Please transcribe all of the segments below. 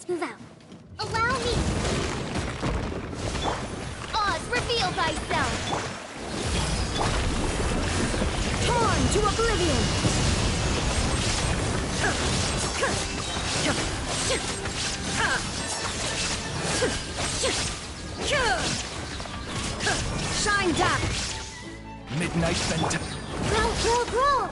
Move out. Allow me! Oz, reveal thyself! Torn to oblivion! Shine down! Midnight Vent. Growl!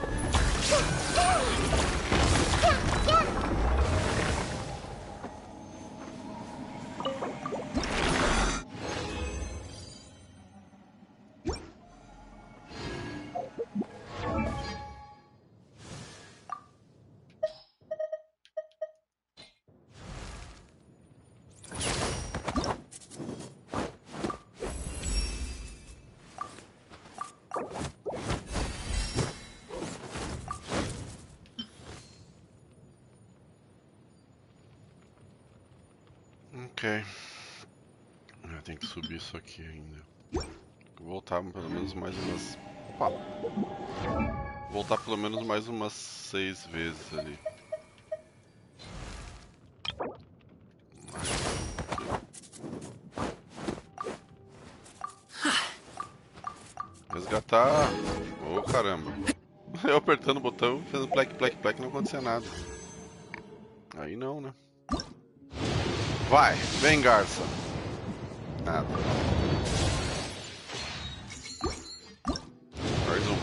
Ok. Eu tenho que subir isso aqui ainda. Vou voltar pelo menos mais umas... Opa! Voltar pelo menos mais umas 6 vezes ali. Resgatar... Oh, caramba. Eu apertando o botão, fazendo plec, não acontecia nada. Aí não, né? Vai, vem, garça. Nada. Mais uma.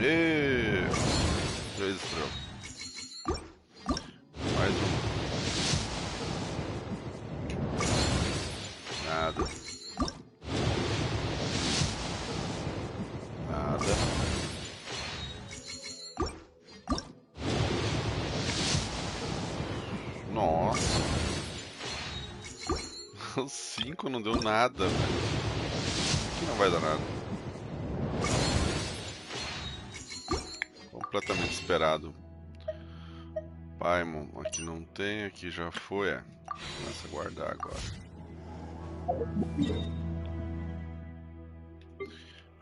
E 3 estrelas. Mais uma. Nada. Nada. Nossa. Os 5 não deu nada, velho. Aqui não vai dar nada. Completamente esperado. Paimon, aqui não tem, aqui já foi. Começa a guardar agora.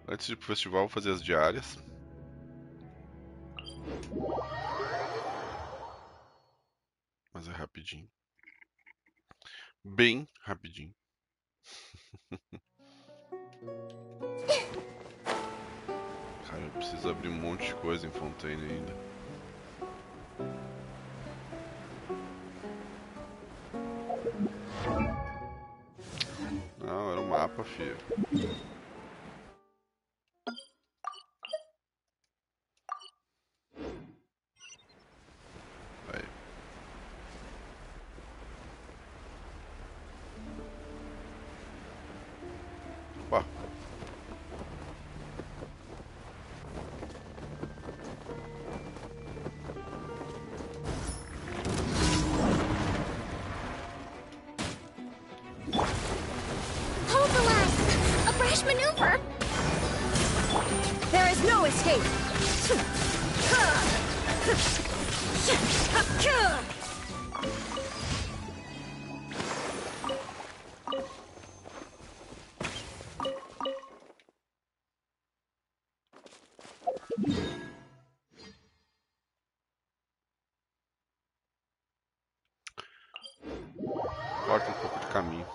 Antes de ir pro festival, vou fazer as diárias. Mas é rapidinho. Bem rapidinho. Cara, eu preciso abrir um monte de coisa em Fontaine ainda. Não, era um mapa, filho. Aí. Opa. Hold the line! A brash maneuver! There is no escape! Corta um pouco de caminho.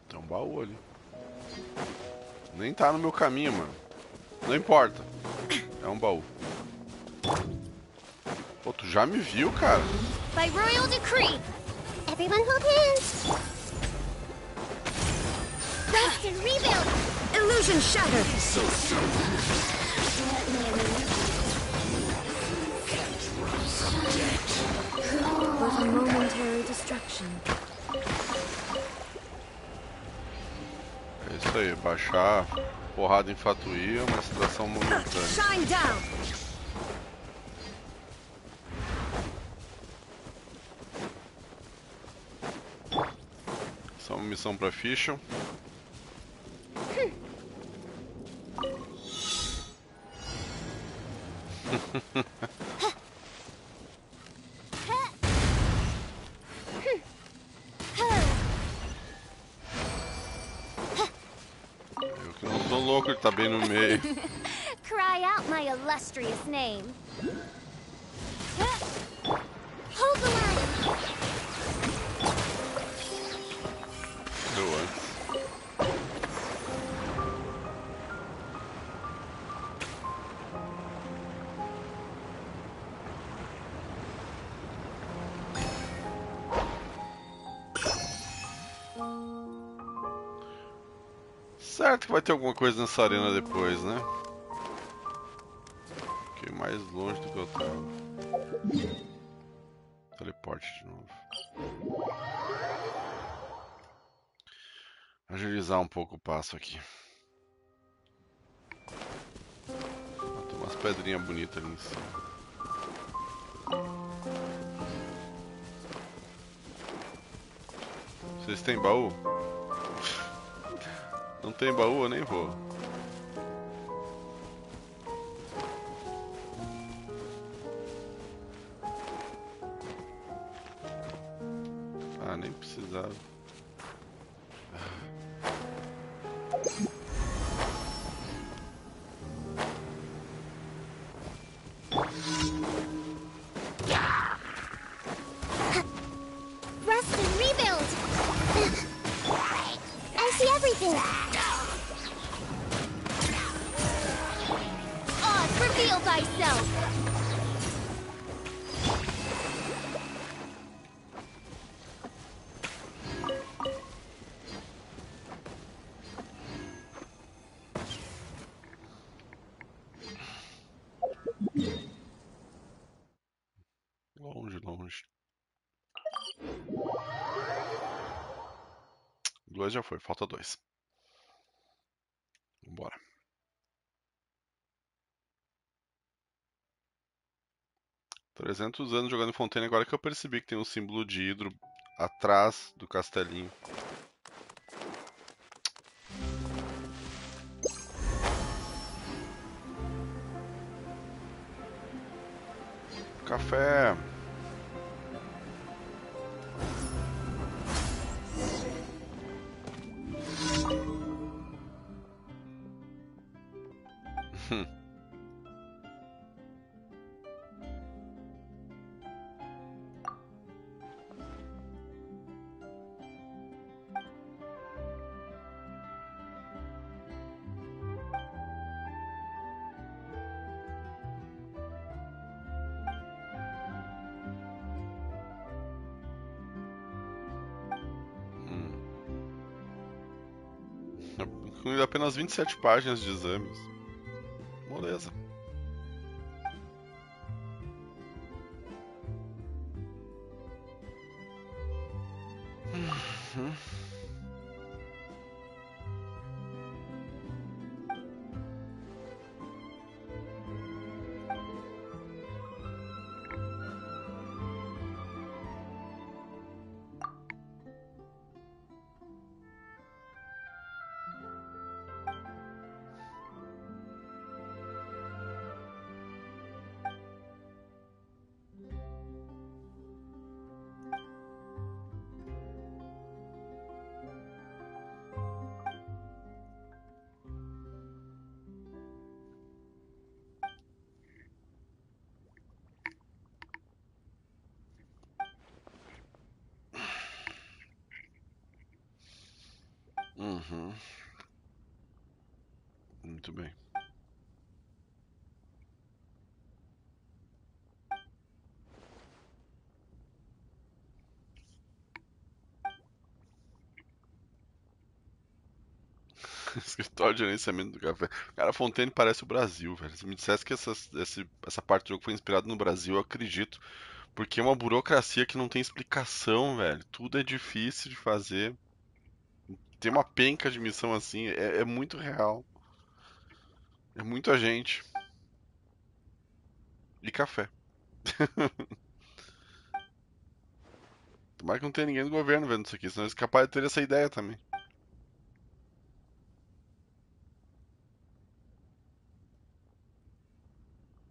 Tem um baú ali. Nem tá no meu caminho, mano. Não importa. É um baú. Pô, tu já me viu, cara? By royal decree! Everyone hold hands! Rest and rebuild! Illusion shattered! But a momentary distraction. Isso aí, baixar porrada em Fatuí é uma extração momentânea. Shine down. Só uma missão pra Fischl. Eu que não tô louco, ele tá bem no meio. Cry out my illustrious name. Hold the line. Eu antes. Certo que vai ter alguma coisa nessa arena depois, né? Fiquei mais longe do que eu tava. Teleporte de novo. Agilizar um pouco o passo aqui. Tem umas pedrinhas bonitas ali em cima. Vocês têm baú? Não tem baú, eu nem vou. Ah, nem precisava. Rest and rebuild. I see everything. Oz, reveal thyself. Longe, longe. 2 já foi, falta 2. Vambora. Trezentos anos jogando em Fontaine, agora que eu percebi que tem um símbolo de hidro atrás do castelinho. Café. Incluindo apenas 27 páginas de exames. Moleza. Muito bem. Escritório de gerenciamento do café. Cara, Fontaine parece o Brasil, velho. Se me dissesse que essa parte do jogo foi inspirada no Brasil, eu acredito. Porque é uma burocracia que não tem explicação, velho. Tudo é difícil de fazer. tem uma penca de missão assim, é muito real. É muita gente. E café. Tomara que não tenha ninguém do governo vendo isso aqui, senão eles são capazes de ter essa ideia também.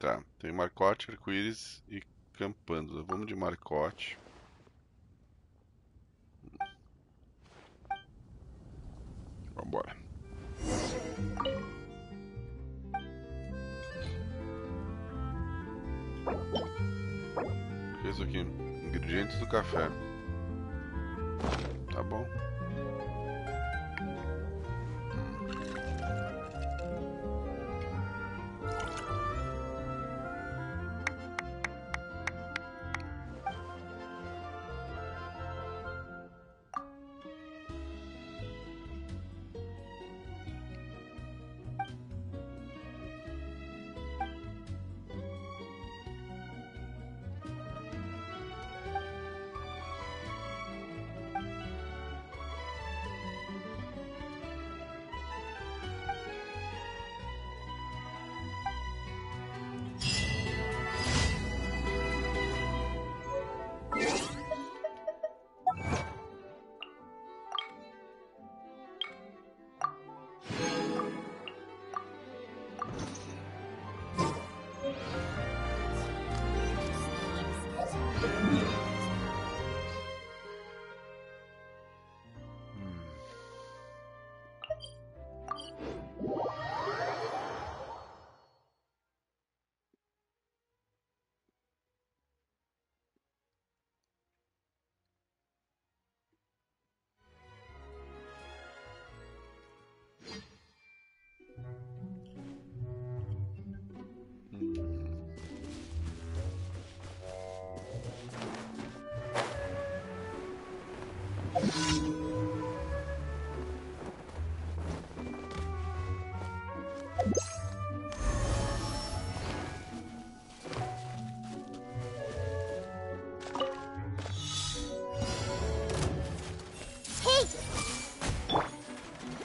Tá, tem marcote, arco-íris e campândula. Vamos de marcote. Vambora. O que é isso aqui? Ingredientes do café. Tá bom.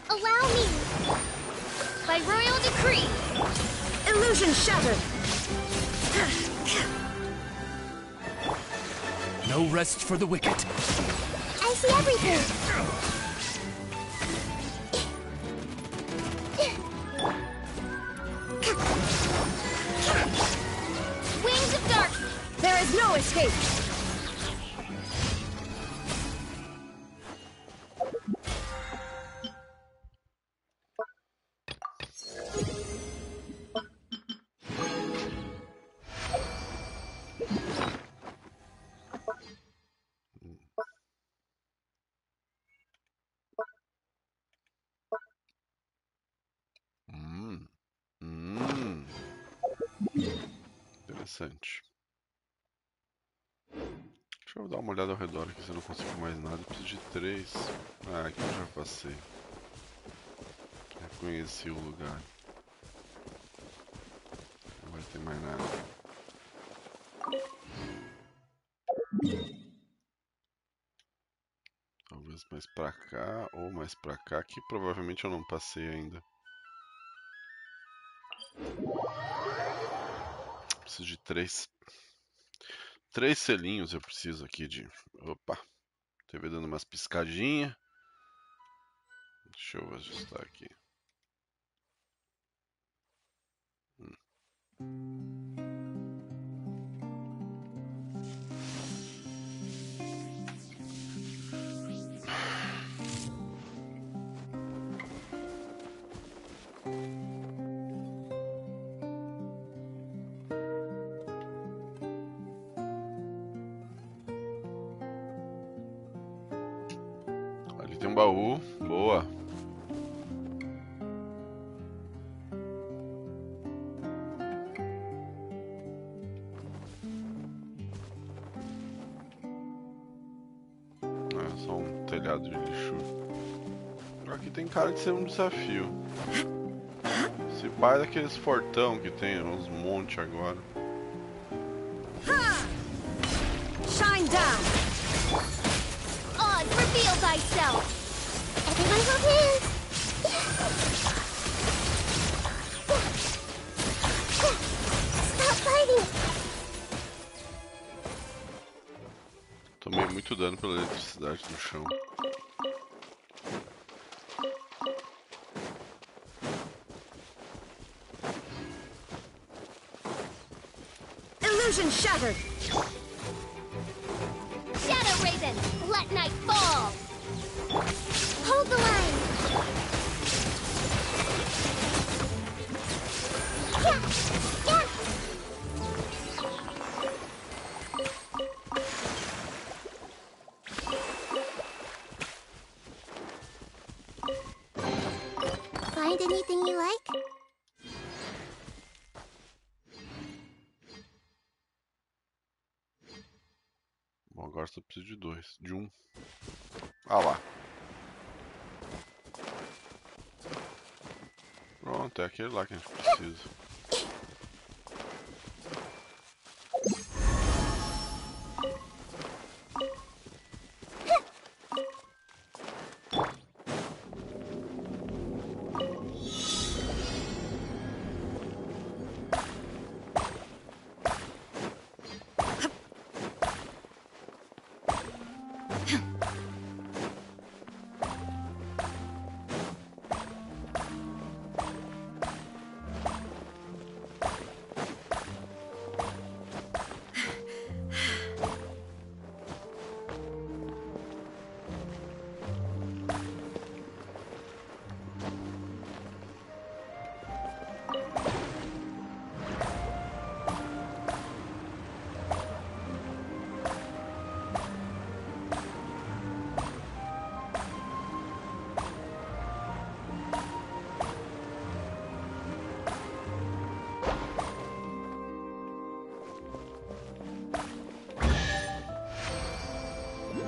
Allow me! By royal decree! Illusion shattered! No rest for the wicked. I see everything! Wings of dark! There is no escape! Interessante. Deixa eu dar uma olhada ao redor aqui se eu não consigo mais nada. Eu preciso de 3. Ah, aqui eu já passei. Reconheci o lugar. Não vai ter mais nada. Talvez mais pra cá ou mais pra cá, que provavelmente eu não passei ainda. Preciso de 3. 3 selinhos eu preciso aqui de... Opa! TV dando umas piscadinhas. Deixa eu ajustar aqui. Ali tem um baú. Boa. É só um telhado de lixo. Aqui tem cara de ser um desafio. Esse pai é daqueles fortão que tem uns montes agora. Shine down! Odd, reveal thyself! Everyone hold hands. Stop fighting. Tomei muito dano pela eletricidade no chão. Illusion shattered. Shadow Raven, let night fall. Hold the line. Yeah, yeah. Find anything you like? Bom, agora só preciso de dois. De um. Ah lá. Pronto, é aquele lá que a gente precisa.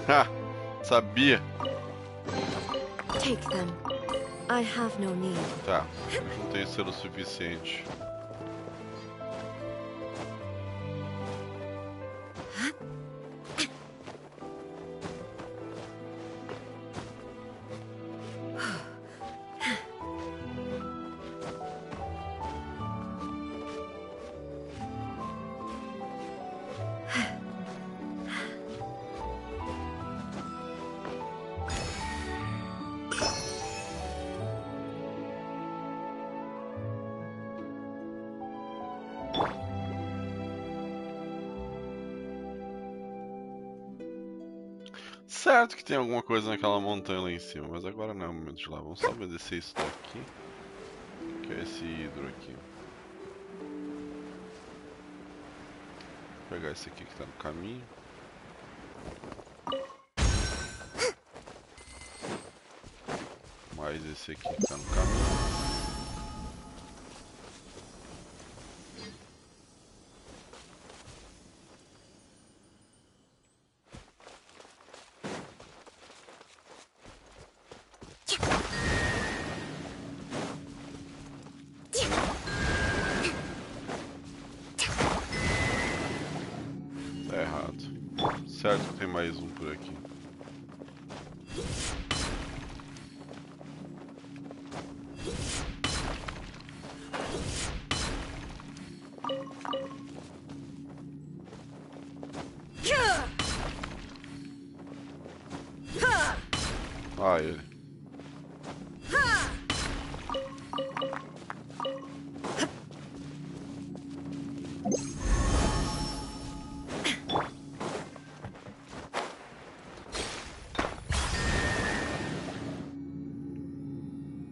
Ha! Sabia! Take them. I have no need. Tá, eu juntei selo o suficiente. Certo que tem alguma coisa naquela montanha lá em cima, mas agora não é o momento de ir lá. Vamos só obedecer isso daqui. Que é esse hidro aqui. Vou pegar esse aqui que tá no caminho. Mais esse aqui que tá no caminho. Tá errado. Certo que tem mais um por aqui. Ah, ele.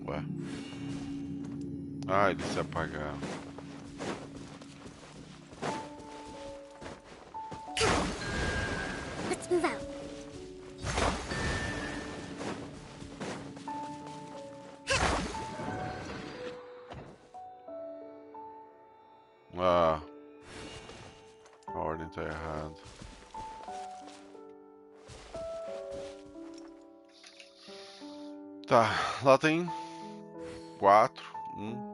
Ué. Ah, eles se apagaram. Let's move out. Ah, a ordem tá errada. Tá, lá tem 4, 1.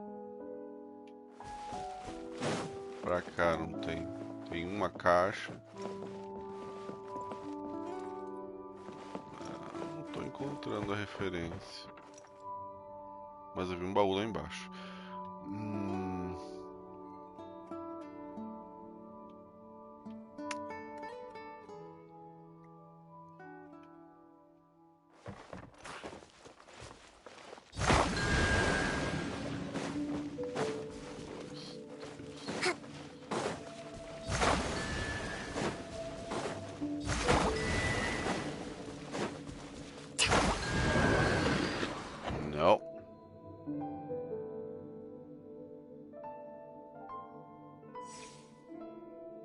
Pra cá não tem. Tem uma caixa. Não tô encontrando a referência. Mas eu vi um baú lá embaixo. Não.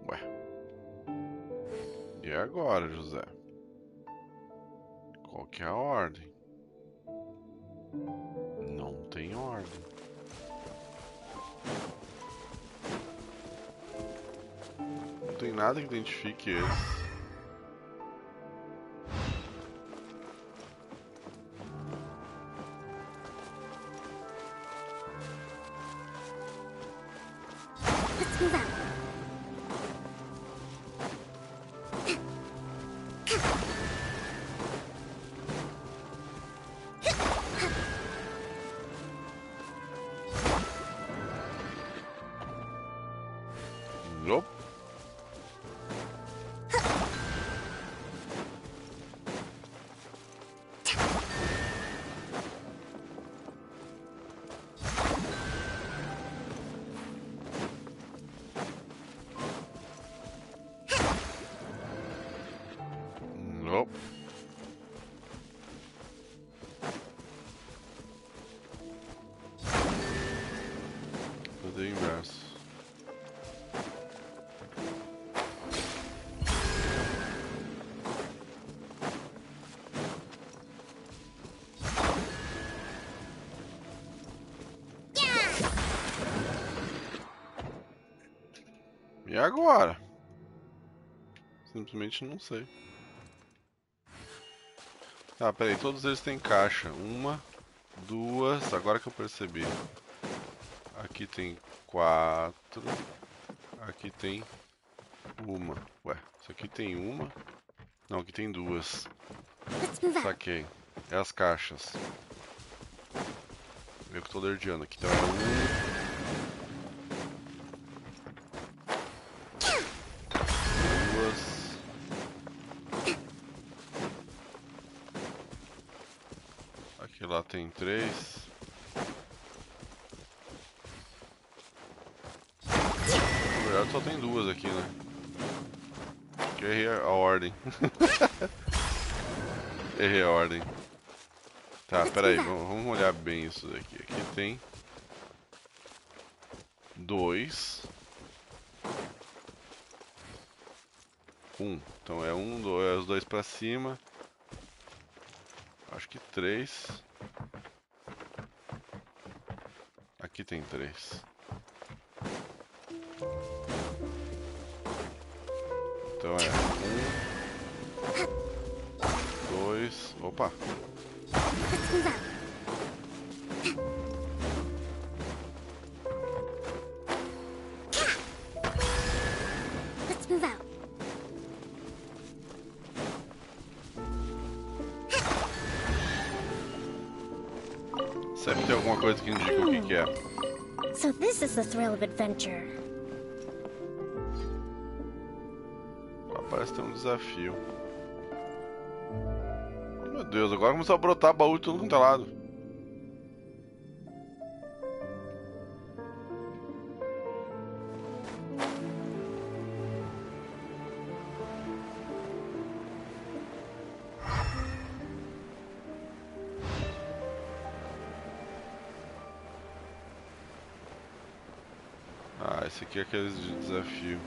Ué. E agora, José? Qual que é a ordem? Não tem ordem. Não tem nada que identifique eles. Let's move out. Nope. Nope. Fazer o inverso. E agora? Simplesmente não sei. Ah, peraí, todos eles têm caixa. Uma, duas, agora que eu percebi. Aqui tem 4. Aqui tem uma. Ué, isso aqui tem uma. Não, aqui tem 2. Let's move out. Saquei. É as caixas. Eu que tô lerdeando aqui. Então é 1, 2. Aqui lá tem 3. Na verdade só tem 2 aqui, né? Que errei a ordem. Errei a ordem. Tá, peraí, vamos olhar bem isso daqui. Aqui tem 2. 1. Então é 1, 2, os 2 pra cima. Acho que 3. Aqui tem 3. Então é 1, 2. Opa! Let's move out. Let's move out. Sempre tem alguma coisa que indica o que é. So this is the thrill of adventure. Parece ter um desafio. Meu Deus, agora começou a brotar baú de tudo quanto é lado. Ah, esse aqui é aqueles de desafio.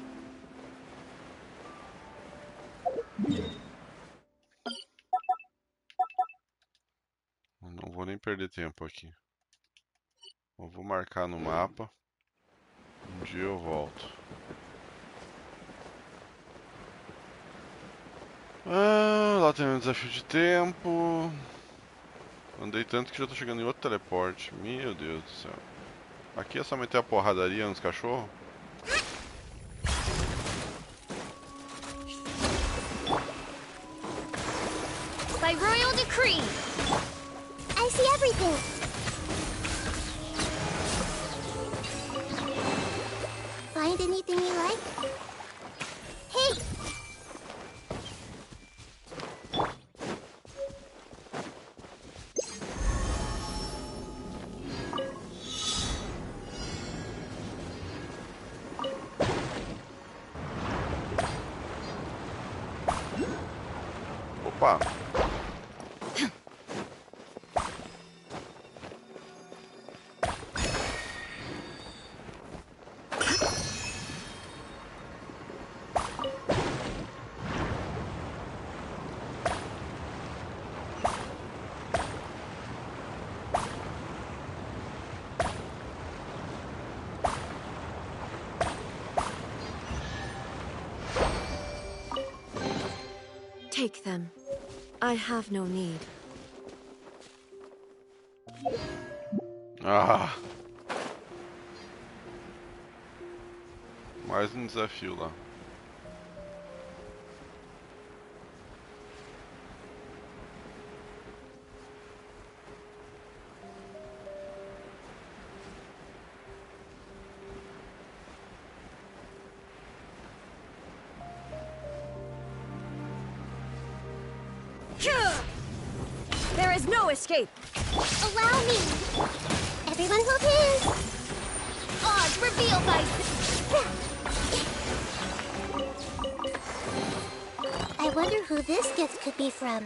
Não vou nem perder tempo aqui. Eu vou marcar no mapa. Um dia eu volto. Ah, lá tem um desafio de tempo. Andei tanto que já tô chegando em outro teleporte. Meu Deus do céu. Aqui é só meter a porradaria nos cachorros? By royal decree, think. Find anything you like? Hey! Opa! Take them. I have no need. Ah! Mais um desafio lá. There is no escape. Allow me! Everyone hold hands! Odds reveal I wonder who this gift could be from.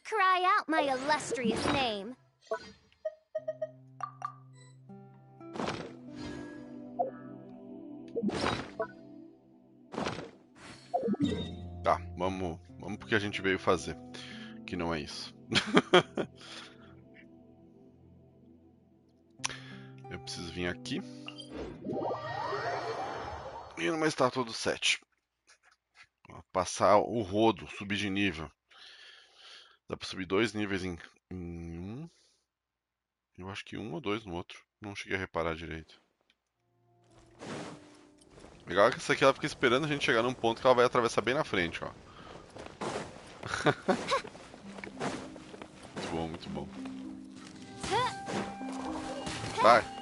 Cry out my illustrious name. Tá, vamos pro que a gente veio fazer. Que não é isso. Eu preciso vir aqui. E numa estátua do 7. Passar o rodo, subir de nível. Dá pra subir 2 níveis em um. Eu acho que 1 ou 2 no outro. Não cheguei a reparar direito. Legal que essa aqui ela fica esperando a gente chegar num ponto que ela vai atravessar bem na frente, ó. Muito bom, muito bom. Vai!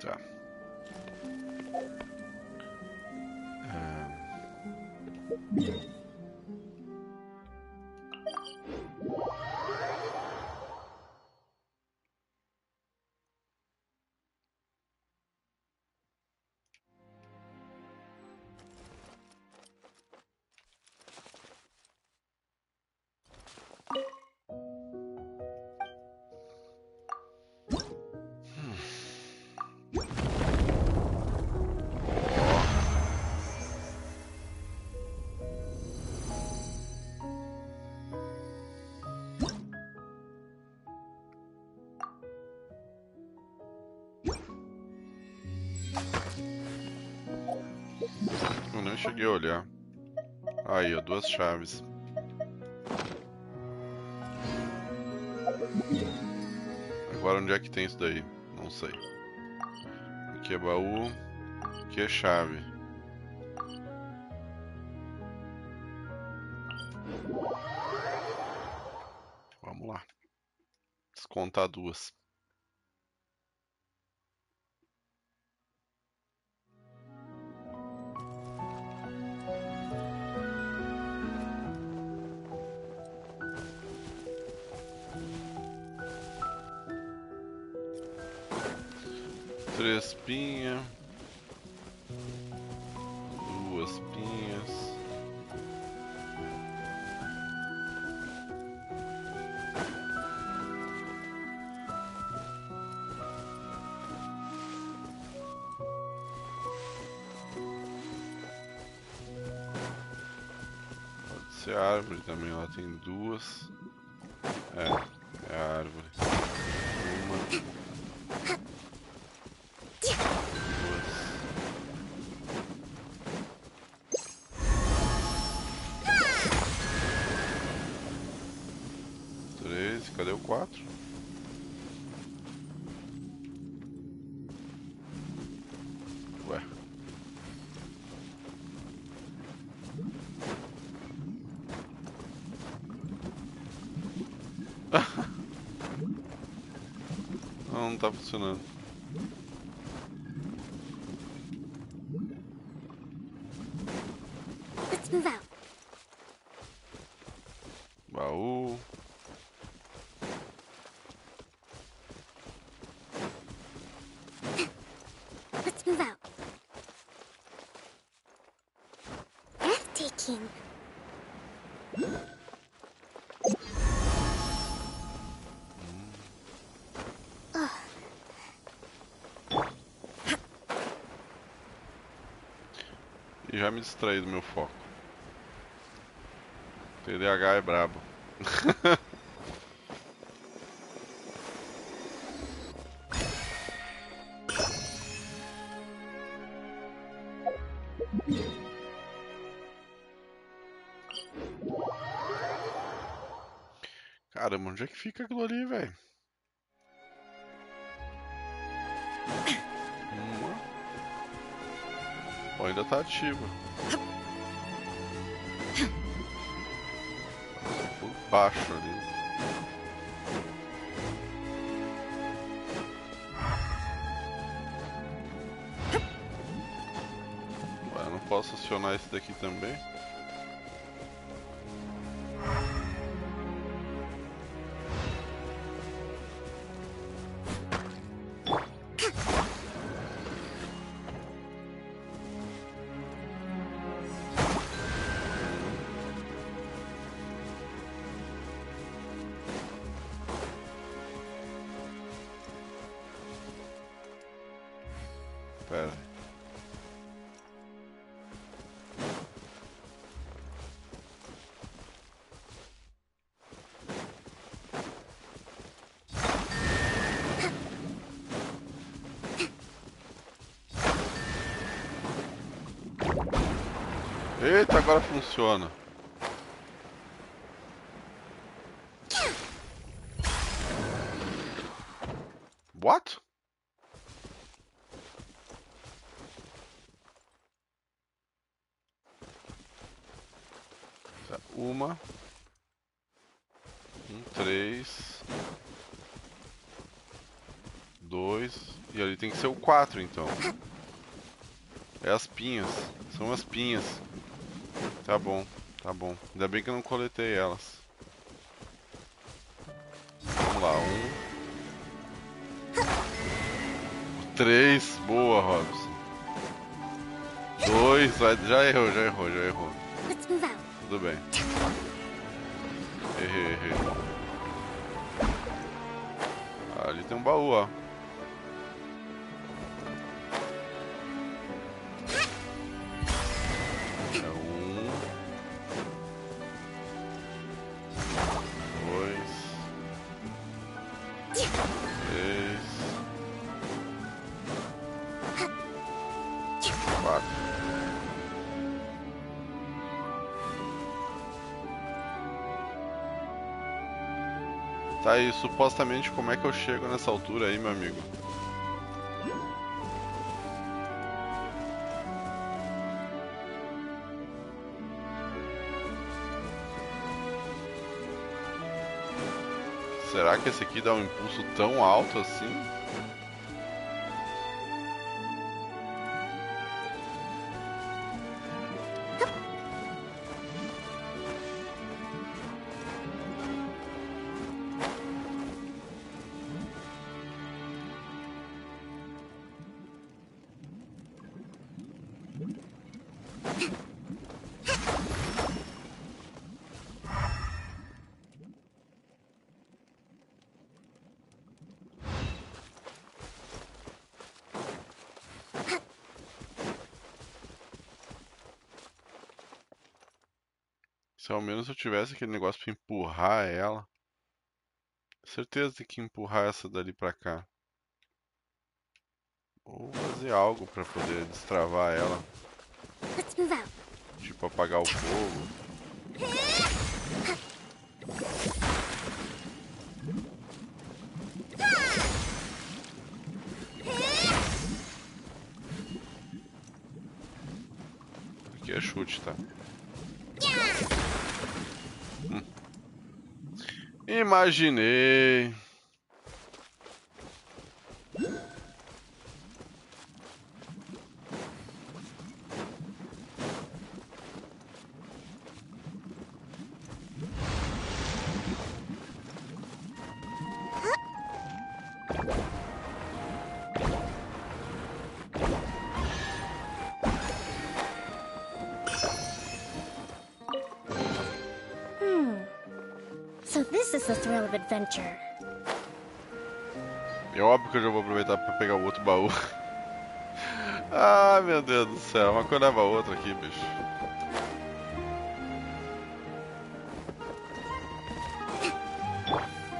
Tá. Eu nem cheguei a olhar. Aí, ó, 2 chaves. Agora onde é que tem isso daí? Não sei. Aqui é baú. Aqui é chave. Vamos lá. Descontar 2. 3 pinhas. 2 pinhas. Pode ser árvore também, ela tem 2. É a árvore. 1. 3, cadê o 4? Ué. Não tá funcionando. Let's move out. Baú. Let's move out. Breathtaking. E já me distraí do meu foco. TDAH é brabo. Caramba, onde é que fica aquilo ali, velho? Ó, ainda tá ativa. Por baixo ali. Ué, eu não posso acionar esse daqui também? Pera. Eita, agora funciona. What? Uma, 3, 2, e ali tem que ser o 4 então. É as pinhas, são as pinhas. Tá bom, tá bom. Ainda bem que eu não coletei elas. Vamos lá, 1, 3, boa, Robson. 2, já errou. Let's move out. Tudo bem. Errei. Ali tem um baú, ó. É 1, 2, 3, 4. Tá aí, supostamente como é que eu chego nessa altura aí, meu amigo? Será que esse aqui dá um impulso tão alto assim? Se ao menos eu tivesse aquele negócio pra empurrar ela. Certeza que empurrar essa dali pra cá. Ou fazer algo pra poder destravar ela. Let's move out. Tipo apagar o fogo. Aqui é chute, tá? Imaginei. So this is the thrill of adventure. É óbvio que eu já vou aproveitar pra pegar o outro baú. Ai, meu Deus do céu. Uma coisa leva a outra aqui, bicho.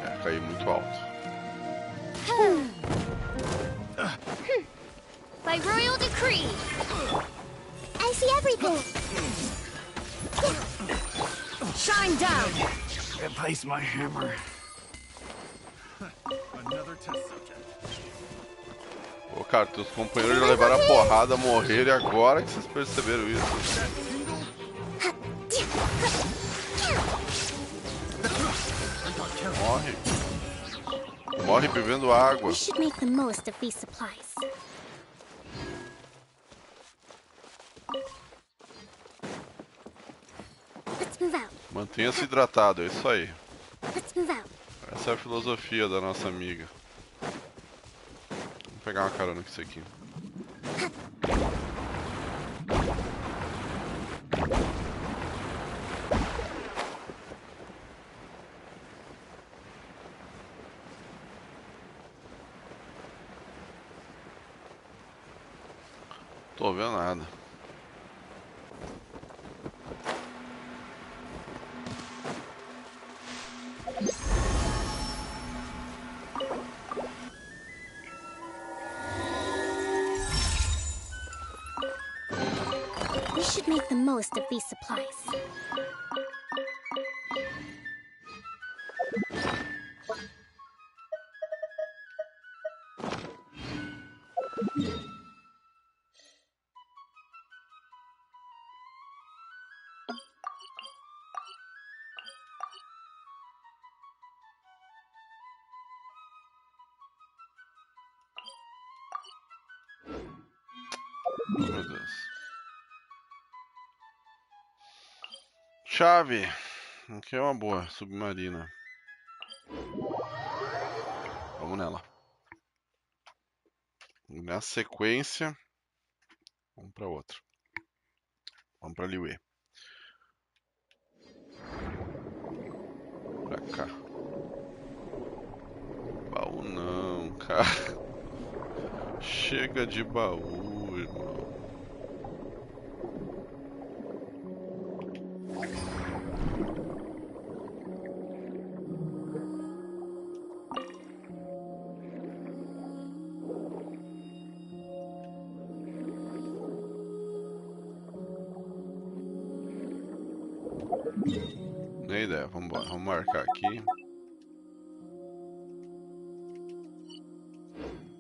É, caí muito alto. By royal decree. I see everything. Shine down! Replace my hammer. Another test subject. Ô, cara, teus companheiros já levaram a porrada, morreram e agora que vocês perceberam isso. Morre. Morre bebendo água. We should make the most of these supplies. Let's move out. Mantenha-se hidratado, é isso aí. Let's move out. Essa é a filosofia da nossa amiga. Vou pegar uma carona com isso aqui. Tô vendo nada. We should make the most of these supplies. Oh, meu Deus. Chave. Aqui é uma boa, submarina. Vamos nela. Na sequência, vamos para outro. Vamos para Liyue. Pra cá. Baú não, cara. Chega de baú, irmão. Nem ideia, vamos embora. Vamos marcar aqui.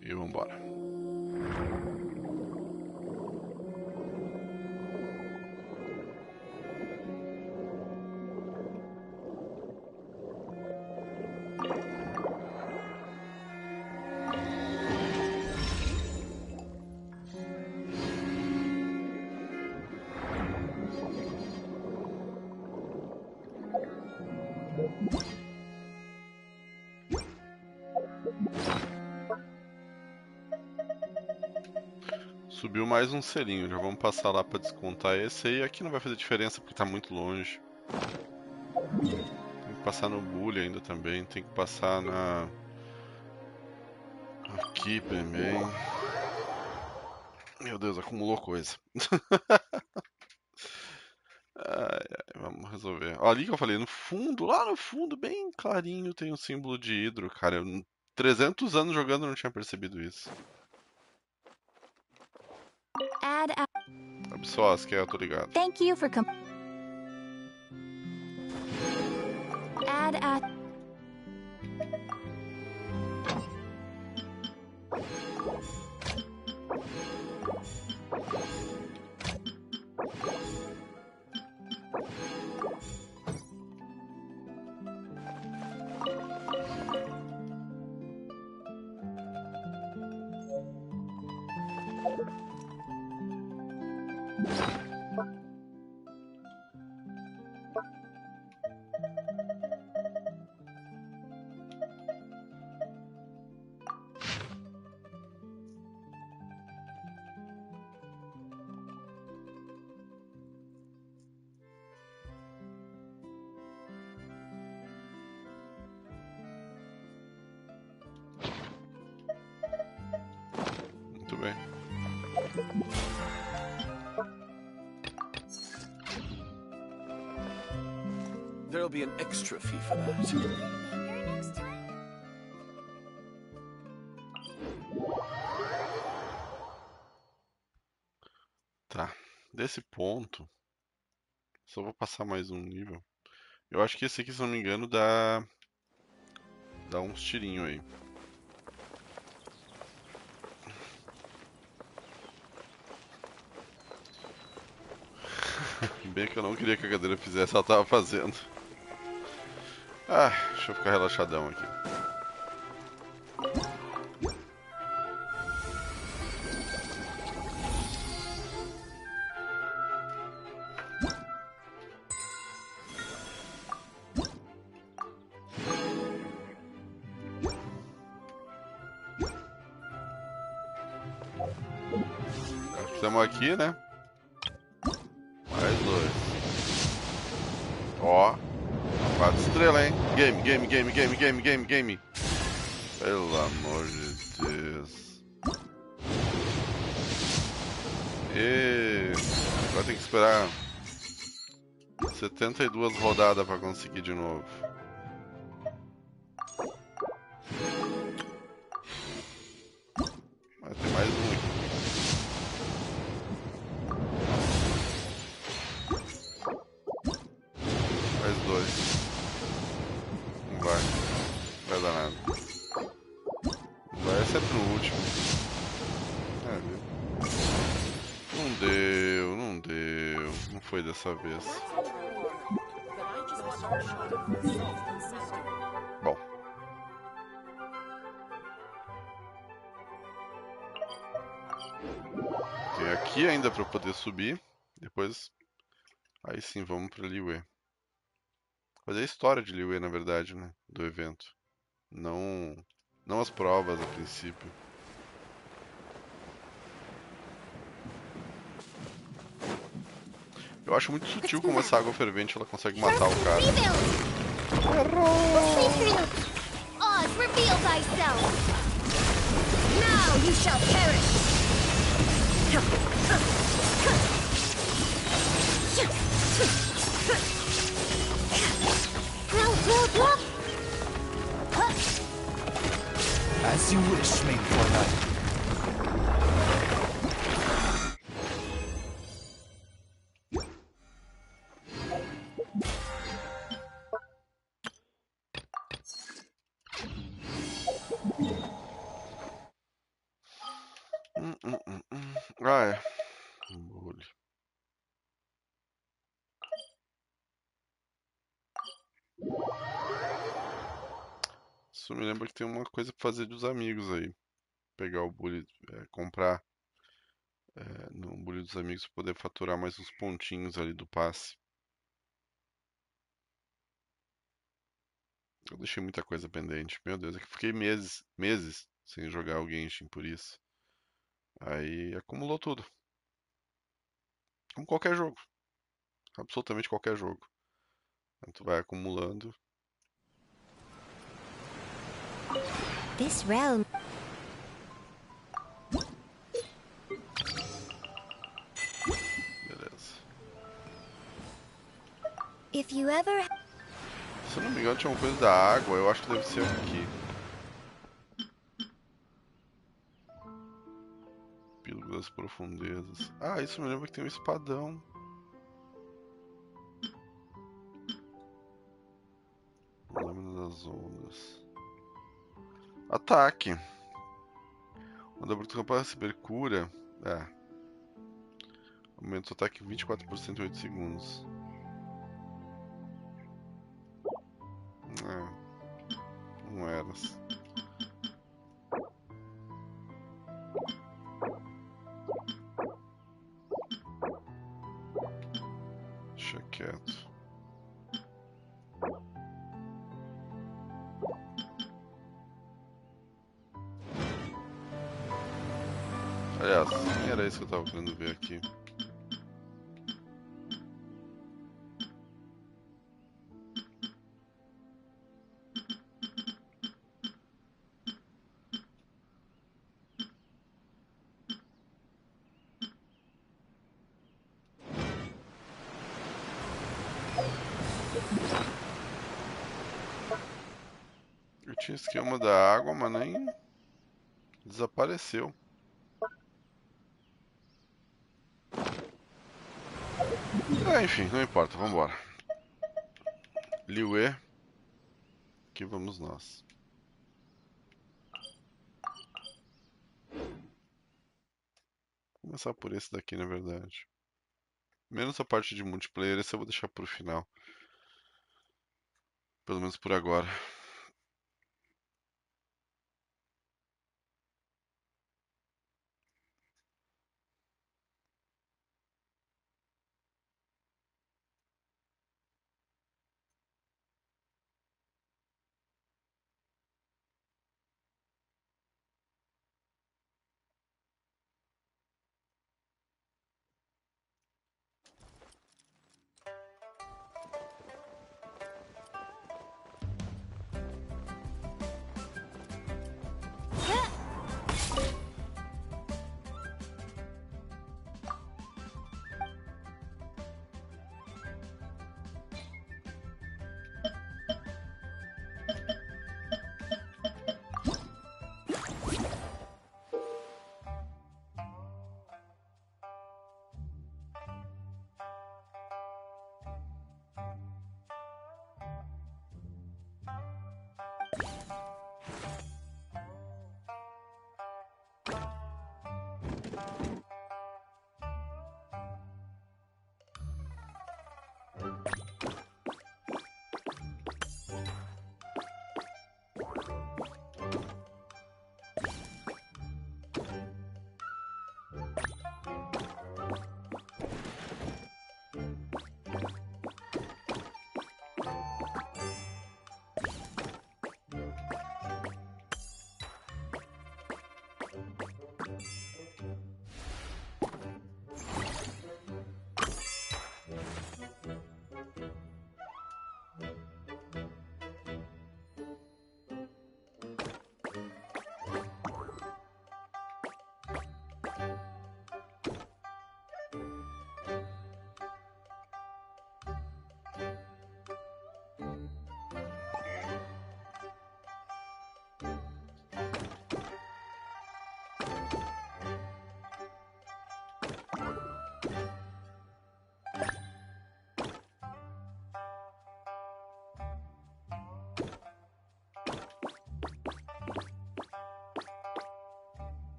E vamos embora. Subiu mais um selinho, já vamos passar lá para descontar esse aí. Aqui não vai fazer diferença porque está muito longe. Tem que passar no bully ainda também, tem que passar na... Aqui também. Meu Deus, acumulou coisa. Ai, ai, vamos resolver. Ó, ali que eu falei, no fundo, lá no fundo, bem clarinho, tem um símbolo de hidro, cara. Eu, 300 anos jogando eu não tinha percebido isso. Absós, que é, eu tô ligado. Thank you for Muito bem. There'll be an extra fee for that. Tá. Desse ponto, só vou passar mais um nível. Eu acho que esse aqui, se não me engano, dá uns tirinhos aí. Bem que eu não queria que a cadeira fizesse, ela tava fazendo. Ah, deixa eu ficar relaxadão aqui. Estamos aqui, né? Mais 2. Ó. 4 estrelas, hein? Game. Pelo amor de Deus. E agora tem que esperar 72 rodadas pra conseguir de novo. Vai ter mais um aqui. Mais 2. Não vai. Não vai dar nada. Não vai, é sempre no último. É, viu? Não deu. Não foi dessa vez. Bom. Tem aqui ainda para poder subir. Depois, aí sim, vamos para Liyue. Fazer a história de Liyue, na verdade, né? Do evento. Não as provas a princípio. Eu acho muito sutil como essa água fervente ela consegue matar o cara. Oz, reveal thyself! Now you shall perish! As you wish, main Parta. Ah, é. Bully. Isso me lembra que tem uma coisa pra fazer dos amigos aí. Pegar o bully, comprar no bully dos amigos pra poder faturar mais uns pontinhos ali do passe. Eu deixei muita coisa pendente. Meu Deus, é que eu fiquei meses sem jogar o Genshin por isso. Aí acumulou tudo. Como qualquer jogo. Absolutamente qualquer jogo. Então, tu vai acumulando. This realm. Beleza. If you ever... Se eu não me engano, tinha uma coisa da água. Eu acho que deve ser aqui. Epílogo das profundezas. Ah, isso me lembra que tem um espadão. Lâmina das ondas. Ataque. Quando a bruta capaz de receber cura. É. Aumenta o ataque 24% em 8 segundos. Não era. Deixa quieto. Aliás, nem era isso que eu tava querendo ver aqui. Eu tinha esquema da água, mas nem desapareceu. Enfim, não importa, vambora. Liyue, aqui vamos nós. Vou começar por esse daqui, na verdade. Menos a parte de multiplayer, esse eu vou deixar pro final. Pelo menos por agora.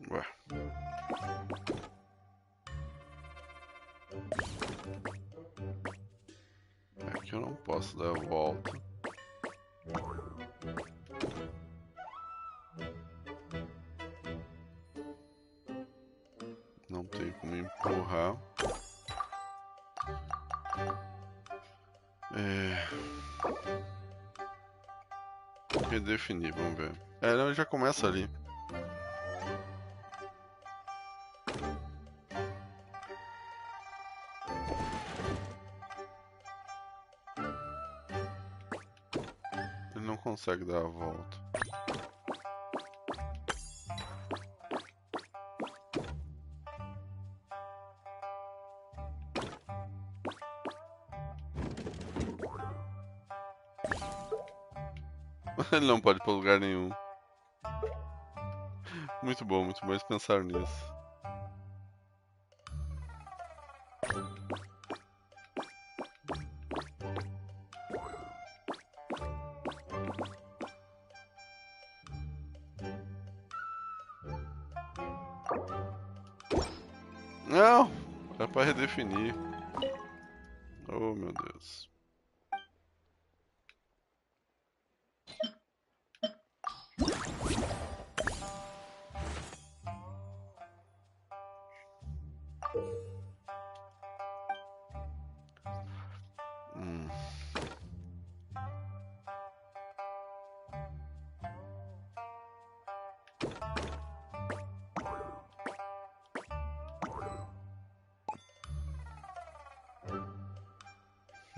Ué. Aqui eu não posso dar a volta. Não tem como empurrar. Redefinir, vamos ver. Não, já começa ali. Ele não consegue dar a volta. Ele não pode ir pra lugar nenhum. Muito bom eles pensar nisso. Não! É pra redefinir. Oh, meu Deus.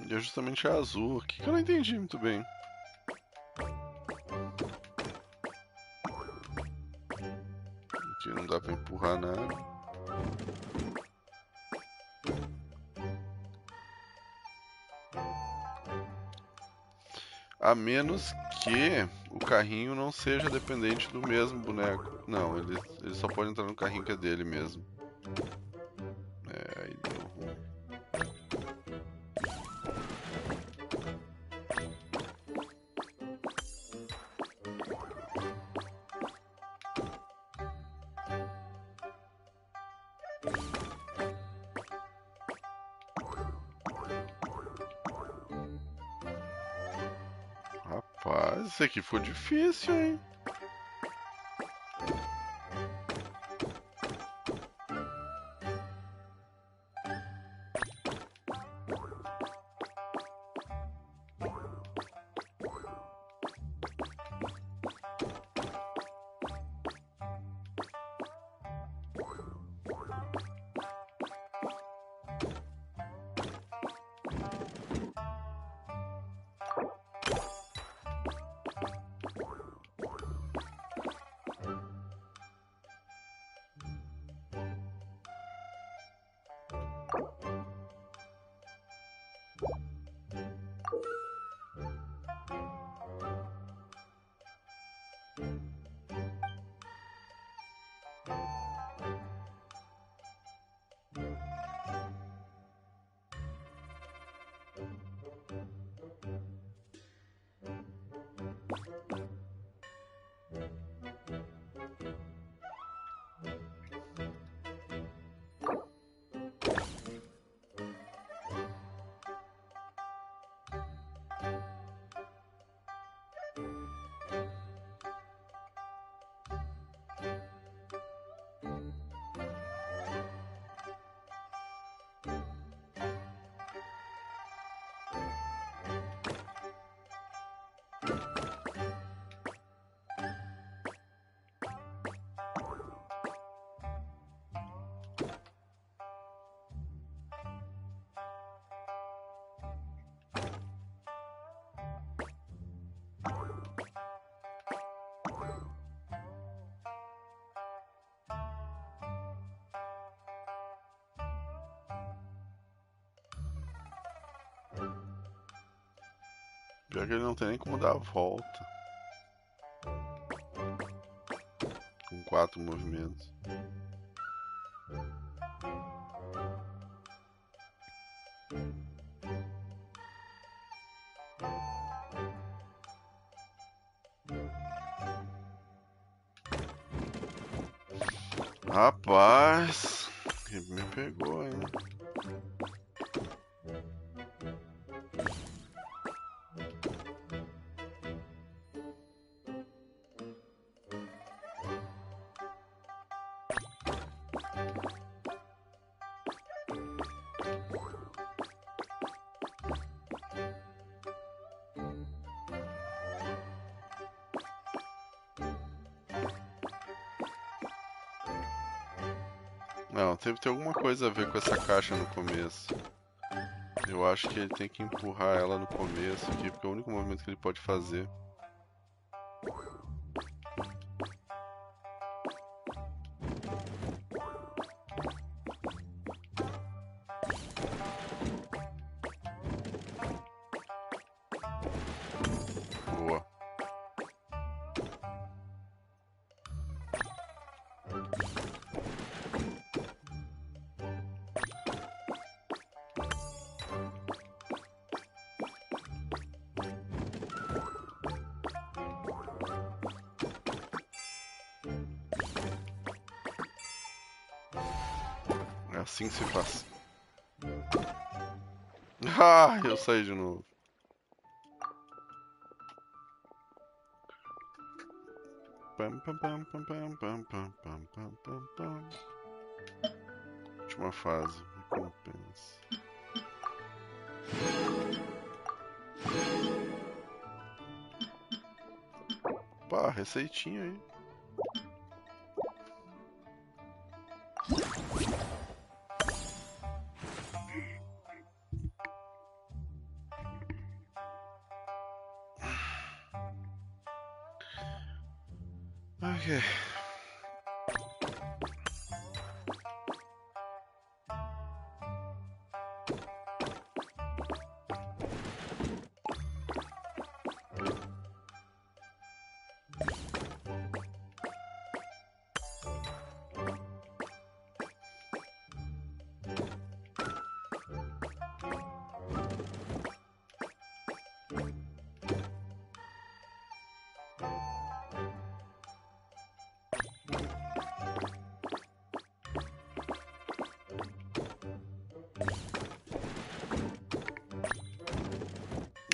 E é justamente a azul aqui que eu não entendi muito bem. Aqui não dá pra empurrar nada. A menos que o carrinho não seja dependente do mesmo boneco. Não, ele só pode entrar no carrinho que é dele mesmo. Aí deu ruim. Rapaz, isso aqui foi difícil, hein? Pior que ele não tem nem como dar a volta. Com 4 movimentos. Rapaz, ele me pegou, hein? Não, tem alguma coisa a ver com essa caixa no começo. Eu acho que ele tem que empurrar ela no começo aqui, porque é o único movimento que ele pode fazer. Boa. É assim que se faz. Ah, eu saí de novo. Pam, pam, pam, pam, pam, pam, pam, pam, pam, pam, pam. Última fase. Recompensa. Pá, receitinha aí. Ok.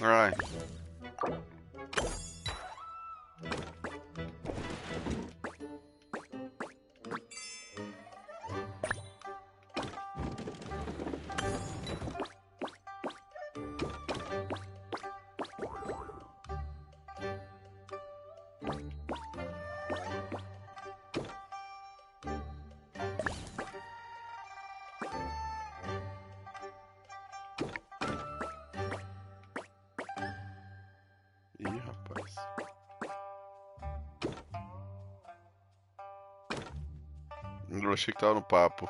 Ai. Ih, rapaz. Eu achei que tava no papo.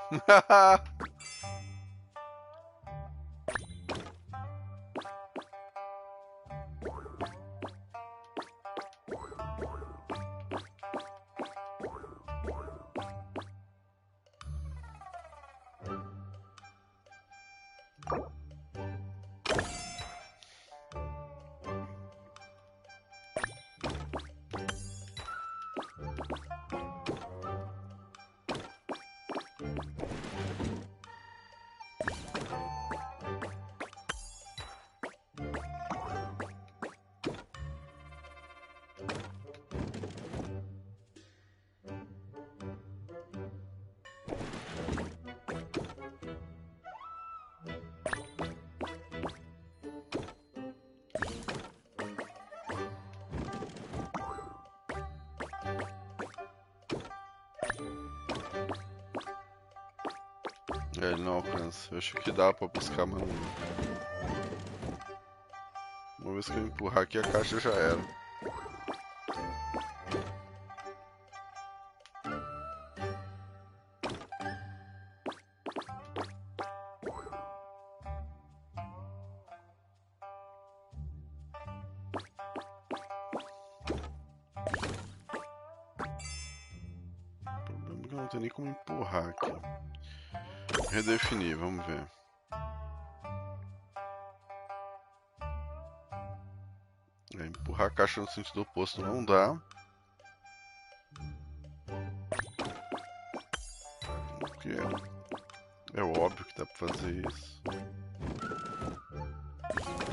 É, ele não alcança. Eu acho que dá pra buscar, mas não. Uma vez que eu empurrar aqui, a caixa já era. O problema é que eu não tenho nem como empurrar aqui. Redefinir, vamos ver. Empurrar a caixa no sentido oposto não dá. Porque é óbvio que dá pra fazer isso.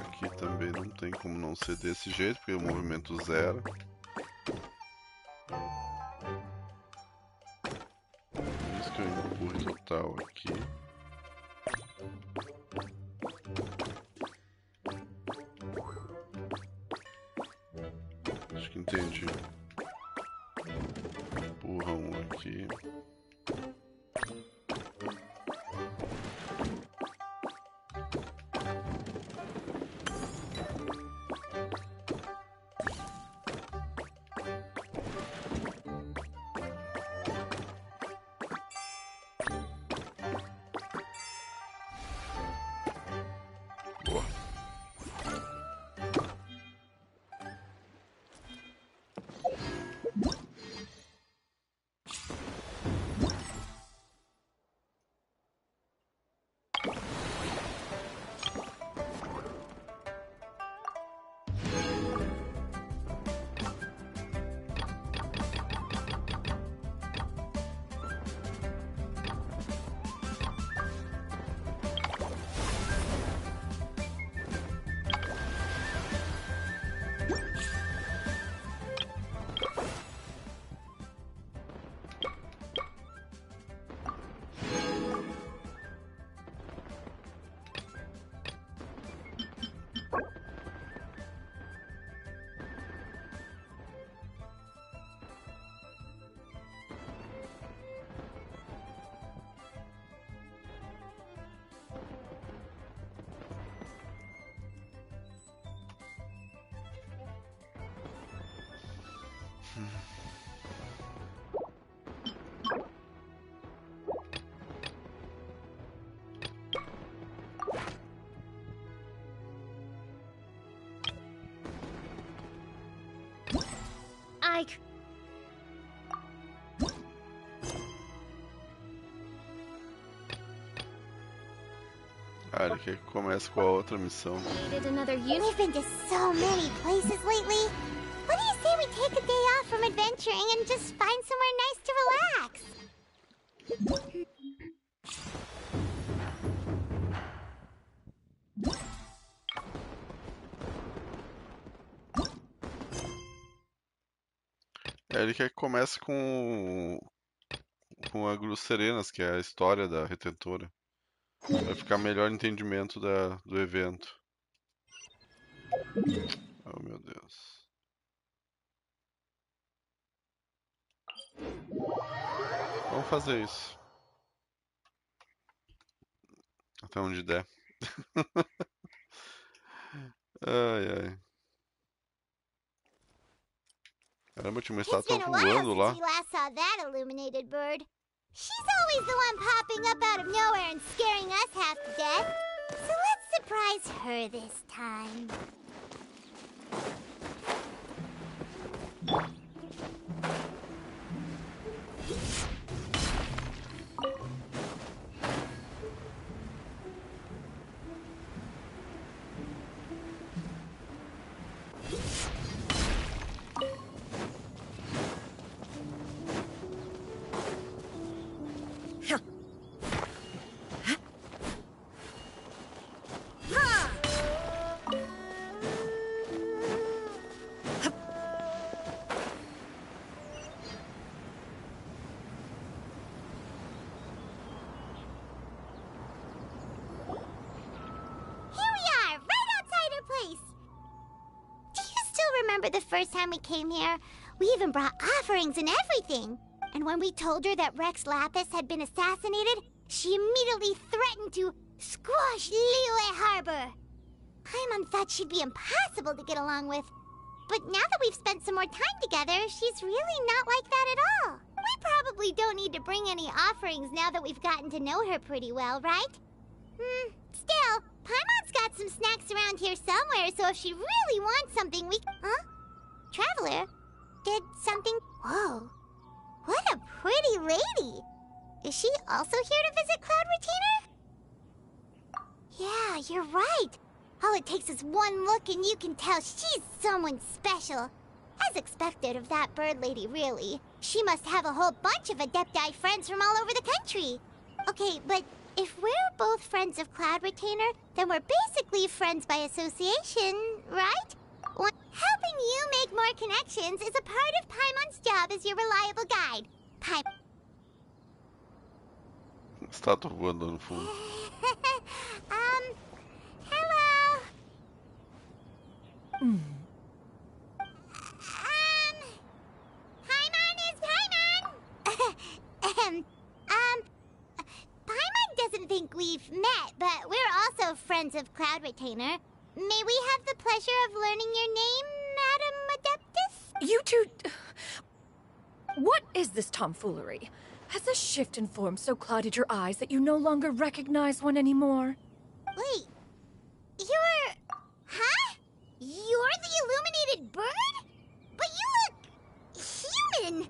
Aqui também não tem como não ser desse jeito, porque o movimento zero. Por isso que eu empurro total aqui. Acho que entendi. Empurra um aqui. Ah, ele quer que comece com a outra missão. Needed another unit. We've been to so many places lately. What do you say we take a day off from adventuring and just find somewhere nice to relax? É, ele quer que comece com a Cruz Serenas, que é a história da Retentora. Vai ficar melhor entendimento do evento. Oh, meu Deus. Vamos fazer isso. Até onde der. Ai, ai. Caramba, tinha uma It's estátua been a while voando lá. since we last saw that illuminated bird. She's always the one popping up out of nowhere and scaring us half to death. So let's surprise her this time. The first time we came here, we even brought offerings and everything. And when we told her that Rex Lapis had been assassinated, she immediately threatened to squash Liyue Harbor. Paimon thought she'd be impossible to get along with. But now that we've spent some more time together, she's really not like that at all. We probably don't need to bring any offerings now that we've gotten to know her pretty well, right? Still, Paimon's got some snacks around here somewhere, so if she really wants something, we... Huh? Traveler? Did something... Whoa. What a pretty lady. Is she also here to visit Cloud Retainer? Yeah, you're right. All it takes is one look and you can tell she's someone special. As expected of that bird lady, really. She must have a whole bunch of Adepti friends from all over the country. Okay, but if we're both friends of Cloud Retainer, then we're basically friends by association, right? Helping you make more connections is a part of Paimon's job as your reliable guide. Estátua voando no fundo. Hello. Paimon is Paimon. Paimon doesn't think we've met, but we're also friends of Cloud Retainer. May we have the pleasure of learning your name, Madam Adeptus? You two... What is this tomfoolery? Has the shift in form so clouded your eyes that you no longer recognize one anymore? Wait, you're... Huh? You're the illuminated bird? But you look... human!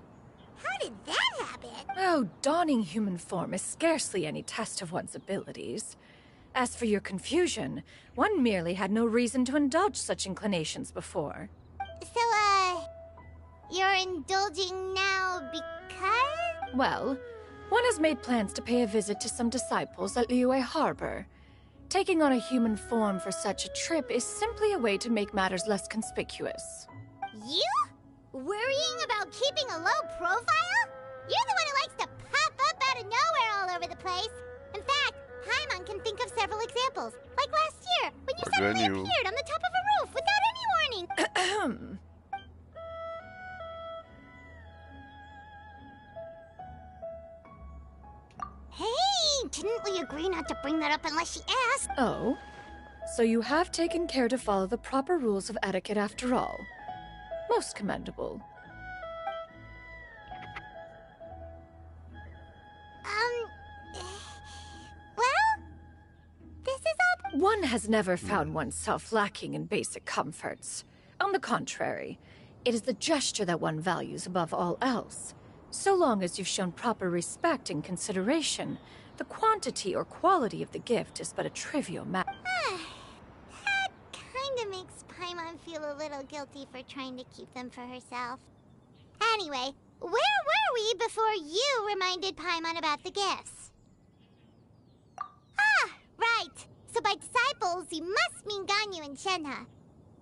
How did that happen? Oh, donning human form is scarcely any test of one's abilities. As for your confusion, one merely had no reason to indulge such inclinations before. So, you're indulging now because? Well, one has made plans to pay a visit to some disciples at Liyue Harbor. Taking on a human form for such a trip is simply a way to make matters less conspicuous. You? Worrying about keeping a low profile? You're the one who likes to pop up out of nowhere all over the place. In fact, Paimon can think of several examples. Like last year, when you suddenly appeared on the top of a roof without any warning. Hey, didn't we agree not to bring that up unless she asked? Oh? So you have taken care to follow the proper rules of etiquette after all. Most commendable. has never found oneself lacking in basic comforts. On the contrary, it is the gesture that one values above all else. So long as you've shown proper respect and consideration, the quantity or quality of the gift is but a trivial matter. That kinda makes Paimon feel a little guilty for trying to keep them for herself. Anyway, where were we before you reminded Paimon about the gifts? Ah, right. So by disciples, you must mean Ganyu and Shenhe.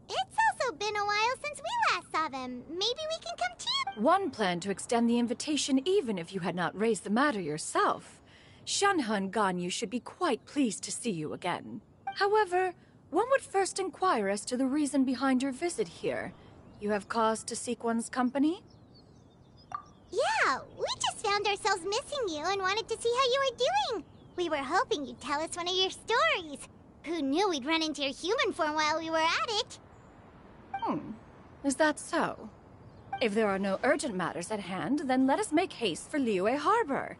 It's also been a while since we last saw them. Maybe we can come too? One planned to extend the invitation even if you had not raised the matter yourself. Shenhe and Ganyu should be quite pleased to see you again. However, one would first inquire as to the reason behind your visit here. You have cause to seek one's company? Yeah, we just found ourselves missing you and wanted to see how you were doing. We were hoping you'd tell us one of your stories. Who knew we'd run into your human form while we were at it? Is that so? If there are no urgent matters at hand, then let us make haste for Liyue Harbor.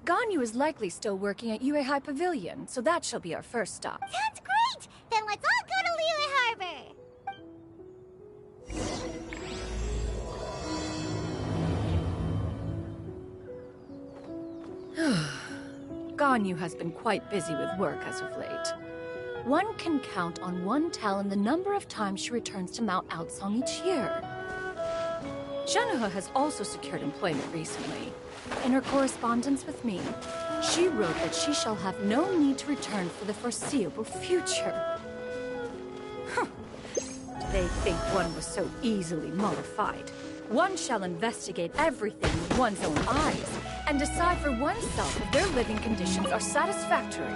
Ganyu is likely still working at Yue High Pavilion, so that shall be our first stop. Sounds great! Then let's all go to Liyue Harbor! Ganyu has been quite busy with work as of late. One can count on one talon the number of times she returns to Mount Outsong each year. Shenhe has also secured employment recently. In her correspondence with me, she wrote that she shall have no need to return for the foreseeable future. They think one was so easily mollified. One shall investigate everything with one's own eyes and decide for oneself if their living conditions are satisfactory.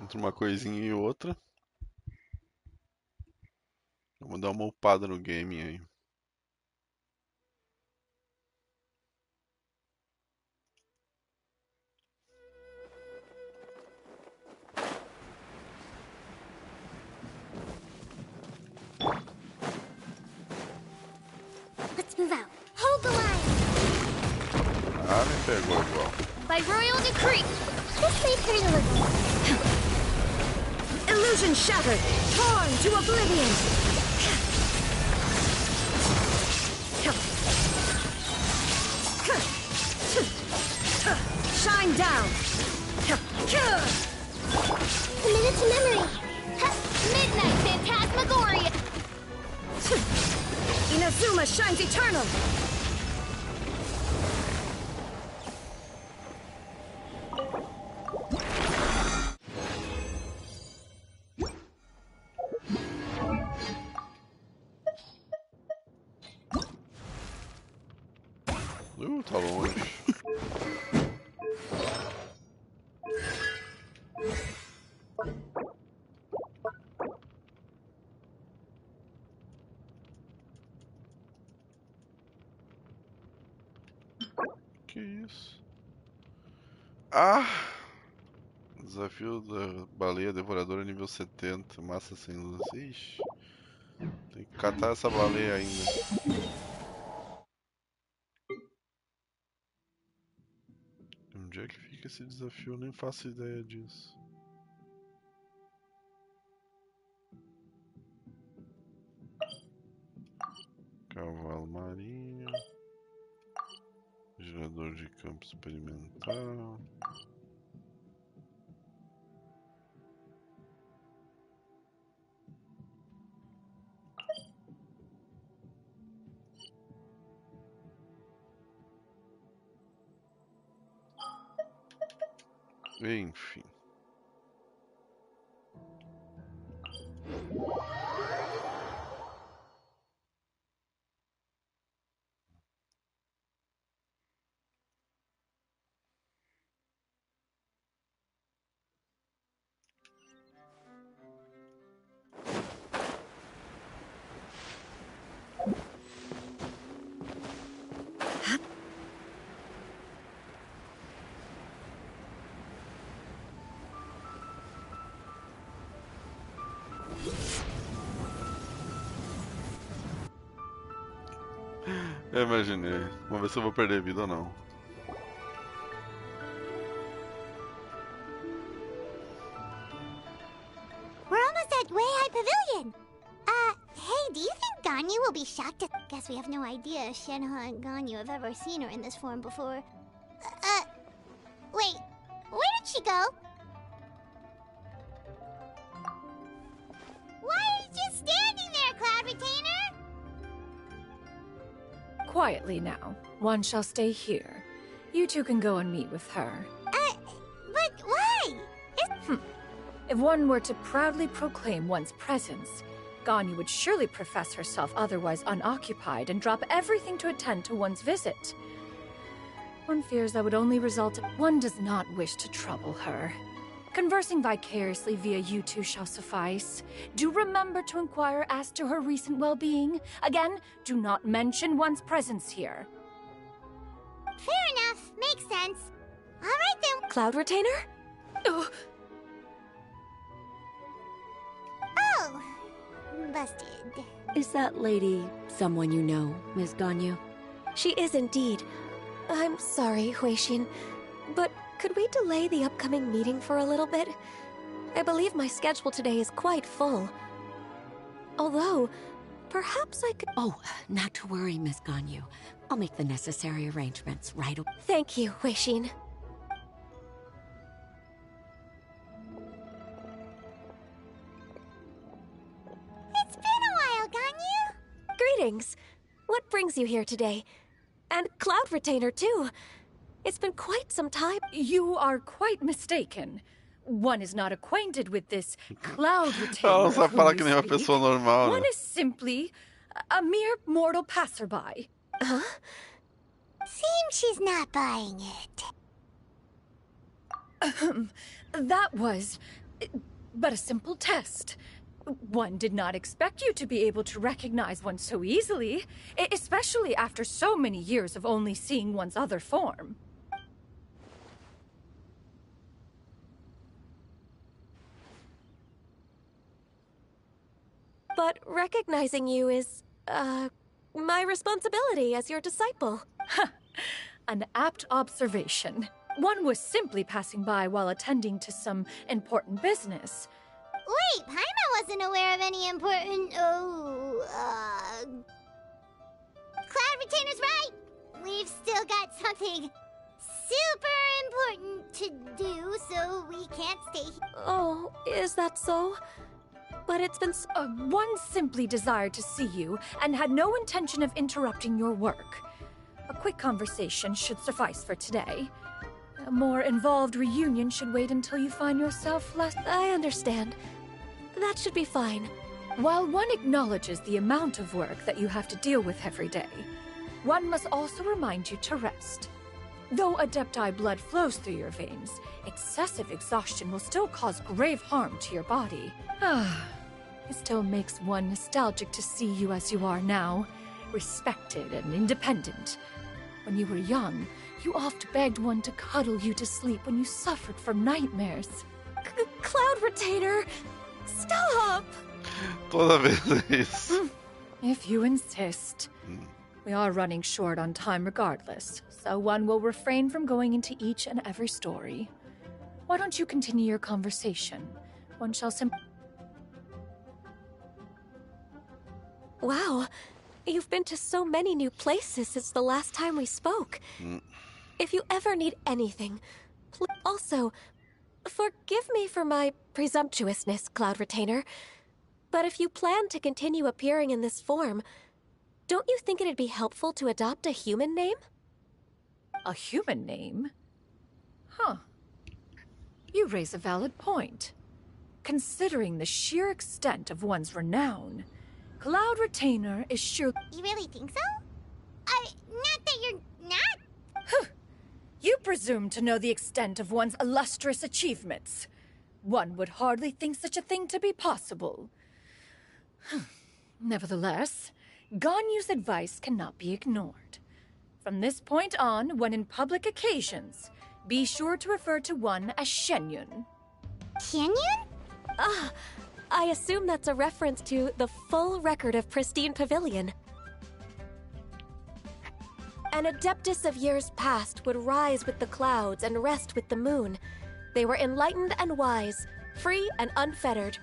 Entre uma coisinha e outra. Vamos dar uma upada no game aí. Let's move out. Hold the line! Ah, me pegou igual. By royal decree. This may hurt a little. Illusion shattered! Torn to oblivion! Shine down! Committed to memory. Midnight Phantasmagoria. Inazuma shines eternal! Tá longe. Que isso? Ah! Desafio da baleia devoradora nível 70, massa sem luz. Ixi. Tem que catar essa baleia ainda. Onde é que fica esse desafio? Eu nem faço ideia disso. Cavalo marinho. Gerador de campo experimental. Enfim. Eu imaginei. Vamos ver se eu vou perder vida ou não. We're almost at Weihai Pavilion. Hey, do you think Ganyu will be shocked to... Guess we have no idea if Shenhe and Ganyu have ever seen her in this form before. Wait, where did she go? Why are you just standing there, Cloud Retainer? Quietly now. One shall stay here. You two can go and meet with her. But why? If one were to proudly proclaim one's presence, Ganyu would surely profess herself otherwise unoccupied and drop everything to attend to one's visit. One fears that would only result in... One does not wish to trouble her. Conversing vicariously via you two shall suffice. Do remember to inquire as to her recent well-being. Again, do not mention one's presence here. Fair enough. Makes sense. All right then. Cloud Retainer? Oh, Oh, busted. Is that lady someone you know, Miss Ganyu? She is indeed. I'm sorry, Huixin, but could we delay the upcoming meeting for a little bit? I believe my schedule today is quite full. Although, perhaps I could... Oh, not to worry, Miss Ganyu. I'll make the necessary arrangements right away. Thank you, Huixin. It's been a while, Ganyu. Greetings. What brings you here today? And Cloud Retainer, too. It's been quite some time. you are quite mistaken. One is not acquainted with this Cloud Retainer. Ela não sabe falar of que whom nem uma you speak. pessoa normal, One né? is simply a mere mortal passerby. Huh? Seems she's not buying it. That was but a simple test. One did not expect you to be able to recognize one so easily, especially after so many years of only seeing one's other form. But recognizing you is, my responsibility as your disciple. An apt observation. One was simply passing by while attending to some important business. Wait, Paimon wasn't aware of any important... Cloud Retainer's right! We've still got something super important to do, so we can't stay here. Oh, is that so? But it's been One simply desired to see you and had no intention of interrupting your work. A quick conversation should suffice for today. A more involved reunion should wait until you find yourself less... I understand. That should be fine. While one acknowledges the amount of work that you have to deal with every day, one must also remind you to rest. Though Adepti blood flows through your veins, excessive exhaustion will still cause grave harm to your body. It still makes one nostalgic to see you as you are now, respected and independent. When you were young, you oft begged one to cuddle you to sleep when you suffered from nightmares. Cloud Retainer! Stop! Toda vez é isso. If you insist. We are running short on time regardless, so one will refrain from going into each and every story. Why don't you continue your conversation? One shall Wow, you've been to so many new places since the last time we spoke. If you ever need anything, also, forgive me for my presumptuousness, Cloud Retainer, but if you plan to continue appearing in this form, don't you think it'd be helpful to adopt a human name? A human name? Huh. You raise a valid point. Considering the sheer extent of one's renown, Cloud Retainer is sure... You really think so? Not that you're not? You presume to know the extent of one's illustrious achievements. One would hardly think such a thing to be possible. Nevertheless, Ganyu's advice cannot be ignored. From this point on, when in public occasions, be sure to refer to one as Xianyun. Xianyun? I assume that's a reference to the full record of Pristine Pavilion. An adeptus of years past would rise with the clouds and rest with the moon. They were enlightened and wise, free and unfettered.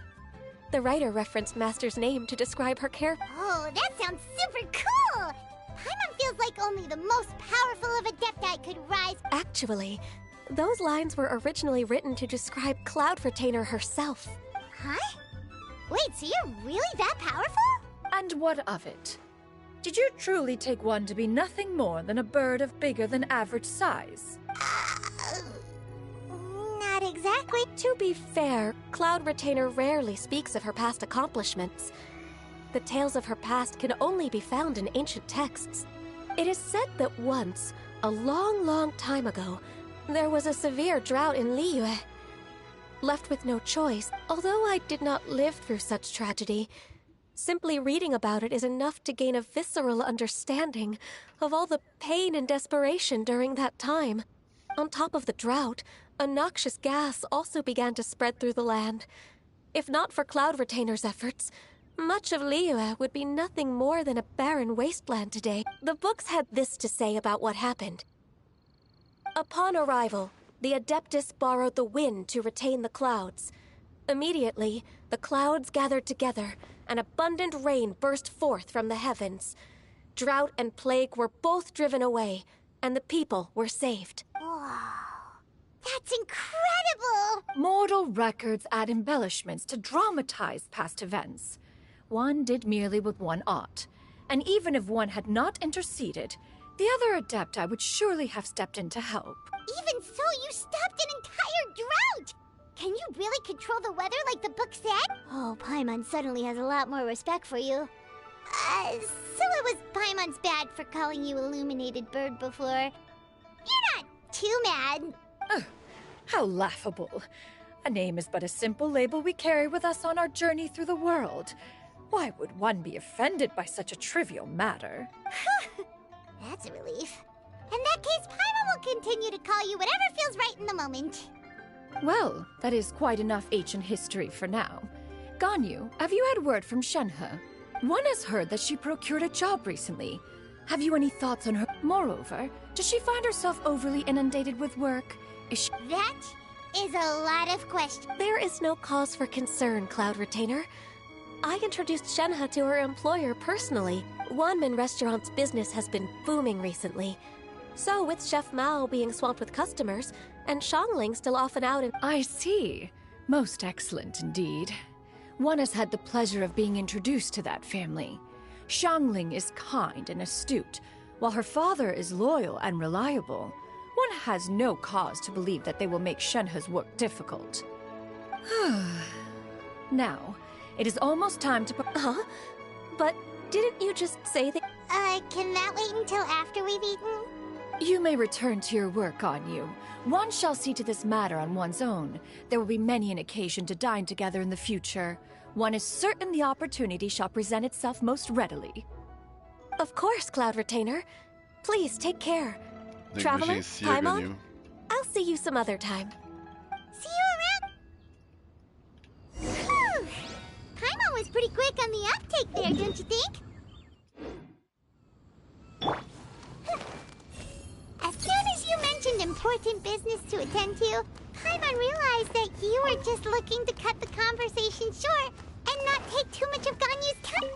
The writer referenced Master's name to describe her character. Oh, that sounds super cool! Paimon feels like only the most powerful of Adepti could rise. Actually, those lines were originally written to describe Cloud Retainer herself. Huh? Wait, so you're really that powerful? And what of it? Did you truly take one to be nothing more than a bird of bigger than average size? Not exactly. To be fair, Cloud Retainer rarely speaks of her past accomplishments. The tales of her past can only be found in ancient texts. It is said that once, a long, long time ago, there was a severe drought in Liyue. Left with no choice, although I did not live through such tragedy, simply reading about it is enough to gain a visceral understanding of all the pain and desperation during that time. On top of the drought, a noxious gas also began to spread through the land. If not for Cloud Retainer's efforts, much of Liyue would be nothing more than a barren wasteland today. The books had this to say about what happened. Upon arrival, the Adeptus borrowed the wind to retain the clouds. Immediately, the clouds gathered together, and abundant rain burst forth from the heavens. Drought and plague were both driven away, and the people were saved. Wow. That's incredible! Mortal records add embellishments to dramatize past events. One did merely what one ought, and even if one had not interceded, the other Adepti would surely have stepped in to help. Even so, you stopped an entire drought! Can you really control the weather like the book said? Oh, Paimon suddenly has a lot more respect for you. So it was Paimon's bad for calling you Illuminated Bird before. You're not too mad. How laughable. A name is but a simple label we carry with us on our journey through the world. Why would one be offended by such a trivial matter? That's a relief. In that case, Paimon will continue to call you whatever feels right in the moment. Well, that is quite enough ancient history for now. Ganyu, have you had word from Shenhe? One has heard that she procured a job recently. Have you any thoughts on her? Moreover, does she find herself overly inundated with work? Is she... That is a lot of questions. There is no cause for concern, Cloud Retainer. I introduced Shenhe to her employer personally. Wanmin Restaurant's business has been booming recently. So, with Chef Mao being swamped with customers, and Xiangling still off and out in— I see. Most excellent indeed. One has had the pleasure of being introduced to that family. Xiangling is kind and astute, while her father is loyal and reliable. One has no cause to believe that they will make Shenhe's work difficult. Now, it is almost time to... Huh? But didn't you just say that— Can that wait until after we've eaten? You may return to your work, Ganyu. One shall see to this matter on one's own. There will be many an occasion to dine together in the future. One is certain the opportunity shall present itself most readily. Of course, Cloud Retainer. Please take care. Traveler, Paimon, I'll see you some other time. See you around. Whew. Paimon was pretty quick on the uptake there, don't you think? As soon as you mentioned important business to attend to, Paimon realized that you were just looking to cut the conversation short and not take too much of Ganyu's time.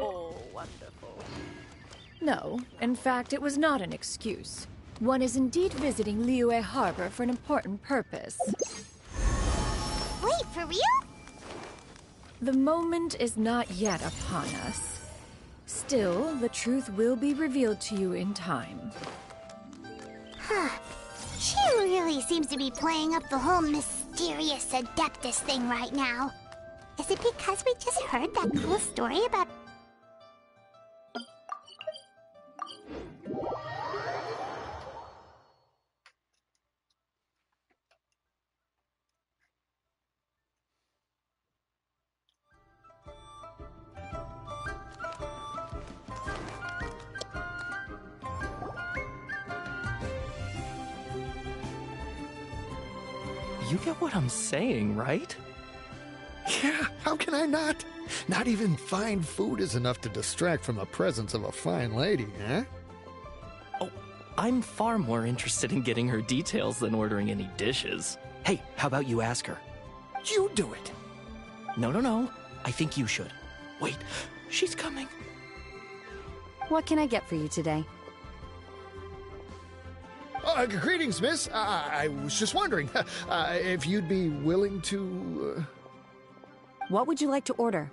Oh, wonderful. No, in fact, it was not an excuse. One is indeed visiting Liyue Harbor for an important purpose. Wait, for real? The moment is not yet upon us. Still, the truth will be revealed to you in time. Huh. She really seems to be playing up the whole mysterious Adeptus thing right now. Is it because we just heard that cool story about... You get what I'm saying, right? Yeah, how can I not? Not even fine food is enough to distract from the presence of a fine lady, huh? Oh, I'm far more interested in getting her details than ordering any dishes. Hey, how about you ask her? You do it. No. I think you should. Wait, she's coming. What can I get for you today? Greetings, miss. I was just wondering if you'd be willing to... What would you like to order?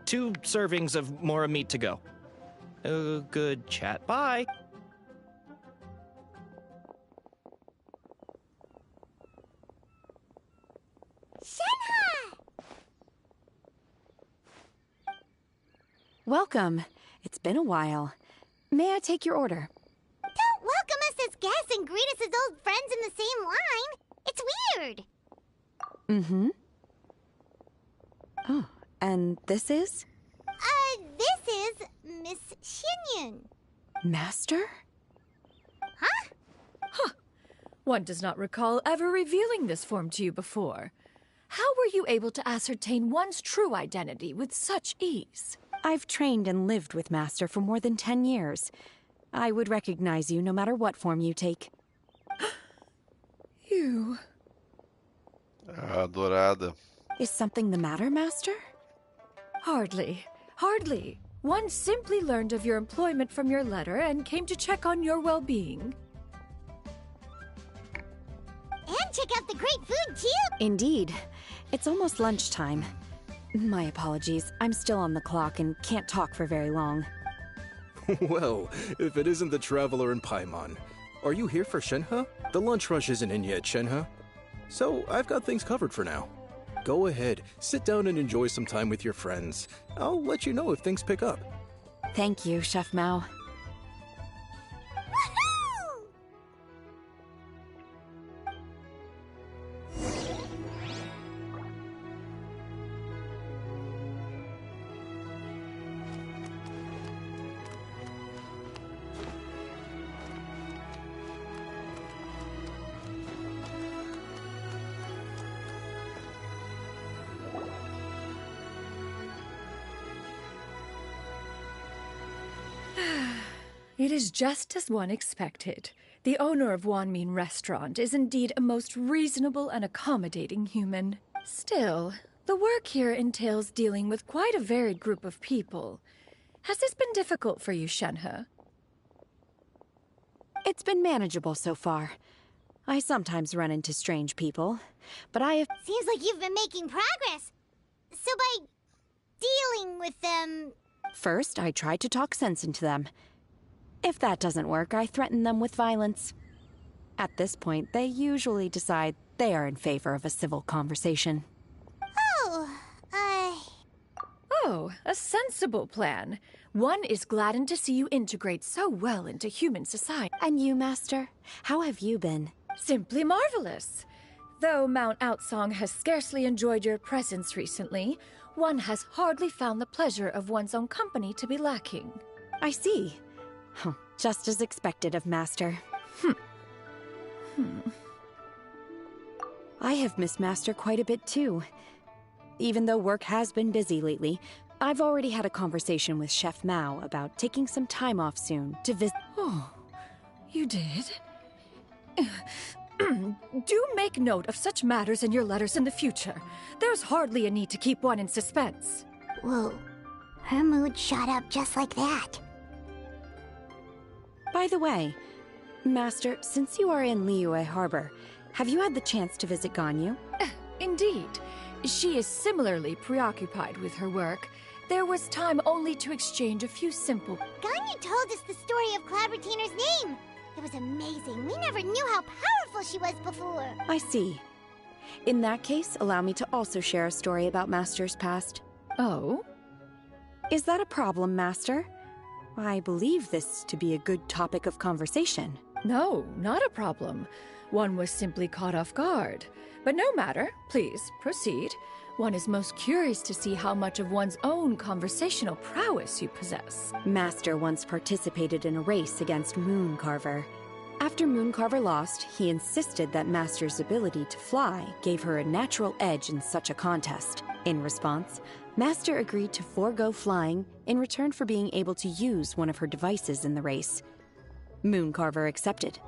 Two servings of more meat to go. Good chat. Bye. Welcome. It's been a while. May I take your order? Don't welcome us as guests and greet us as old friends in the same line. It's weird. Mm-hmm. Oh, and this is? This is Miss Xianyun. Master? Huh? One does not recall ever revealing this form to you before. How were you able to ascertain one's true identity with such ease? I've trained and lived with Master for more than 10 years. I would recognize you no matter what form you take. You... Adorada. Is something the matter, Master? Hardly. One simply learned of your employment from your letter and came to check on your well-being. And check out the great food, too! Indeed. It's almost lunchtime. My apologies. I'm still on the clock and can't talk for very long. Well, if it isn't the traveler in Paimon. Are you here for Shenhe? The lunch rush isn't in yet, Shenhe. So, I've got things covered for now. Go ahead, sit down and enjoy some time with your friends. I'll let you know if things pick up. Thank you, Chef Mao. It is just as one expected. The owner of Wanmin Restaurant is indeed a most reasonable and accommodating human. Still, the work here entails dealing with quite a varied group of people. Has this been difficult for you, Shenhe? It's been manageable so far. I sometimes run into strange people, but I have... Seems like you've been making progress. So by dealing with them... First, I try to talk sense into them. If that doesn't work, I threaten them with violence. At this point, they usually decide they are in favor of a civil conversation. Oh, a sensible plan. One is gladdened to see you integrate so well into human society. And you, Master? How have you been? Simply marvelous. Though Mount Outsong has scarcely enjoyed your presence recently, one has hardly found the pleasure of one's own company to be lacking. I see. Just as expected of Master. I have missed Master quite a bit too. Even though work has been busy lately, I've already had a conversation with Chef Mao about taking some time off soon to visit. Oh, you did? Do make note of such matters in your letters in the future. There's hardly a need to keep one in suspense. Whoa, her mood shot up just like that. By the way, Master, since you are in Liyue Harbor, have you had the chance to visit Ganyu? Indeed. She is similarly preoccupied with her work. There was time only to exchange a few simple... Ganyu told us the story of Cloud Retainer's name. It was amazing. We never knew how powerful she was before. I see. In that case, allow me to also share a story about Master's past. Oh? Is that a problem, Master? I believe this to be a good topic of conversation. No, not a problem. One was simply caught off guard. But no matter. Please, proceed. One is most curious to see how much of one's own conversational prowess you possess. Master once participated in a race against Mooncarver. After Mooncarver lost, he insisted that Master's ability to fly gave her a natural edge in such a contest. In response, Master agreed to forego flying in return for being able to use one of her devices in the race. Mooncarver accepted,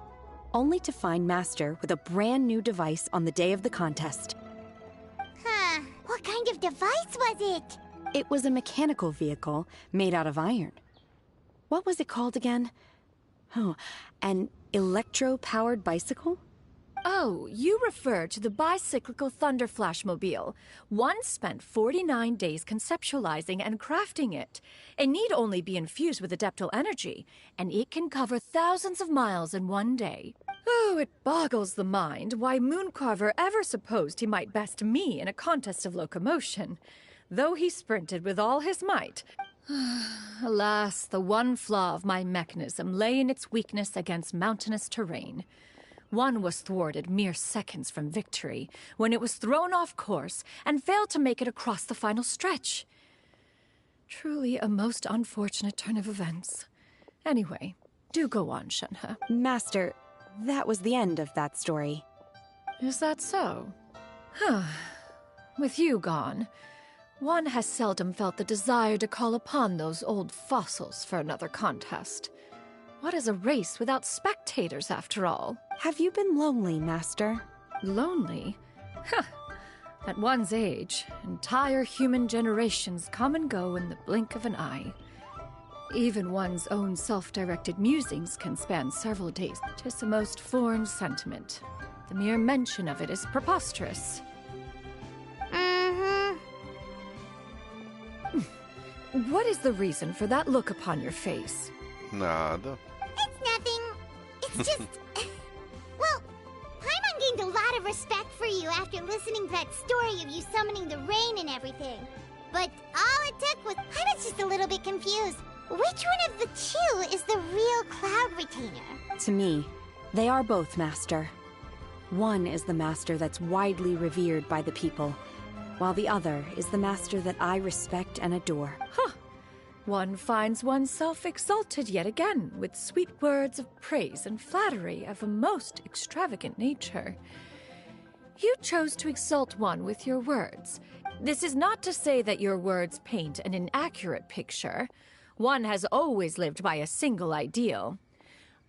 only to find Master with a brand new device on the day of the contest. Huh. What kind of device was it? It was a mechanical vehicle made out of iron. What was it called again? Oh, an electro-powered bicycle? Oh, you refer to the bicyclical Thunder Flashmobile. One spent 49 days conceptualizing and crafting it. It need only be infused with adeptal energy, and it can cover thousands of miles in one day. Oh, it boggles the mind why Mooncarver ever supposed he might best me in a contest of locomotion, though he sprinted with all his might. Alas, the one flaw of my mechanism lay in its weakness against mountainous terrain. One was thwarted mere seconds from victory, when it was thrown off course and failed to make it across the final stretch. Truly a most unfortunate turn of events. Anyway, do go on, Shenhe. Master, that was the end of that story. Is that so? Huh. With you gone, one has seldom felt the desire to call upon those old fossils for another contest. What is a race without spectators, after all? Have you been lonely, Master? Lonely? Huh. At one's age, entire human generations come and go in the blink of an eye. Even one's own self-directed musings can span several days. 'Tis a most foreign sentiment. The mere mention of it is preposterous. What is the reason for that look upon your face? Nada. It's nothing. It's just... Well, Paimon gained a lot of respect for you after listening to that story of you summoning the rain and everything. But all it took was... I was just a little bit confused. Which one of the two is the real Cloud Retainer? To me, they are both, Master. One is the Master that's widely revered by the people, while the other is the Master that I respect and adore. Huh. One finds oneself exalted yet again with sweet words of praise and flattery of a most extravagant nature. You chose to exalt one with your words. This is not to say that your words paint an inaccurate picture. One has always lived by a single ideal.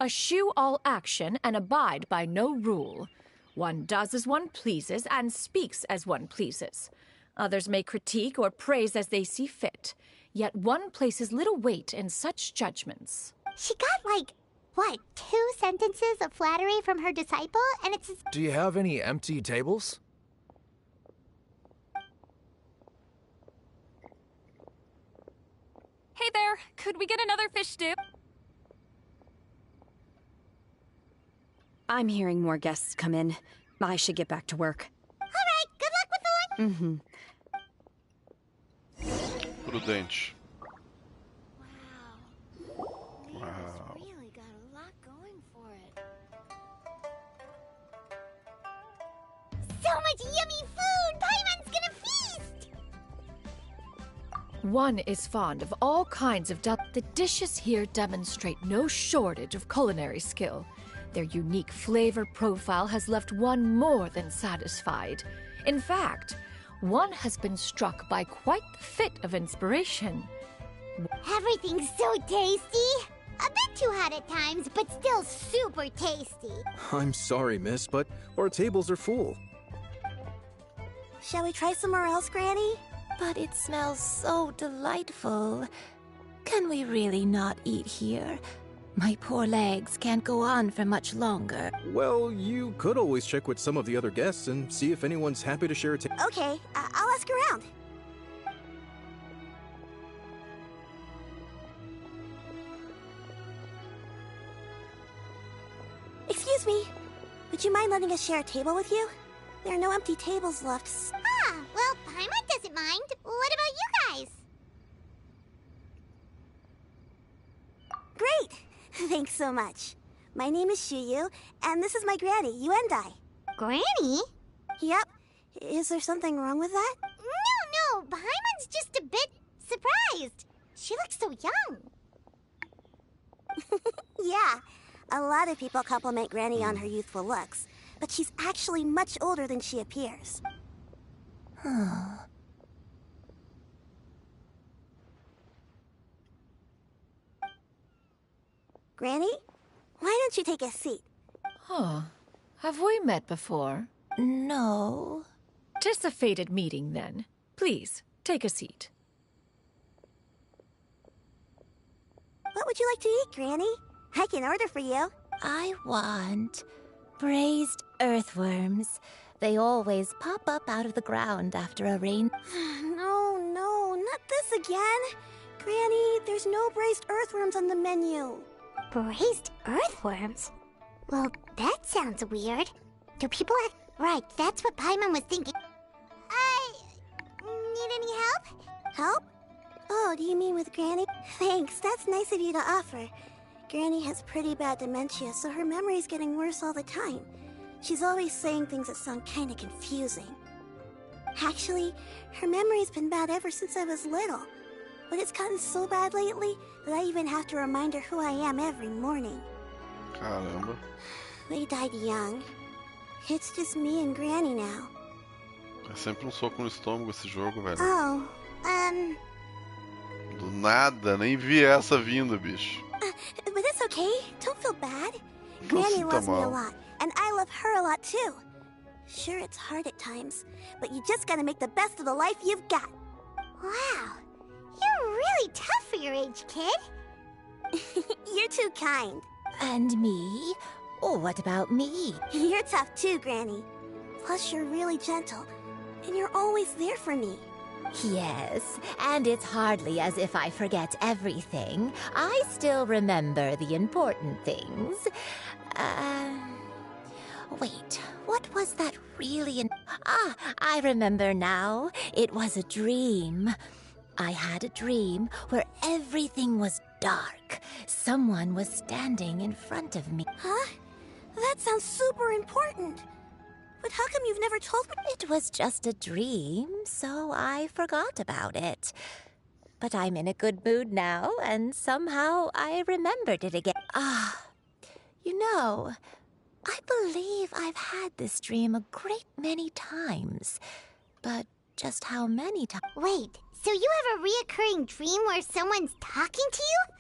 Eschew all action and abide by no rule. One does as one pleases and speaks as one pleases. Others may critique or praise as they see fit. Yet one places little weight in such judgments. She got, like, what, 2 sentences of flattery from her disciple? And it's... Do you have any empty tables? Hey there, could we get another fish stew? I'm hearing more guests come in. I should get back to work. All right, good luck with the lunch. Mm-hmm. Prudente. Wow. Liyue's really got a lot going for it. So much yummy food! Paimon's gonna feast! One is fond of all kinds of The dishes here demonstrate no shortage of culinary skill. Their unique flavor profile has left one more than satisfied. In fact, one has been struck by quite the fit of inspiration. Everything's so tasty! A bit too hot at times, but still super tasty. I'm sorry, miss, but our tables are full. Shall we try somewhere else, Granny? But it smells so delightful. Can we really not eat here? My poor legs can't go on for much longer. Well, you could always check with some of the other guests and see if anyone's happy to share a table. Okay, I'll ask around. Excuse me, would you mind letting us share a table with you? There are no empty tables left. Ah, well, Paimon doesn't mind. What about you guys? Great! Thanks so much. My name is Xianyun, and this is my granny, Yuendai. Granny? Yep. Is there something wrong with that? Paimon's just a bit surprised. She looks so young. Yeah, a lot of people compliment Granny on her youthful looks, but she's actually much older than she appears. Granny, why don't you take a seat? Huh. Have we met before? No. 'Tis a fated meeting, then. Please, take a seat. What would you like to eat, Granny? I can order for you. I want braised earthworms. They always pop up out of the ground after a rain. No, not this again. Granny, there's no braised earthworms on the menu. Braised earthworms? Well, that sounds weird. Do people act... Right, that's what Paimon was thinking. Need any help? Help? Oh, do you mean with Granny? Thanks, that's nice of you to offer. Granny has pretty bad dementia, so her memory's getting worse all the time. She's always saying things that sound kinda confusing. Actually, her memory's been bad ever since I was little. But it's gotten so bad lately that I even have to remind her who I am every morning. Caramba. They died young. It's just me and Granny now. É sempre um soco no estômago esse jogo, velho. Oh, Do nada, nem vi essa vindo, bicho. But it's okay. Don't feel bad. Não Granny sinta loves me a mal. lot, and I love her a lot too. Sure, it's hard at times, but you just gotta make the best of the life you've got. Wow, you're really tough for your age, kid. You're too kind. And me? Oh, what about me? You're tough too, Granny. Plus, you're really gentle, and you're always there for me. Yes, and it's hardly as if I forget everything. I still remember the important things. Wait, what was that really I remember now. It was a dream. I had a dream where everything was dark. Someone was standing in front of me. Huh? That sounds super important. But how come you've never told me? It was just a dream, so I forgot about it. But I'm in a good mood now, and somehow I remembered it again. You know, I believe I've had this dream a great many times. But just how many times? Wait, so you have a reoccurring dream where someone's talking to you?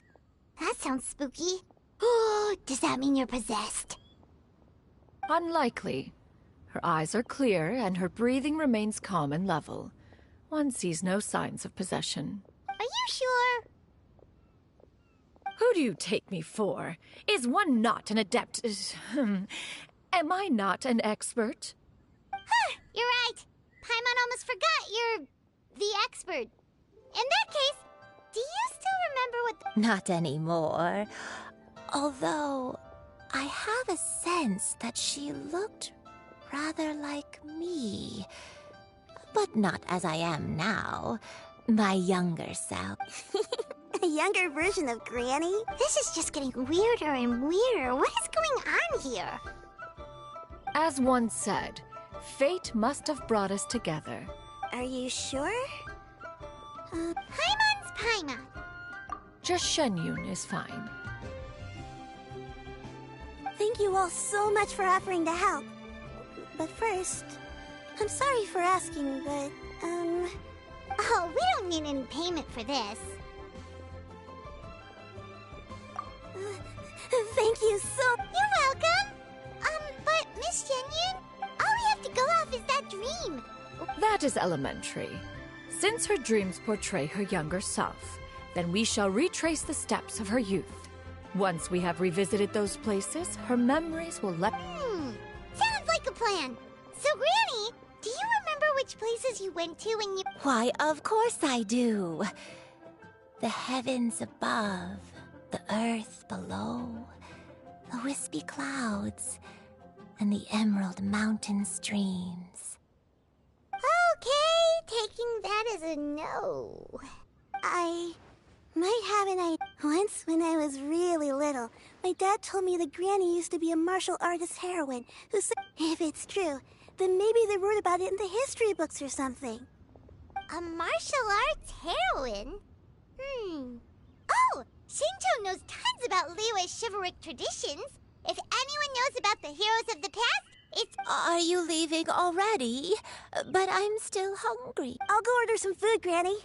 That sounds spooky. Oh, does that mean you're possessed? Unlikely. Her eyes are clear, and her breathing remains calm and level. One sees no signs of possession. Are you sure? Who do you take me for? Is one not an adept? Am I not an expert? You're right. Paimon almost forgot you're the expert. In that case, do you still remember what... Not anymore. Although, I have a sense that she looked rather like me. But not as I am now. My younger self. A younger version of Granny? This is just getting weirder and weirder. What is going on here? As one said, fate must have brought us together. Are you sure? Paimon's Paimon. Just Xianyun is fine. Thank you all so much for offering to help. But first, I'm sorry for asking, but, Oh, we don't need any payment for this. Thank you so... You're welcome! But Miss Xianyun, all we have to go off is that dream. That is elementary. Since her dreams portray her younger self, then we shall retrace the steps of her youth. Once we have revisited those places, her memories will let... Sounds like a plan. So, Granny, do you remember which places you went to when you... Why, of course I do. The heavens above, the earth below, the wispy clouds, and the emerald mountain streams. Okay, taking that as a no. I might have an idea. Once, when I was really little, my dad told me that Granny used to be a martial artist heroine who said, if it's true, then maybe they wrote about it in the history books or something. A martial arts heroine? Oh, Xingqiu knows tons about Liyue's chivalric traditions. If anyone knows about the heroes of the past, it's... Are you leaving already? But I'm still hungry. I'll go order some food, Granny.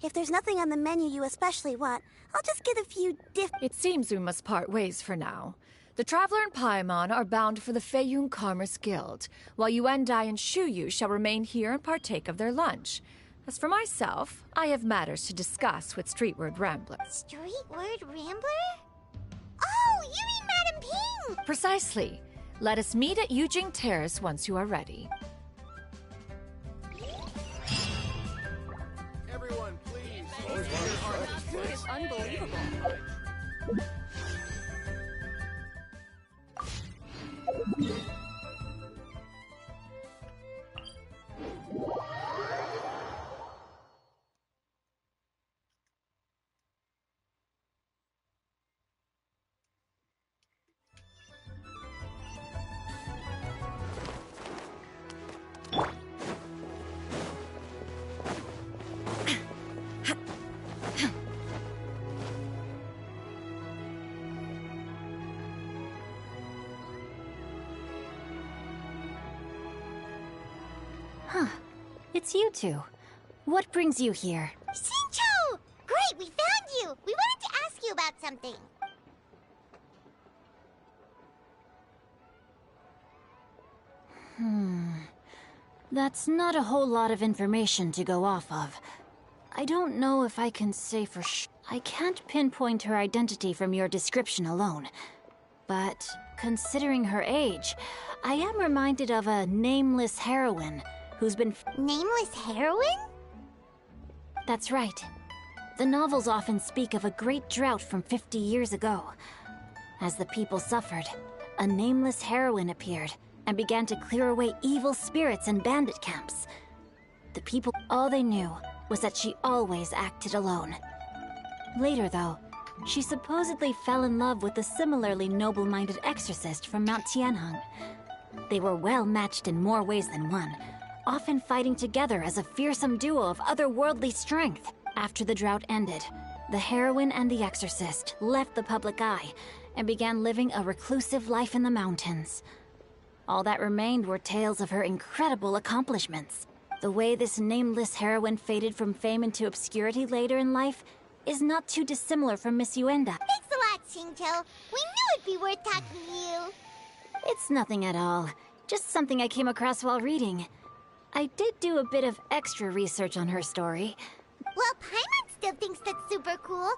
If there's nothing on the menu you especially want, I'll just get a few It seems we must part ways for now. The Traveler and Paimon are bound for the Feiyun Commerce Guild, while Yuendai and Shuyu shall remain here and partake of their lunch. As for myself, I have matters to discuss with Streetward Rambler. Streetward Rambler? Oh, you mean Madame Ping! Precisely. Let us meet at Yujing Terrace once you are ready. Everyone, please. Food is unbelievable. Huh. It's you two. What brings you here? Xingqiu! Great, we found you! We wanted to ask you about something. That's not a whole lot of information to go off of. I don't know if I can say for sure. I can't pinpoint her identity from your description alone. But considering her age, I am reminded of a nameless heroine who's been... Nameless heroine? That's right. The novels often speak of a great drought from 50 years ago. As the people suffered, a nameless heroine appeared and began to clear away evil spirits and bandit camps. The people, all they knew was that she always acted alone. Later, though, she supposedly fell in love with a similarly noble-minded exorcist from Mount Tianheng. They were well matched in more ways than one, often fighting together as a fearsome duo of otherworldly strength. After the drought ended, the heroine and the exorcist left the public eye and began living a reclusive life in the mountains. All that remained were tales of her incredible accomplishments. The way this nameless heroine faded from fame into obscurity later in life is not too dissimilar from Miss Yuenda. Thanks a lot, Xingqiu. We knew it'd be worth talking to you. It's nothing at all. Just something I came across while reading. I did do a bit of extra research on her story. Well, Paimon still thinks that's super cool.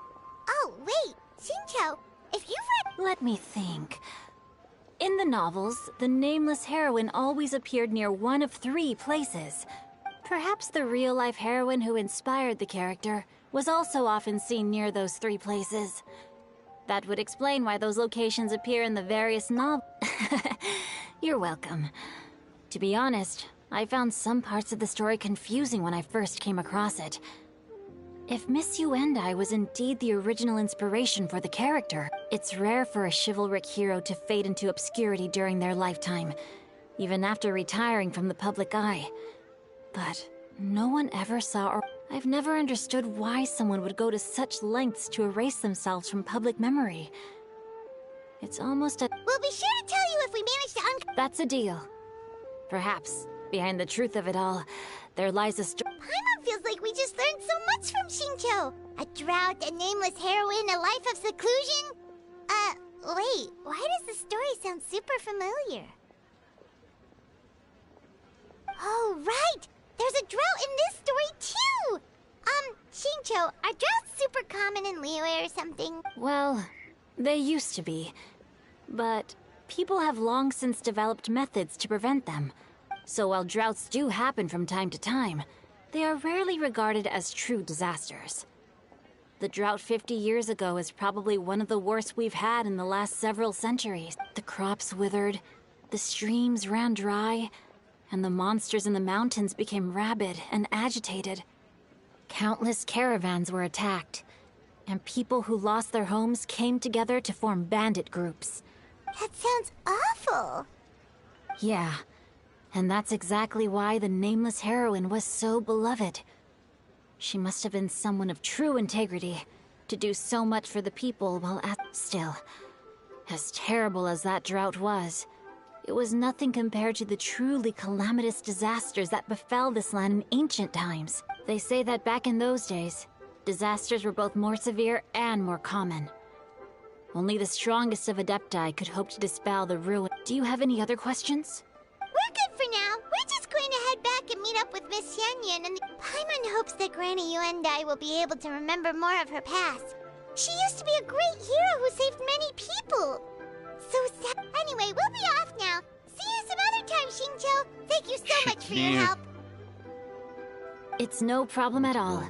Oh, wait, Xingqiu, if you've read... Let me think. In the novels, the nameless heroine always appeared near one of 3 places. Perhaps the real-life heroine who inspired the character was also often seen near those 3 places. That would explain why those locations appear in the various novels. You're welcome. To be honest, I found some parts of the story confusing when I first came across it. If Miss Yuendai was indeed the original inspiration for the character, it's rare for a chivalric hero to fade into obscurity during their lifetime, even after retiring from the public eye. But no one ever saw or... I've never understood why someone would go to such lengths to erase themselves from public memory. It's almost a... We'll be sure to tell you if we manage to That's a deal. Perhaps, behind the truth of it all, there lies a story. Paimon feels like we just learned so much from Xingqiu. A drought, a nameless heroine, a life of seclusion. Wait, why does the story sound super familiar? Oh, right! There's a drought in this story, too! Xingqiu, are droughts super common in Liyue or something? Well, they used to be. But people have long since developed methods to prevent them. So while droughts do happen from time to time, they are rarely regarded as true disasters. The drought 50 years ago is probably one of the worst we've had in the last several centuries. The crops withered, the streams ran dry, and the monsters in the mountains became rabid and agitated. Countless caravans were attacked, and people who lost their homes came together to form bandit groups. That sounds awful! Yeah, and that's exactly why the nameless heroine was so beloved. She must have been someone of true integrity, to do so much for the people while still. As terrible as that drought was, it was nothing compared to the truly calamitous disasters that befell this land in ancient times. They say that back in those days, disasters were both more severe and more common. Only the strongest of Adepti could hope to dispel the ruin. Do you have any other questions? We're good for now. We're just going to head back and meet up with Miss Xianyun, and Paimon hopes that Granny Yuendai will be able to remember more of her past. She used to be a great hero who saved many people. So sad. Anyway, we'll be off now. See you some other time, Xingqiu. Thank you so much for your help. It's no problem at all.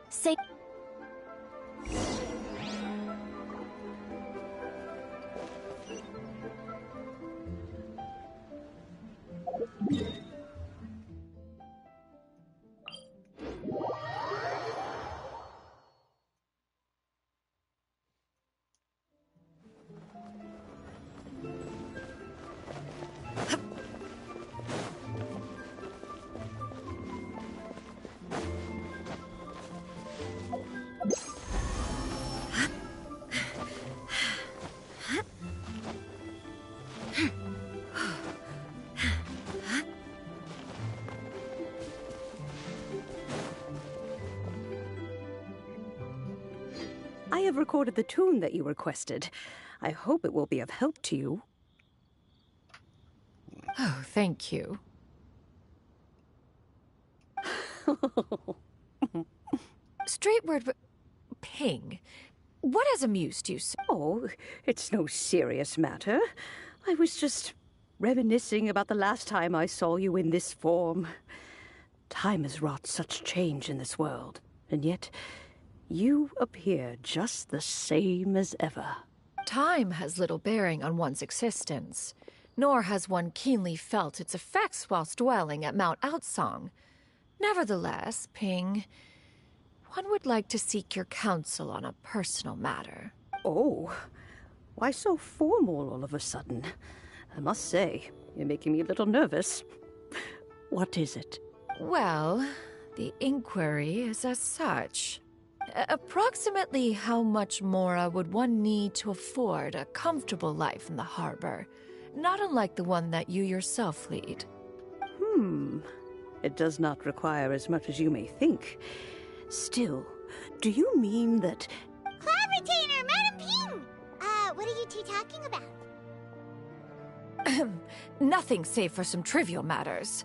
Say... I have recorded the tune that you requested. I hope it will be of help to you. Oh, thank you. Straight word, Ping. What has amused you so? Oh, it's no serious matter. I was just reminiscing about the last time I saw you in this form. Time has wrought such change in this world, and yet you appear just the same as ever. Time has little bearing on one's existence, nor has one keenly felt its effects whilst dwelling at Mount Outsong. Nevertheless, Ping, one would like to seek your counsel on a personal matter. Oh, why so formal all of a sudden? I must say, you're making me a little nervous. What is it? Well, the inquiry is as such. Approximately how much more would one need to afford a comfortable life in the harbor, not unlike the one that you yourself lead? It does not require as much as you may think. Still, do you mean that... Cloud Retainer, Madam Ping! What are you two talking about? Nothing save for some trivial matters.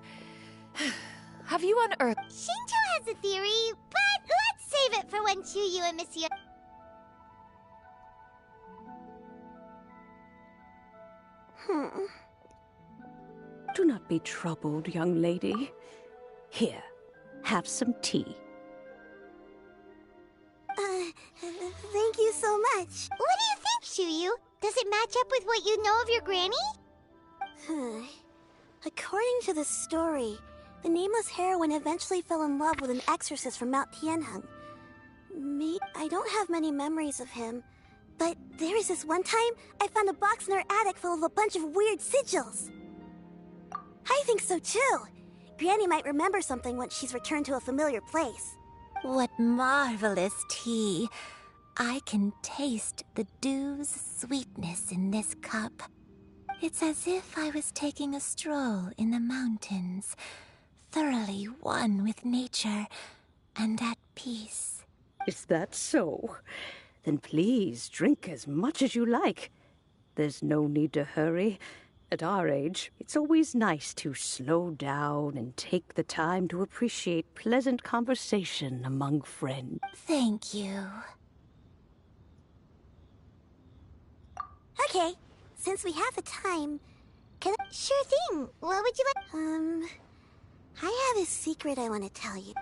Have you unearthed... Xingqiu has a theory, but let's save it for when Chuyu and Monsieur... Do not be troubled, young lady. Here, have some tea. Thank you so much. What do you think, Chuyu? Does it match up with what you know of your granny? According to the story, the nameless heroine eventually fell in love with an exorcist from Mount Tianheng. I don't have many memories of him, but there was this one time I found a box in her attic full of a bunch of weird sigils. I think so too. Granny might remember something once she's returned to a familiar place. What marvelous tea. I can taste the dew's sweetness in this cup. It's as if I was taking a stroll in the mountains, thoroughly one with nature and at peace. Is that so? Then please drink as much as you like. There's no need to hurry. At our age, it's always nice to slow down and take the time to appreciate pleasant conversation among friends. Thank you. Okay, since we have the time, can I... Sure thing. What would you like? I have a secret I want to tell you.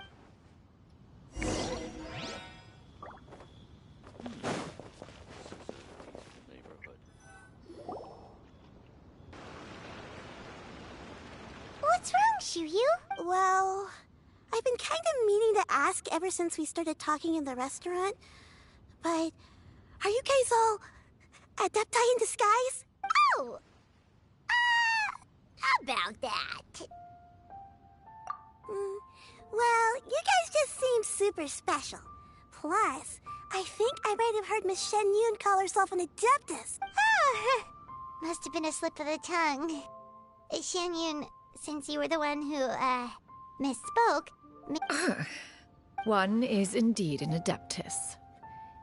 What's wrong, Chuyu? Well, I've been kind of meaning to ask ever since we started talking in the restaurant, but are you guys all Adepti in disguise? Oh! About that. Well, you guys just seems super special. Plus, I think I might have heard Miss Xianyun call herself an adeptus. Oh, must have been a slip of the tongue. Xianyun, since you were the one who, misspoke... One is indeed an adeptus.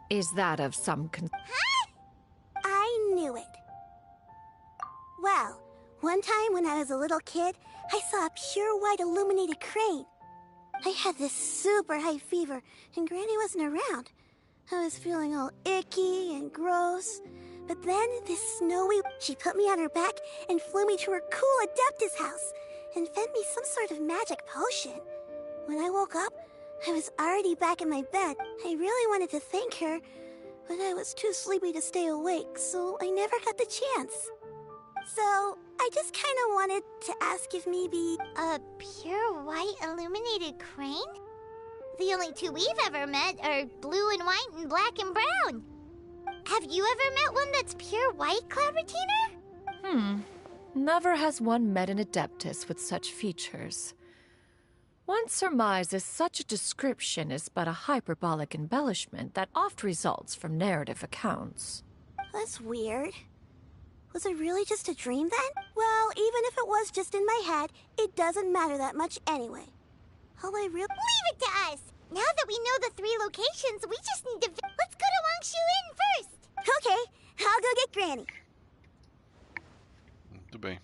Is that of some Huh? I knew it. Well, one time when I was a little kid, I saw a pure white illuminated crane. I had this super high fever, and Granny wasn't around. I was feeling all icky and gross. But then this snowy... She put me on her back and flew me to her cool adeptus house and fed me some sort of magic potion. When I woke up, I was already back in my bed. I really wanted to thank her, but I was too sleepy to stay awake, so I never got the chance. So, I just kind of wanted to ask if maybe... A pure white illuminated crane? The only two we've ever met are blue and white and black and brown. Have you ever met one that's pure white, Cloud Retainer? Never has one met an adeptus with such features. One surmises such a description is but a hyperbolic embellishment that oft results from narrative accounts. That's weird. Was it really just a dream then? Well, even if it was just in my head, it doesn't matter that much anyway. All I really... Leave it to us! Now that we know the 3 locations, we just need to... Let's go to Wangshu Inn first! Okay, I'll go get Granny. Muito bem.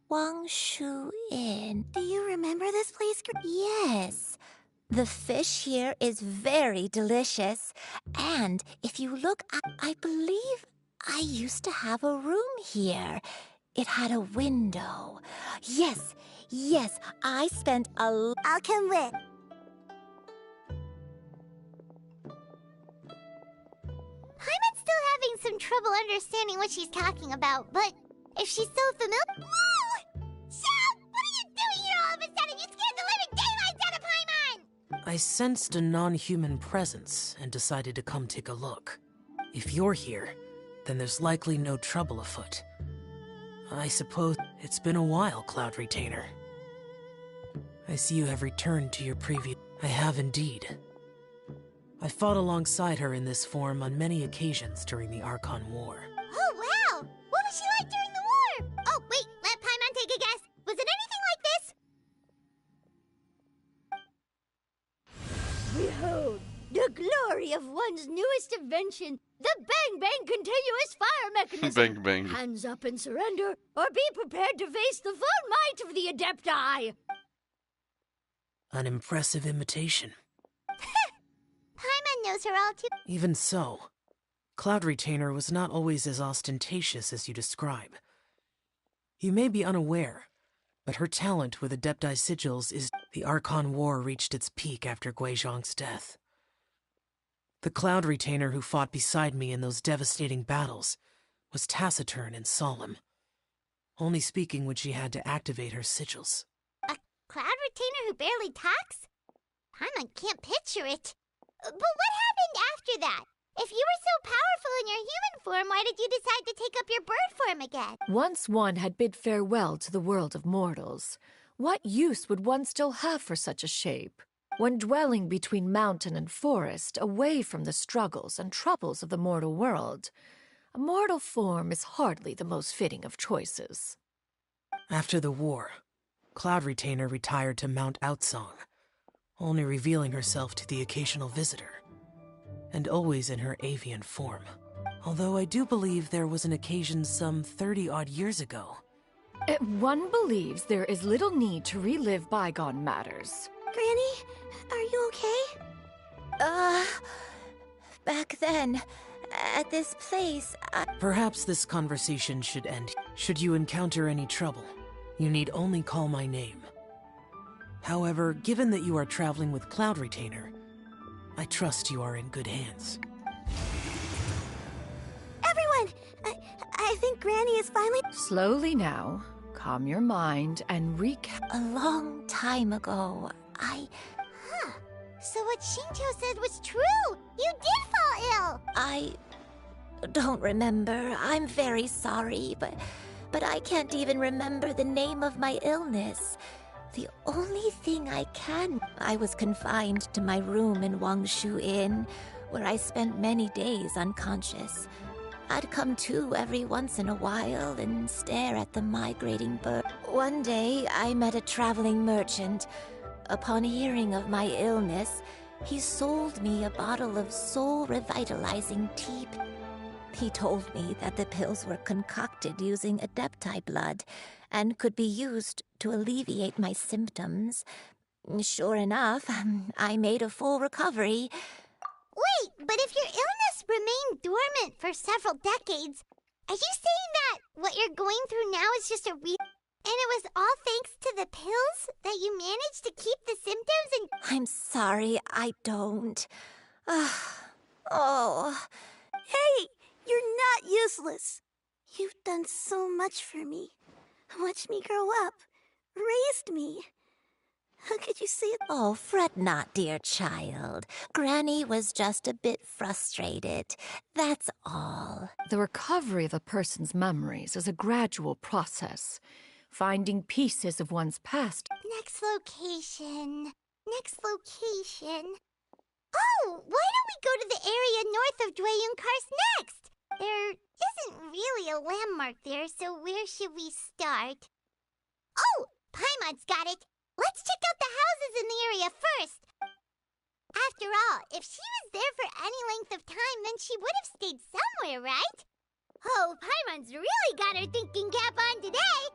Wangshu Inn. Do you remember this place? Yes. The fish here is very delicious. And if you look, I believe I used to have a room here. It had a window. Yes, I spent I'll come with. Paimon's still having some trouble understanding what she's talking about, but if she's so familiar... Whoa! Shell! What are you doing here all of a sudden? You scared the living daylights out of Paimon! I sensed a non-human presence and decided to come take a look. If you're here, then there's likely no trouble afoot. I suppose it's been a while, Cloud Retainer. I see you have returned to your previous... I have indeed. I fought alongside her in this form on many occasions during the Archon War. Oh, wow! What was she like during the war? Oh, wait, let Paimon take a guess. Was it anything like this? Behold, the glory of one's newest invention, the Bang Bang continuous fire mechanism. Bang Bang. Hands up and surrender, or be prepared to face the full might of the Adepti. An impressive imitation. Paimon knows her all too... Even so, Cloud Retainer was not always as ostentatious as you describe. You may be unaware, but her talent with Adepti sigils is... The Archon War reached its peak after Guizhong's death. The Cloud Retainer who fought beside me in those devastating battles was taciturn and solemn, only speaking when she had to activate her sigils. A Cloud Retainer who barely talks? Paimon can't picture it. But what happened after that? If you were so powerful in your human form, why did you decide to take up your bird form again? Once one had bid farewell to the world of mortals, what use would one still have for such a shape? When dwelling between mountain and forest, away from the struggles and troubles of the mortal world, a mortal form is hardly the most fitting of choices. After the war, Cloud Retainer retired to Mount Outsong, only revealing herself to the occasional visitor, and always in her avian form. Although I do believe there was an occasion some 30-odd years ago. One believes there is little need to relive bygone matters. Granny, are you okay? Back then, at this place, Perhaps this conversation should end. Should you encounter any trouble, you need only call my name. However, given that you are traveling with Cloud Retainer, I trust you are in good hands. Everyone! I think Granny is finally— Slowly now. Calm your mind and A long time ago, Huh. So what Shinto said was true! You did fall ill! I don't remember. I'm very sorry, but I can't even remember the name of my illness. The only thing I was confined to my room in Wangshu Inn, where I spent many days unconscious. I'd come to every once in a while and stare at the migrating bird. One day, I met a traveling merchant. Upon hearing of my illness, he sold me a bottle of soul-revitalizing tea. He told me that the pills were concocted using Adepti blood and could be used to alleviate my symptoms. Sure enough, I made a full recovery. Wait, but if your illness remained dormant for several decades, are you saying that what you're going through now is just and it was all thanks to the pills that you managed to keep the symptoms and— I'm sorry, I don't. Oh. Hey! You're not useless! You've done so much for me. Watched me grow up. Raised me. How could you say it? Oh, fret not, dear child. Granny was just a bit frustrated. That's all. The recovery of a person's memories is a gradual process. Finding pieces of one's past. Next location. Oh, why don't we go to the area north of Dwayun Karst next? There isn't really a landmark there, so where should we start? Oh, Paimon's got it. Let's check out the houses in the area first. After all, if she was there for any length of time, then she would have stayed somewhere, right? Oh, Paimon's really got her thinking cap on today.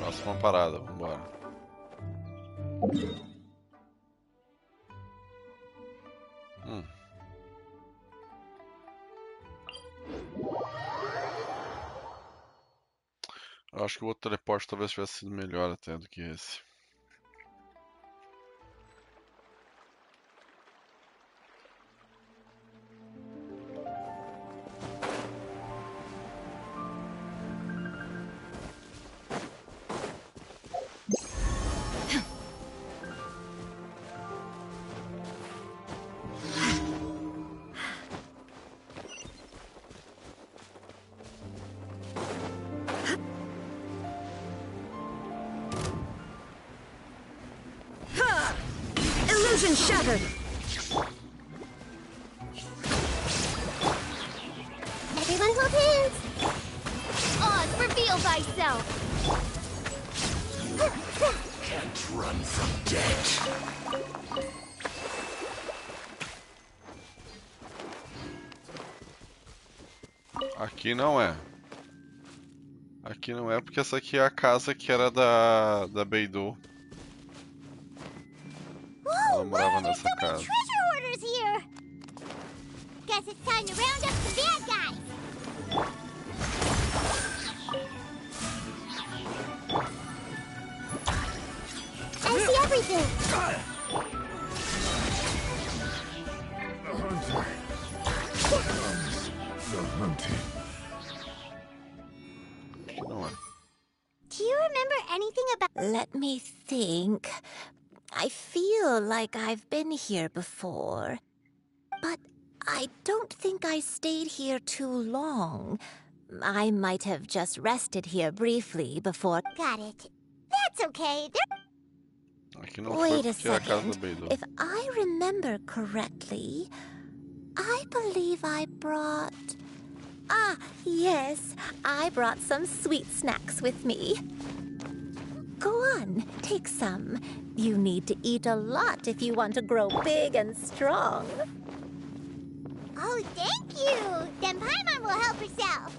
Próxima parada, vambora. Eu acho que o outro teleporte talvez tivesse sido melhor até do que esse. Illusion shattered! Everyone hold hands! Oz, reveal thyself! Can't run from death. Aqui não é. Aqui não é porque essa aqui é a casa que era da Beidou. Ela morava nessa casa. Treasure hoarders here! Guess it's time to round up the bad guys! I see everything! The hunting. Do you remember anything about— Let me think. I feel like I've been here before, but I don't think I stayed here too long. I might have just rested here briefly before— Got it. That's okay. Aqui não Wait foi a porque é a casa da second. Beidou. If I remember correctly, I believe I brought— Ah, yes, I brought some sweet snacks with me. Go on, take some. You need to eat a lot if you want to grow big and strong. Oh, thank you! Then Paimon will help herself.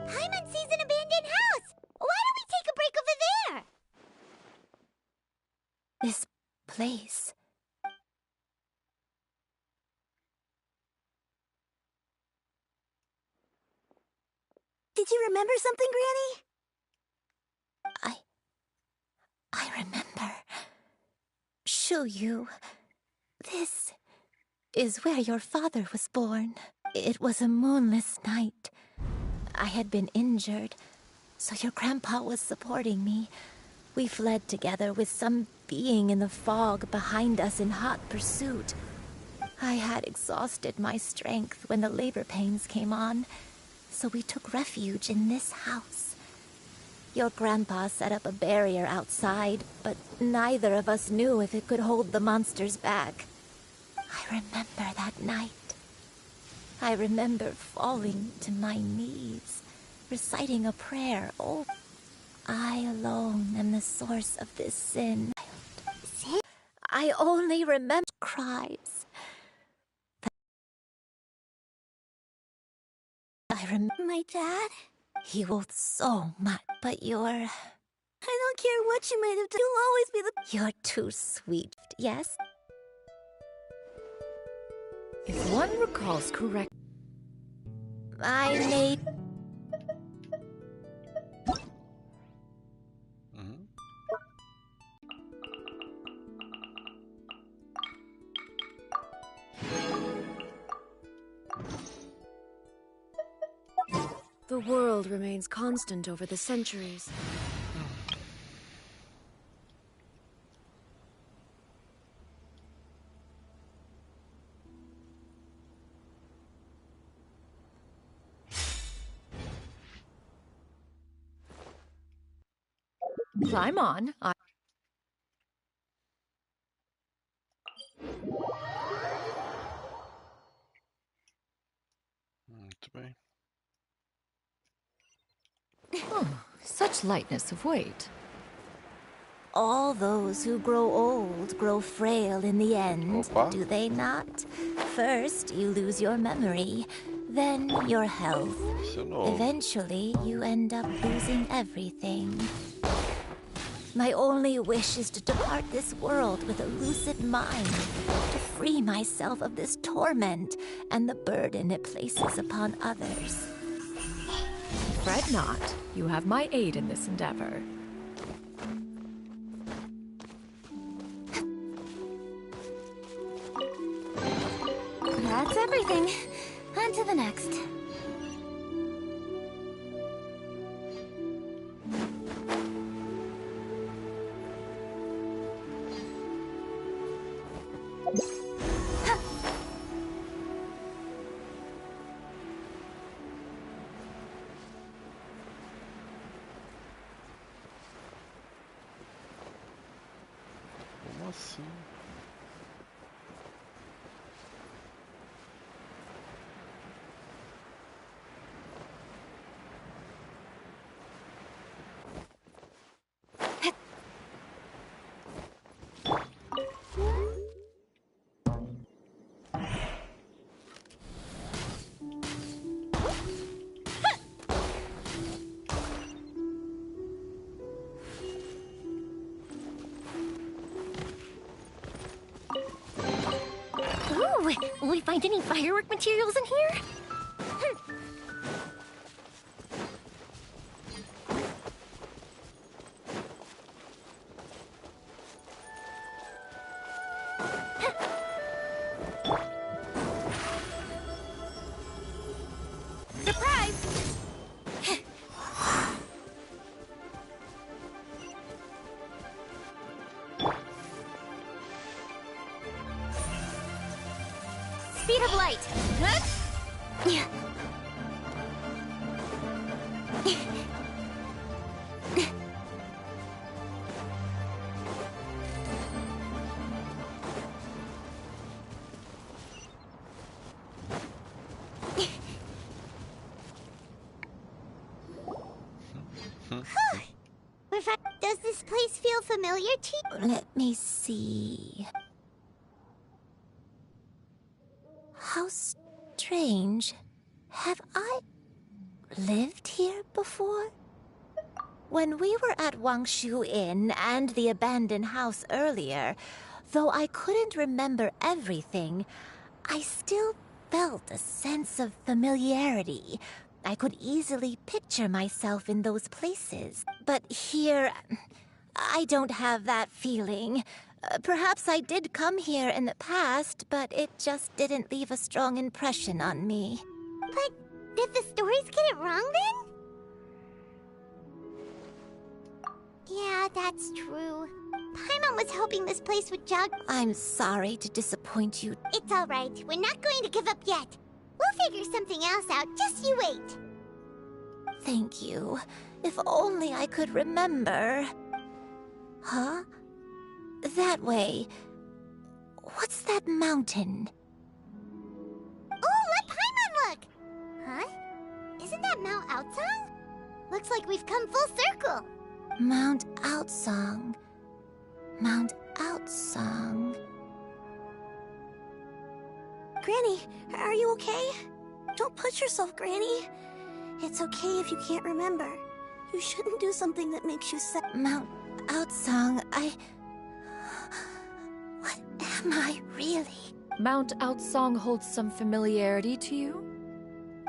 Paimon sees an abandoned house! Why don't we take a break over there? This place. Did you remember something, Granny? I remember. Xianyun. This is where your father was born. It was a moonless night. I had been injured, so your grandpa was supporting me. We fled together with some being in the fog behind us in hot pursuit. I had exhausted my strength when the labor pains came on, so we took refuge in this house. Your grandpa set up a barrier outside, but neither of us knew if it could hold the monsters back. I remember that night. I remember falling to my knees, reciting a prayer. Oh, I alone am the source of this sin. I only remember cries. I remember my dad. He will so much, but you're... I don't care what you might have done. You'll always be the... You're too sweet, yes? If one recalls correct... I made... The world remains constant over the centuries. Climb on. Muito bem. Oh, such lightness of weight. All those who grow old grow frail in the end, do they not? First, you lose your memory, then your health. Eventually, you end up losing everything. My only wish is to depart this world with a lucid mind, to free myself of this torment and the burden it places upon others. Fret not. You have my aid in this endeavor. That's everything. On to the next. Como assim? Ooh, will we find any firework materials in here? Surprise! Speed of light. Yeah. Does this place feel familiar to you? Let me see. How strange. Have I lived here before? When we were at Wangshu Inn and the abandoned house earlier, though I couldn't remember everything, I still felt a sense of familiarity. I could easily picture myself in those places. But here, I don't have that feeling. Perhaps I did come here in the past, but it just didn't leave a strong impression on me. But did the stories get it wrong then? Yeah, that's true. Paimon was hoping this place would jog. I'm sorry to disappoint you. It's all right. We're not going to give up yet. We'll figure something else out. Just you wait. Thank you. If only I could remember. Huh? That way. What's that mountain? Oh, let Paimon look! Huh? Isn't that Mount Outsong? Looks like we've come full circle. Mount Outsong. Mount Outsong. Granny, are you okay? Don't push yourself, Granny. It's okay if you can't remember. You shouldn't do something that makes you sad. Mount Outsong, What am I really? Mount Outsong holds some familiarity to you?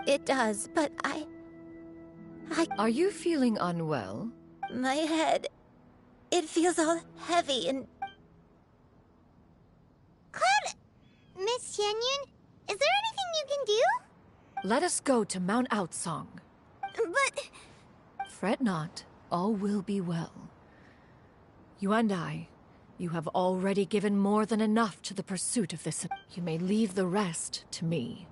It does, but I... Are you feeling unwell? My head... It feels all heavy and... Cloud... Miss Xianyun, is there anything you can do? Let us go to Mount Outsong. But... Fret not, all will be well. You and I, you have already given more than enough to the pursuit of this. You may leave the rest to me.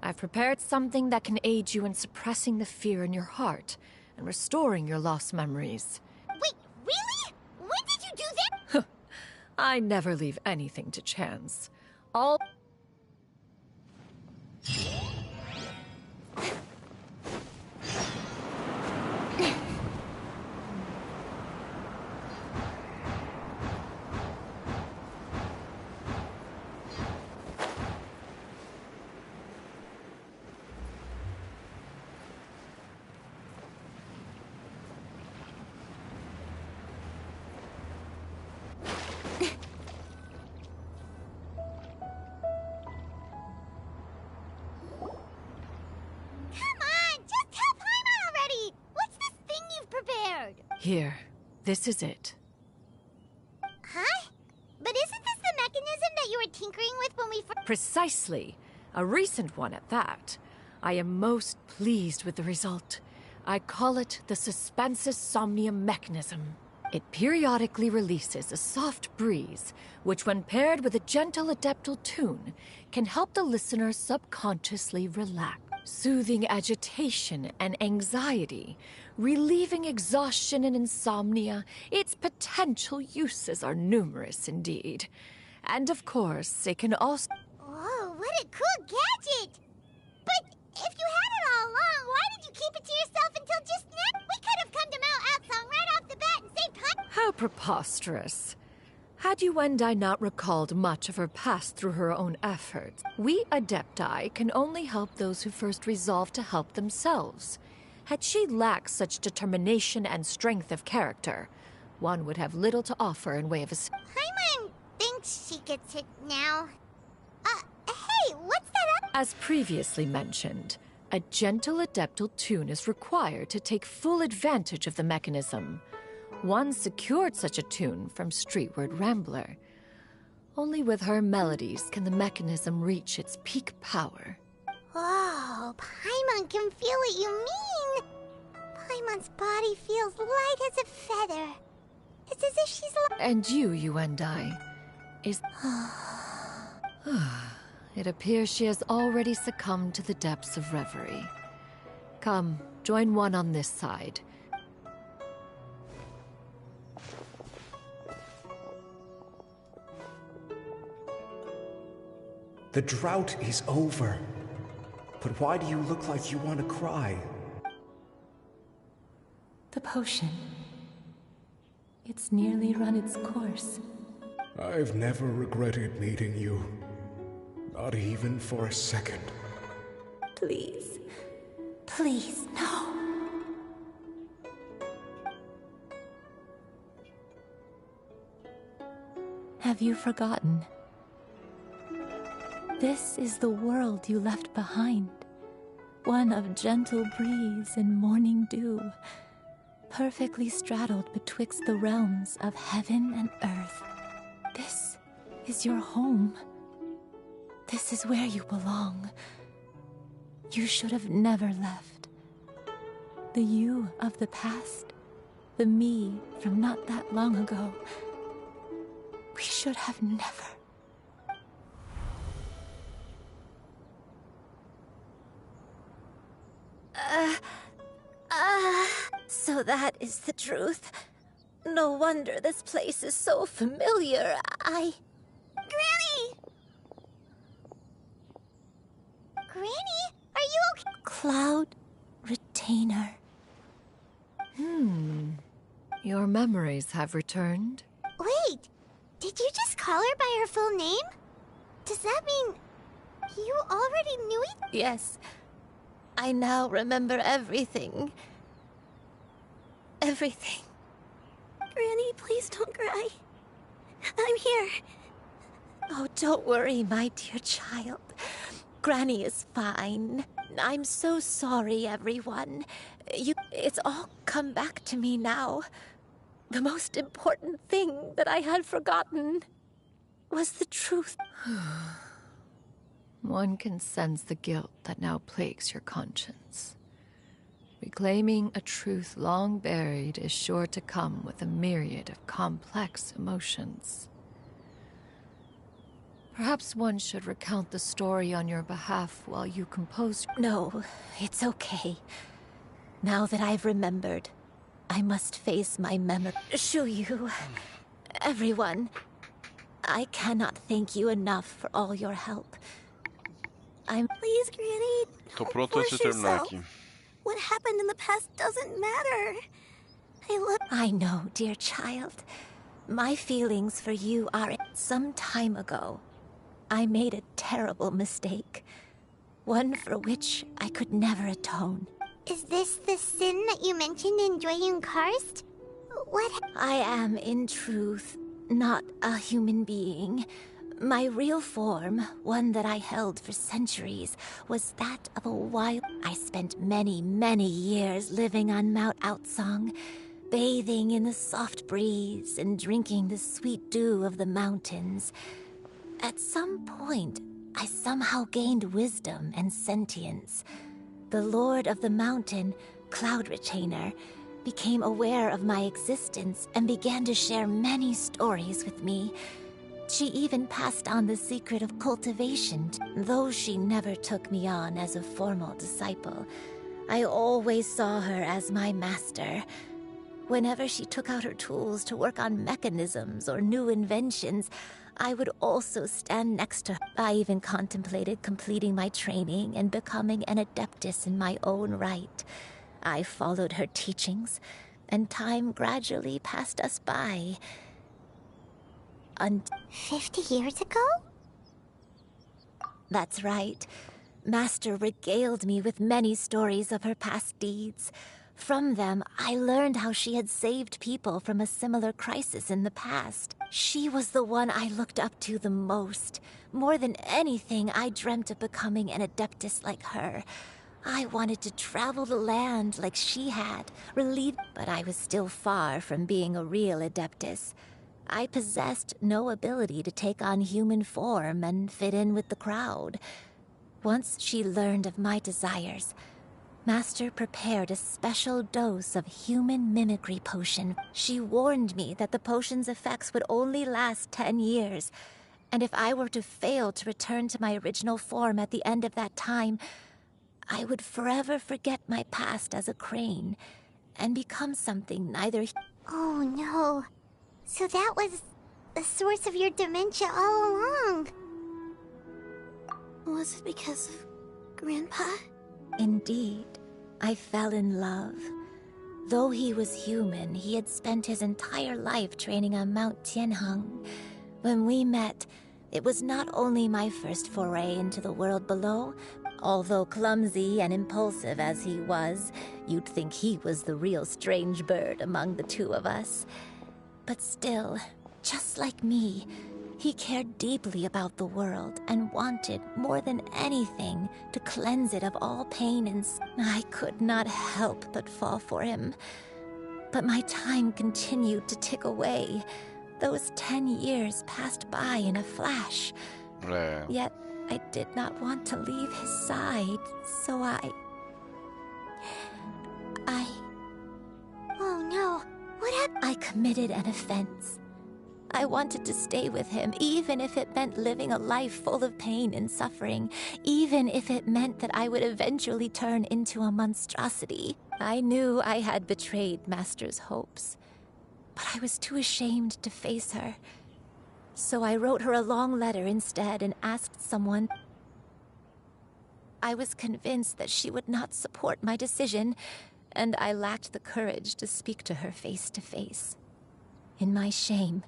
I've prepared something that can aid you in suppressing the fear in your heart and restoring your lost memories. Wait, really? When did you do that? I never leave anything to chance. All... Here, this is it. Huh? But isn't this the mechanism that you were tinkering with when we Precisely. A recent one at that. I am most pleased with the result. I call it the Suspensus Somnium mechanism. It periodically releases a soft breeze, which when paired with a gentle adeptal tune, can help the listener subconsciously relax. Soothing agitation and anxiety, relieving exhaustion and insomnia, its potential uses are numerous indeed. And of course, it can also... Whoa, what a cool gadget! But if you had it all along, why did you keep it to yourself until just now? We could have come to Mount Outsong right off the bat and saved time. How preposterous. Had Yuendai not recalled much of her past through her own efforts, we Adepti can only help those who first resolve to help themselves. Had she lacked such determination and strength of character, one would have little to offer in way of Paimon thinks she gets it now. Hey, what's that up? As previously mentioned, a gentle adeptal tune is required to take full advantage of the mechanism. One secured such a tune from Streetward Rambler. Only with her melodies can the mechanism reach its peak power. Whoa, Paimon can feel what you mean. Paimon's body feels light as a feather. It's as if she's... And you and I, is... It appears she has already succumbed to the depths of reverie. Come, join one on this side. The drought is over. But why do you look like you want to cry? The potion. It's nearly run its course. I've never regretted meeting you. Not even for a second. Please. Please, no. Have you forgotten? This is the world you left behind. One of gentle breeze and morning dew, perfectly straddled betwixt the realms of heaven and earth. This is your home. This is where you belong. You should have never left. The you of the past, the me from not that long ago, we should have never. So that is the truth. No wonder this place is so familiar. Granny! Granny, are you okay? Cloud Retainer. Your memories have returned. Wait, did you just call her by her full name? Does that mean you already knew it? Yes. I now remember everything. Everything. Granny, please don't cry. I'm here. Oh, don't worry, my dear child. Granny is fine. I'm so sorry, everyone. It's all come back to me now. The most important thing that I had forgotten was the truth. One can sense the guilt that now plagues your conscience. Reclaiming a truth long buried is sure to come with a myriad of complex emotions. Perhaps one should recount the story on your behalf while you compose. No, it's okay. Now that I've remembered, I must face my memory. Xianyun, everyone, I cannot thank you enough for all your help. Please, Granny, Tô don't pronto a force se terminar yourself. aqui. What happened in the past doesn't matter. I know, dear child. My feelings for you are... Some time ago, I made a terrible mistake. One for which I could never atone. Is this the sin that you mentioned in Xianyun Karst? What? I am, in truth, not a human being. My real form, one that I held for centuries, was that of a wild... I spent many, many years living on Mount Outsong, bathing in the soft breeze and drinking the sweet dew of the mountains. At some point, I somehow gained wisdom and sentience. The Lord of the Mountain, Cloud Retainer, became aware of my existence and began to share many stories with me. She even passed on the secret of cultivation. Though she never took me on as a formal disciple, I always saw her as my master. Whenever she took out her tools to work on mechanisms or new inventions, I would also stand next to her. I even contemplated completing my training and becoming an adeptus in my own right. I followed her teachings, and time gradually passed us by. 50 years ago? That's right. Master regaled me with many stories of her past deeds. From them, I learned how she had saved people from a similar crisis in the past. She was the one I looked up to the most. More than anything, I dreamt of becoming an adeptus like her. I wanted to travel the land like she had, but I was still far from being a real adeptus. I possessed no ability to take on human form and fit in with the crowd. Once she learned of my desires, Master prepared a special dose of human mimicry potion. She warned me that the potion's effects would only last 10 years, and if I were to fail to return to my original form at the end of that time, I would forever forget my past as a crane and become something neither... Oh no. So that was the source of your dementia all along. Was it because of Grandpa? Indeed, I fell in love. Though he was human, he had spent his entire life training on Mount Tianheng. When we met, It was not only my first foray into the world below. Although clumsy and impulsive as he was, you'd think he was the real strange bird among the two of us. But still, just like me, he cared deeply about the world and wanted, more than anything, to cleanse it of all pain and I could not help but fall for him. But my time continued to tick away. Those 10 years passed by in a flash. Yeah. Yet, I did not want to leave his side, so Oh no, what happened? I committed an offense. I wanted to stay with him, even if it meant living a life full of pain and suffering, even if it meant that I would eventually turn into a monstrosity. I knew I had betrayed Master's hopes, but I was too ashamed to face her. So I wrote her a long letter instead and asked someone. I was convinced that she would not support my decision, and I lacked the courage to speak to her face to face. In my shame,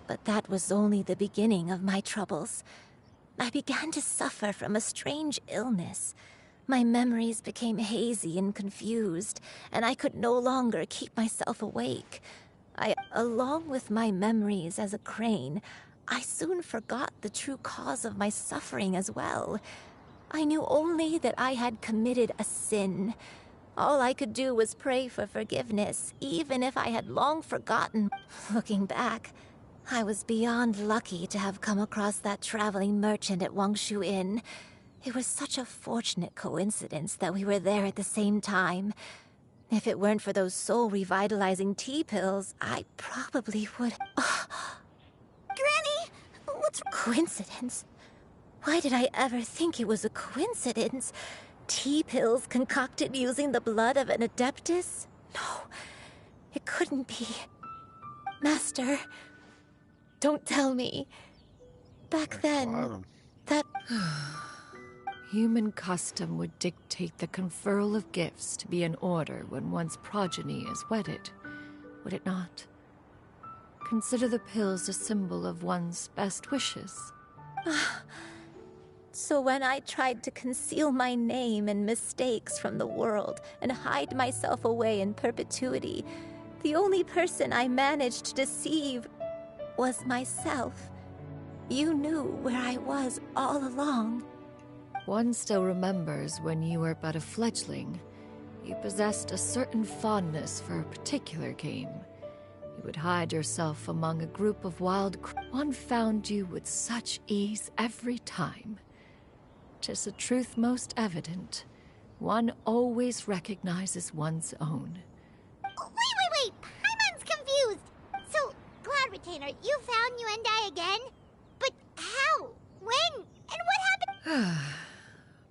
but that was only the beginning of my troubles. I began to suffer from a strange illness. My memories became hazy and confused, and I could no longer keep myself awake. Along with my memories as a crane, I soon forgot the true cause of my suffering as well. I knew only that I had committed a sin. All I could do was pray for forgiveness, even if I had long forgotten. Looking back, I was beyond lucky to have come across that traveling merchant at Wangshu Inn. It was such a fortunate coincidence that we were there at the same time. If it weren't for those soul-revitalizing tea pills, I probably would... Granny! What's... Coincidence? Why did I ever think it was a coincidence? Tea pills concocted using the blood of an adeptus? No, it couldn't be. Master, don't tell me. Back then, that... Human custom would dictate the conferral of gifts to be in order when one's progeny is wedded, would it not? Consider the pills a symbol of one's best wishes. So when I tried to conceal my name and mistakes from the world and hide myself away in perpetuity, the only person I managed to deceive was myself. You knew where I was all along. One still remembers when you were but a fledgling. You possessed a certain fondness for a particular game. You would hide yourself among a group of wild... One found you with such ease every time. 'Tis a truth most evident. One always recognizes one's own. Wait! Paimon's confused! So, Cloud Retainer, you found Yuendai again? But how? When? And what happened?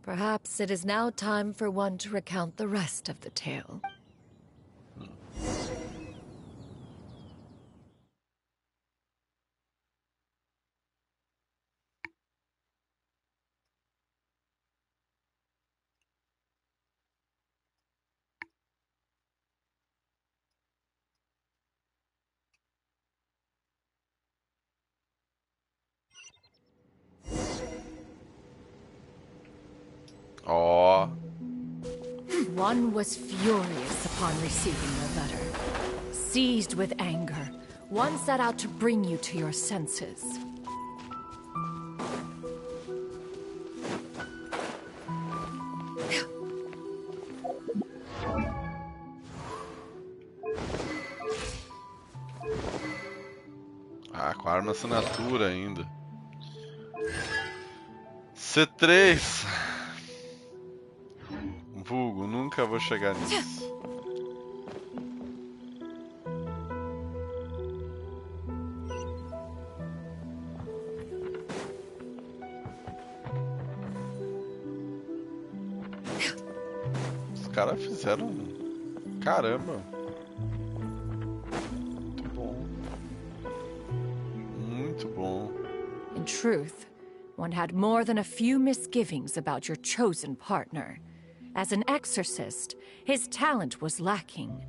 Perhaps it is now time for one to recount the rest of the tale. Oh. One was furious upon receiving your letter. Seized with anger, one set out to bring you to your senses. Ah, com a arma assinatura ainda. C3. Vulgo, nunca vou chegar nisso. Os caras fizeram... Caramba. Muito bom. Muito bom. In truth, one had more than a few misgivings about your chosen partner. As an exorcist, his talent was lacking,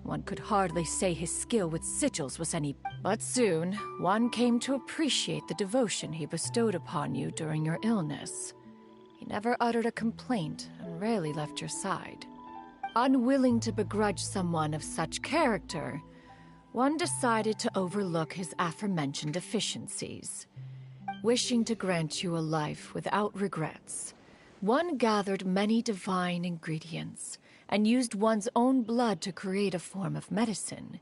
One could hardly say his skill with sigils was any... But soon, one came to appreciate the devotion he bestowed upon you during your illness. He never uttered a complaint and rarely left your side. Unwilling to begrudge someone of such character, one decided to overlook his aforementioned deficiencies. Wishing to grant you a life without regrets, one gathered many divine ingredients and used one's own blood to create a form of medicine.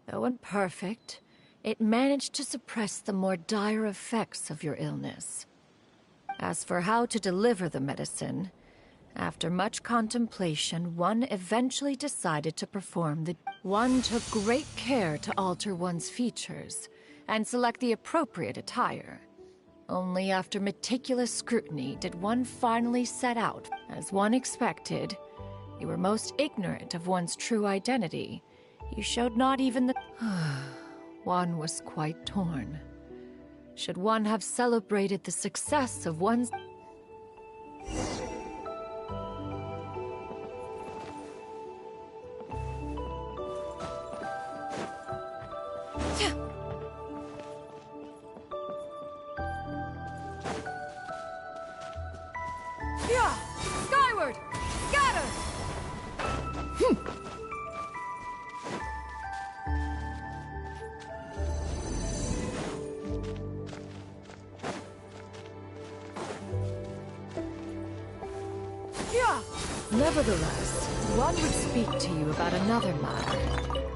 Though imperfect, it managed to suppress the more dire effects of your illness. As for how to deliver the medicine, after much contemplation, one eventually decided to perform the... One took great care to alter one's features and select the appropriate attire. Only after meticulous scrutiny did one finally set out. As one expected, you were most ignorant of one's true identity. You showed not even the... One was quite torn. Should one have celebrated the success of one's... Yeah! Skyward! Scatter! Yeah! Nevertheless, one would speak to you about another matter,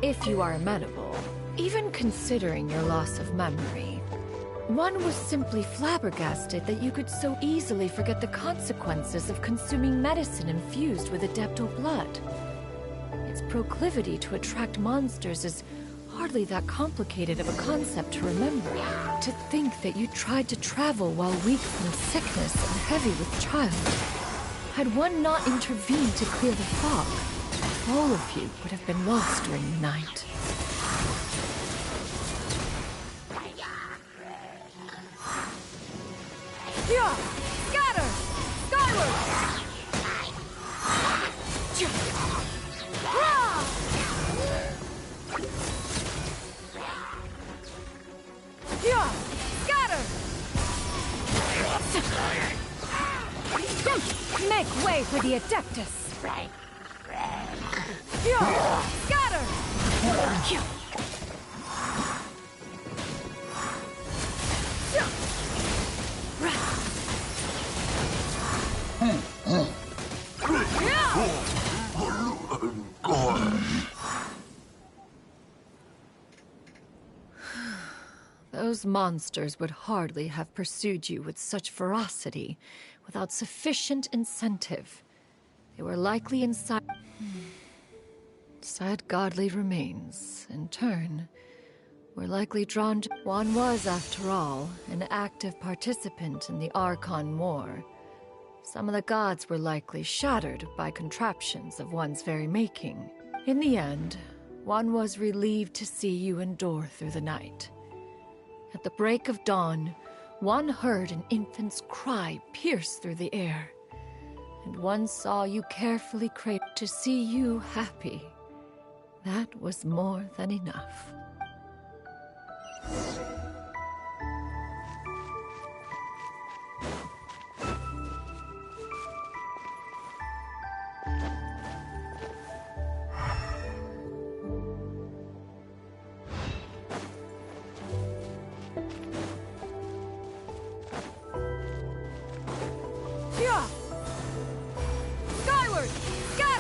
if you are amenable. Even considering your loss of memory, one was simply flabbergasted that you could so easily forget the consequences of consuming medicine infused with adeptal blood. Its proclivity to attract monsters is hardly that complicated of a concept to remember. To think that you tried to travel while weak from sickness and heavy with child. Had one not intervened to clear the fog, all of you would have been lost during the night. Yeah! Scatter! Skyward! Yeah! Scatter! Make way for the Adeptus! Yeah! Scatter! Those monsters would hardly have pursued you with such ferocity without sufficient incentive. They were likely inside... Sad godly remains, in turn, were likely drawn to... One was, after all, an active participant in the Archon War. Some of the gods were likely shattered by contraptions of one's very making. In the end, one was relieved to see you endure through the night. At the break of dawn, one heard an infant's cry pierce through the air, and one saw you carefully cradled. To see you happy. That was more than enough.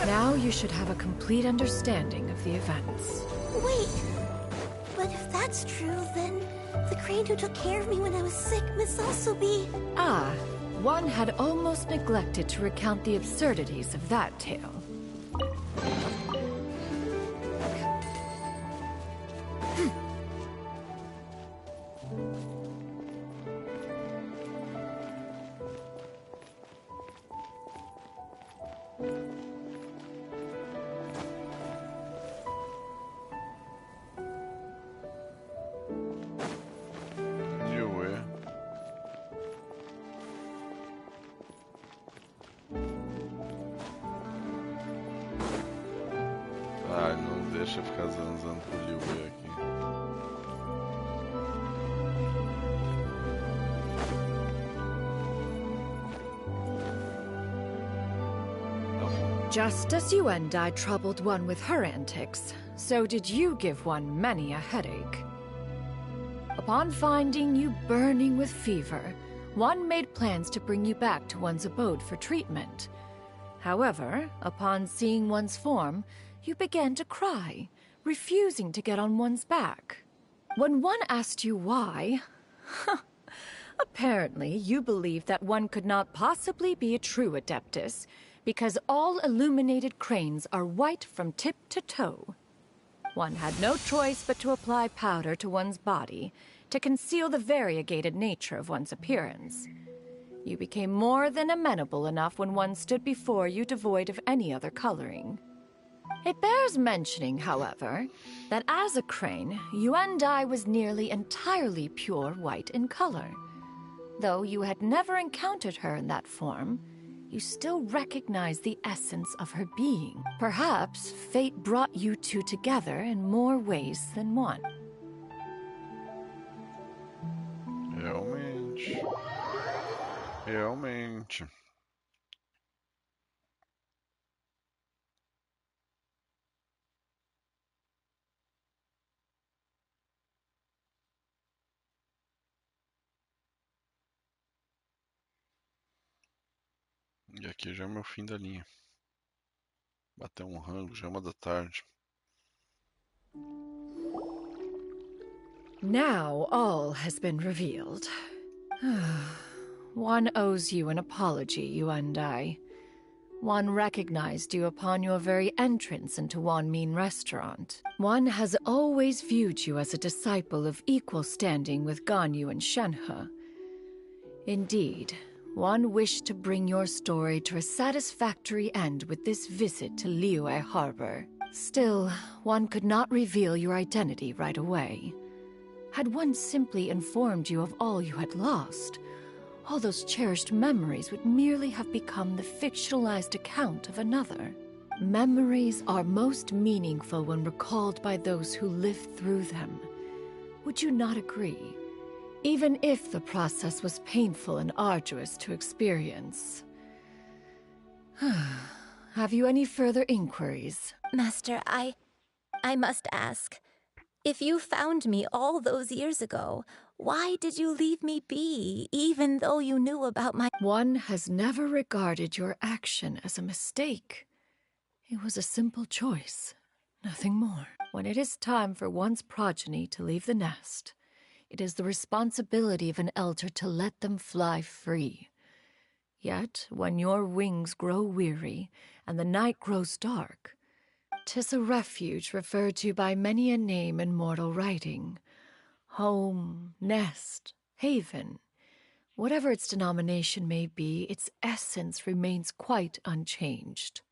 Now you should have a complete understanding of the events. Wait! But if that's true, then the crane who took care of me when I was sick must also be... Ah, one had almost neglected to recount the absurdities of that tale. Ah, não deixa eu ficar zanzando pro Liyue aqui. Just as you and I troubled one with her antics, so did you give one many a headache. Upon finding you burning with fever, one made plans to bring you back to one's abode for treatment. However, upon seeing one's form, you began to cry, refusing to get on one's back. When one asked you why, apparently you believed that one could not possibly be a true Adeptus, because all illuminated cranes are white from tip to toe. One had no choice but to apply powder to one's body to conceal the variegated nature of one's appearance. You became more than amenable enough when one stood before you devoid of any other coloring. It bears mentioning, however, that as a crane, Yuendai was nearly entirely pure white in color. Though you had never encountered her in that form, you still recognize the essence of her being. Perhaps fate brought you two together in more ways than one. Realmente. Realmente. E aqui já é o meu fim da linha. Bateu um rango, já é 1 da tarde. Now all has been revealed. One owes you an apology, you and I. One recognized you upon your very entrance into Wanmin restaurant. One has always viewed you as a disciple of equal standing with Ganyu and Shenhe. Indeed, one wished to bring your story to a satisfactory end with this visit to Liyue Harbor. Still, one could not reveal your identity right away. Had one simply informed you of all you had lost, all those cherished memories would merely have become the fictionalized account of another. Memories are most meaningful when recalled by those who lived through them. Would you not agree? Even if the process was painful and arduous to experience. Have you any further inquiries? Master, I must ask. If you found me all those years ago, why did you leave me be, even though you knew about my— One has never regarded your action as a mistake. It was a simple choice, nothing more. When it is time for one's progeny to leave the nest, it is the responsibility of an elder to let them fly free. Yet, when your wings grow weary and the night grows dark, 'tis a refuge referred to by many a name in mortal writing. Home, nest, haven. Whatever its denomination may be, its essence remains quite unchanged.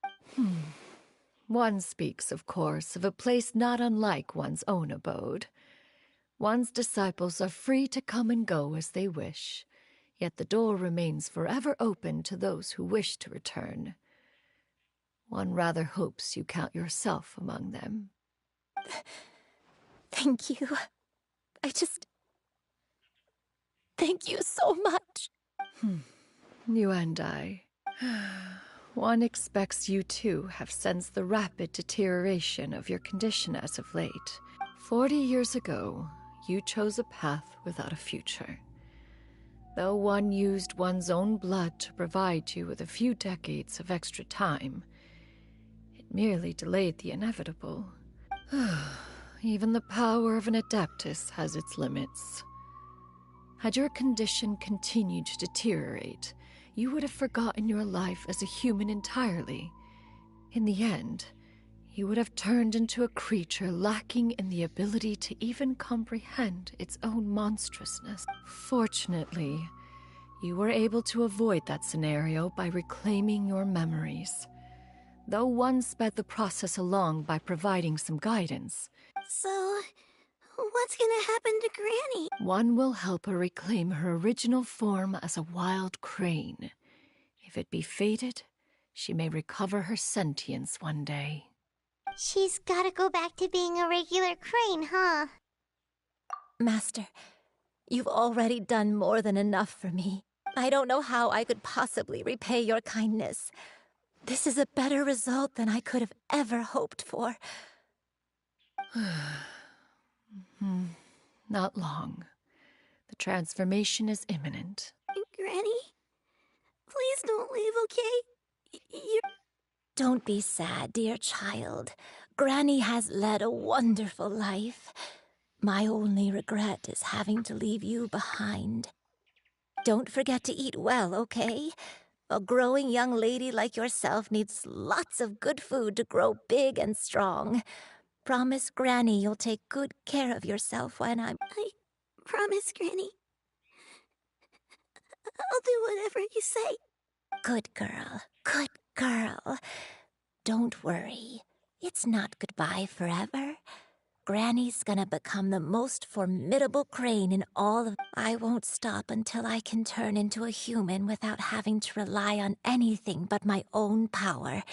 One speaks, of course, of a place not unlike one's own abode. One's disciples are free to come and go as they wish, yet the door remains forever open to those who wish to return. One rather hopes you count yourself among them. Thank you. Thank you so much. You and I. One expects you too have sensed the rapid deterioration of your condition as of late. 40 years ago, you chose a path without a future. Though one used one's own blood to provide you with a few decades of extra time, it merely delayed the inevitable. Even the power of an Adeptus has its limits. Had your condition continued to deteriorate, you would have forgotten your life as a human entirely. In the end, you would have turned into a creature lacking in the ability to even comprehend its own monstrousness. Fortunately, you were able to avoid that scenario by reclaiming your memories. Though one sped the process along by providing some guidance. So, what's gonna happen to Granny? One will help her reclaim her original form as a wild crane. If it be fated, she may recover her sentience one day. She's gotta go back to being a regular crane, huh? Master, you've already done more than enough for me. I don't know how I could possibly repay your kindness. This is a better result than I could have ever hoped for. Not long. The transformation is imminent. Granny, please don't leave, okay? Don't be sad, dear child. Granny has led a wonderful life. My only regret is having to leave you behind. Don't forget to eat well, okay? A growing young lady like yourself needs lots of good food to grow big and strong. Promise Granny you'll take good care of yourself when I'm... I promise, Granny. I'll do whatever you say. Good girl, good girl. Don't worry. It's not goodbye forever. Granny's gonna become the most formidable crane in all of... I won't stop until I can turn into a human without having to rely on anything but my own power.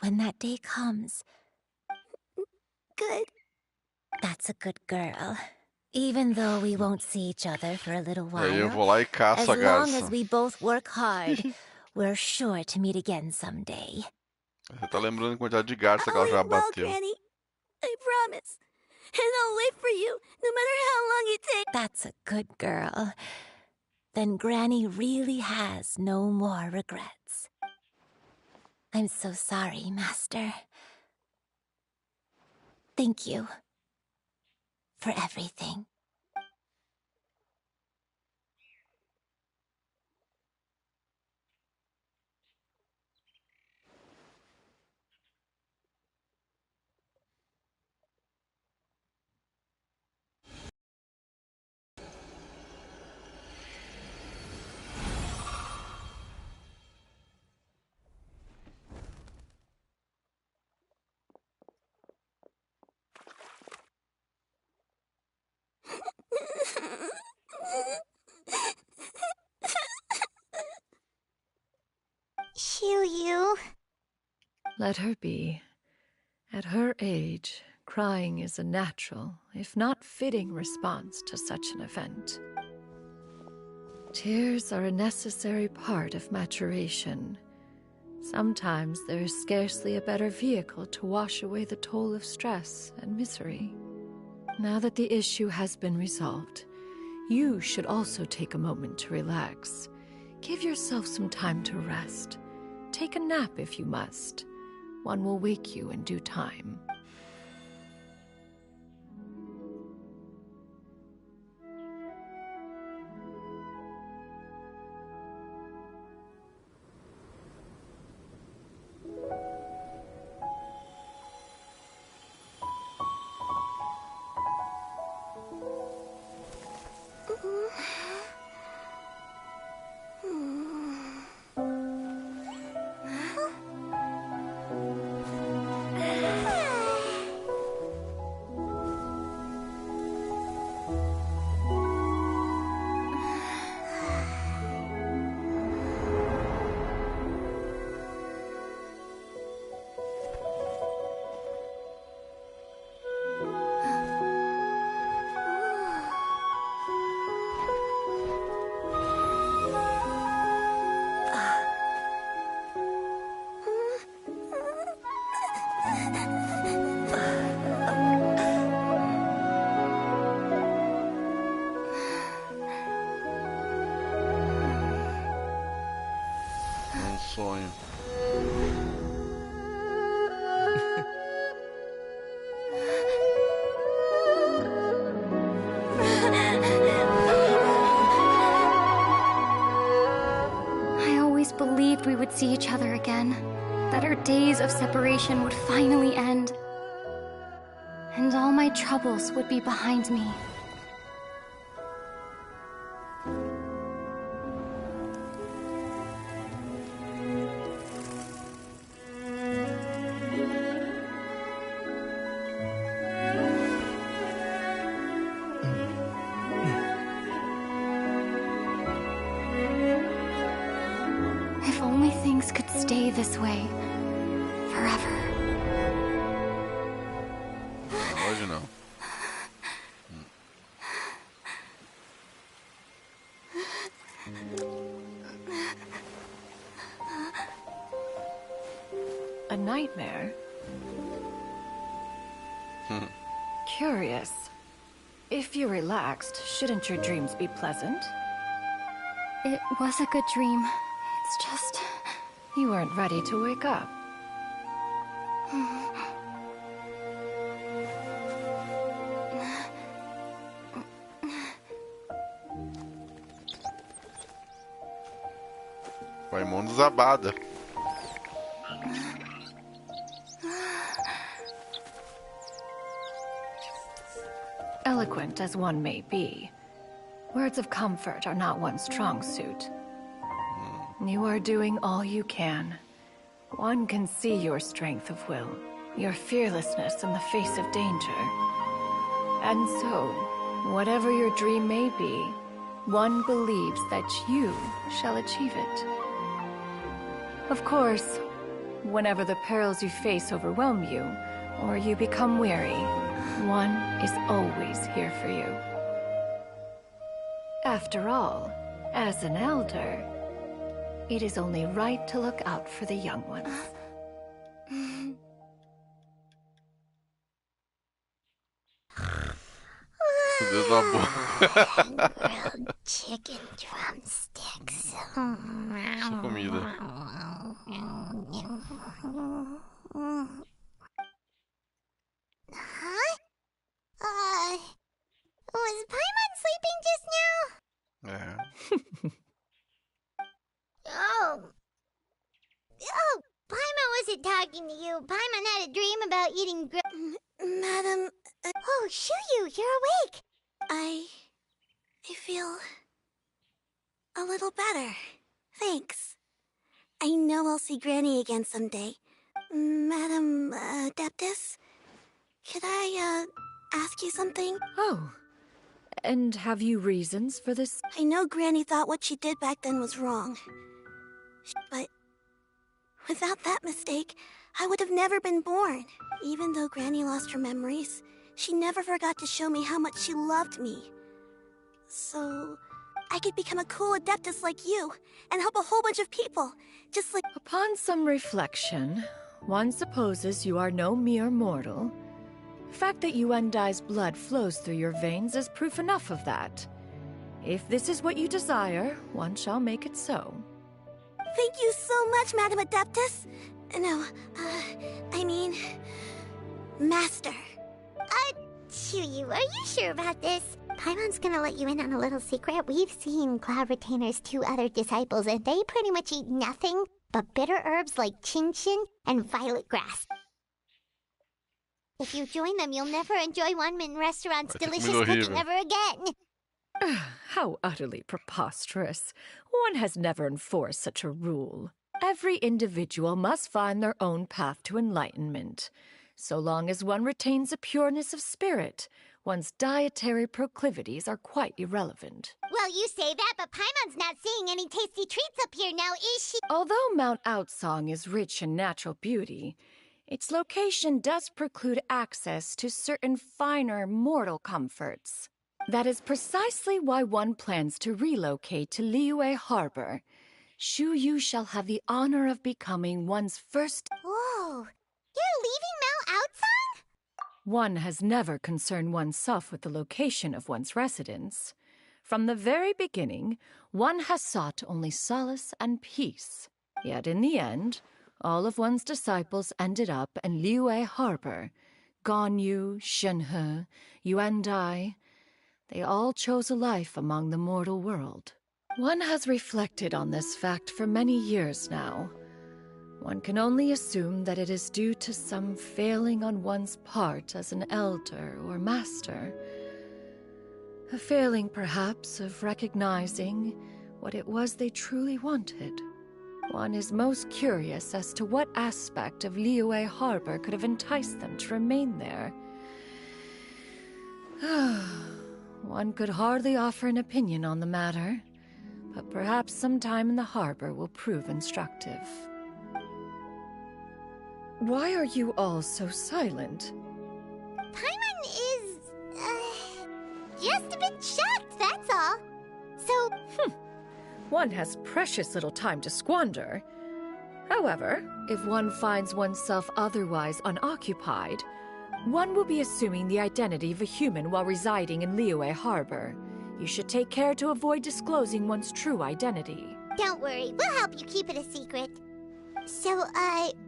When that day comes... Good. That's a good girl. Even though we won't see each other for a little while, Aí eu vou lá e caço a as long garça. as we both work hard, we're sure to meet again someday. Você tá lembrando a quantidade de garça que ela já I'll eat well, bateu. Granny. I promise. And I'll wait for you, no matter how long it takes. That's a good girl. Then Granny really has no more regrets. I'm so sorry, Master. Thank you for everything. Xianyun. Let her be. At her age, crying is a natural, if not fitting, response to such an event. Tears are a necessary part of maturation. Sometimes there is scarcely a better vehicle to wash away the toll of stress and misery. Now that the issue has been resolved, you should also take a moment to relax. Give yourself some time to rest. Take a nap if you must. One will wake you in due time. Sonho. I always believed we would see each other again, that our days of separation would finally end, and all my troubles would be behind me. If only things could stay this way forever. Hoje não. A nightmare? Curious. If you're relaxed, shouldn't your dreams be pleasant? It was a good dream. It's just... You weren't ready to wake up. Paimon desabada. Eloquent as one may be, words of comfort are not one's strong suit. You are doing all you can. One can see your strength of will, your fearlessness in the face of danger. And so, whatever your dream may be, one believes that you shall achieve it. Of course, whenever the perils you face overwhelm you, or you become weary, one is always here for you. After all, as an elder, it is only right to look out for the young ones. Grilled chicken drumsticks. Só comida. Huh? Was Paimon sleeping just now? Yeah. Oh, Paimon wasn't talking to you. Paimon had a dream about eating Madam... Oh, Xianyun, you're awake. I feel... a little better. Thanks. I know I'll see Granny again someday. Madam Adeptus, could I, ask you something? Oh, and have you reasons for this? I know Granny thought what she did back then was wrong. But without that mistake, I would have never been born. Even though Granny lost her memories, she never forgot to show me how much she loved me. So I could become a cool Adeptus like you, and help a whole bunch of people, just like... Upon some reflection, one supposes you are no mere mortal. The fact that Yuendai's blood flows through your veins is proof enough of that. If this is what you desire, one shall make it so. Thank you so much, Madam Adeptus. No, I mean... Master. Xianyun, are you sure about this? Paimon's gonna let you in on a little secret. We've seen Cloud Retainer's 2 other disciples, and they pretty much eat nothing but bitter herbs like chinchin and violet grass. If you join them, you'll never enjoy One-Min Restaurant's delicious cooking ever again. How utterly preposterous. One has never enforced such a rule. Every individual must find their own path to enlightenment. So long as one retains a pureness of spirit, one's dietary proclivities are quite irrelevant. Well, you say that, but Paimon's not seeing any tasty treats up here now, is she? Although Mount Outsong is rich in natural beauty, its location does preclude access to certain finer mortal comforts. That is precisely why one plans to relocate to Liyue Harbor. Xianyun shall have the honor of becoming one's first... Whoa! You're leaving Mount Outsong? One has never concerned oneself with the location of one's residence. From the very beginning, one has sought only solace and peace. Yet in the end, all of one's disciples ended up in Liyue Harbor. Ganyu, Shenhe, Yuendai. They all chose a life among the mortal world. One has reflected on this fact for many years now. One can only assume that it is due to some failing on one's part as an elder or master. A failing, perhaps, of recognizing what it was they truly wanted. One is most curious as to what aspect of Liyue Harbor could have enticed them to remain there. One could hardly offer an opinion on the matter, but perhaps some time in the harbor will prove instructive. Why are you all so silent? Paimon is, just a bit shocked, that's all. So... One has precious little time to squander. However, if one finds oneself otherwise unoccupied, one will be assuming the identity of a human while residing in Liyue Harbor. You should take care to avoid disclosing one's true identity. Don't worry, we'll help you keep it a secret. So,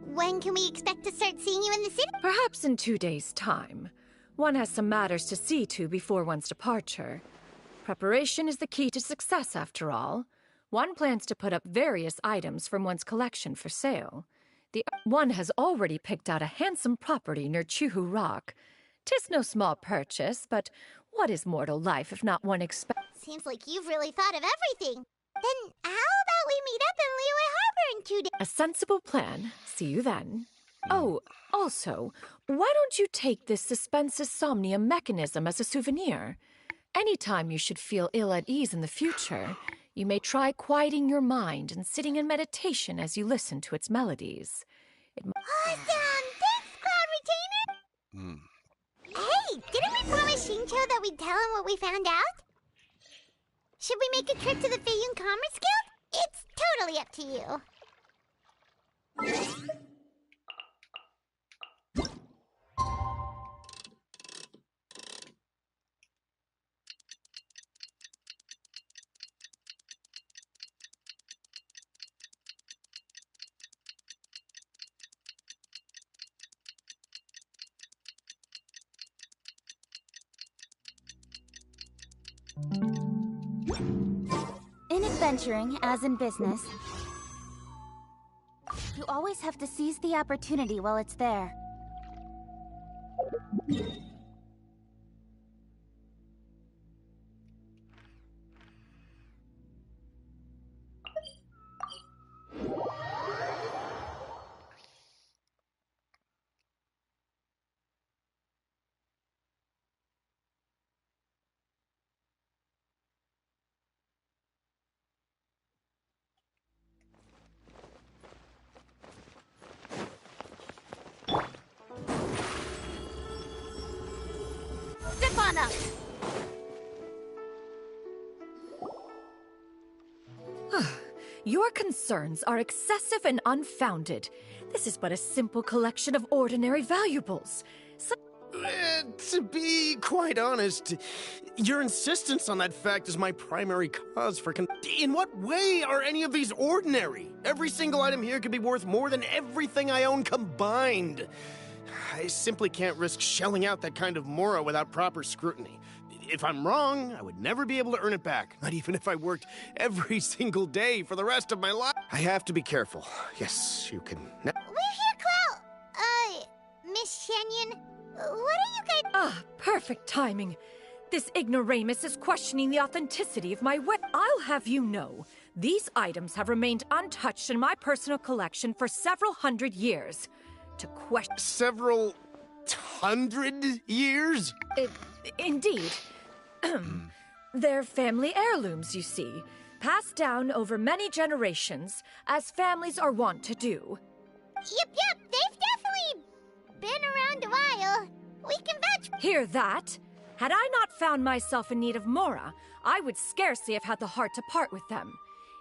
when can we expect to start seeing you in the city? Perhaps in 2 days' time. One has some matters to see to before one's departure. Preparation is the key to success, after all. One plans to put up various items from one's collection for sale. One has already picked out a handsome property near Chuhu Rock. 'Tis no small purchase, but what is mortal life if not one Seems like you've really thought of everything. Then how about we meet up in Liyue Harbor in 2 days? A sensible plan. See you then. Oh, also, why don't you take this suspensus somnium mechanism as a souvenir? Anytime you should feel ill at ease in the future, you may try quieting your mind and sitting in meditation as you listen to its melodies. Awesome! Thanks, Cloud Retainer! Hey, didn't we promise Shincho that we'd tell him what we found out? Should we make a trip to the Feiyun Commerce Guild? It's totally up to you. In adventuring, as in business, you always have to seize the opportunity while it's there. Your concerns are excessive and unfounded. This is but a simple collection of ordinary valuables. To be quite honest, your insistence on that fact is my primary cause for In what way are any of these ordinary? Every single item here could be worth more than everything I own combined. I simply can't risk shelling out that kind of mora without proper scrutiny. If I'm wrong, I would never be able to earn it back, not even if I worked every single day for the rest of my life. I have to be careful. Yes, you can... We're here, Clow! Miss Xianyun, what are you guys... Ah, perfect timing. This ignoramus is questioning the authenticity of my I'll have you know, these items have remained untouched in my personal collection for several hundred years. To question... Several... hundred years? Indeed. They're family heirlooms, you see, passed down over many generations, as families are wont to do. Yep, they've definitely been around a while. We can vouch. Hear that? Had I not found myself in need of mora, I would scarcely have had the heart to part with them.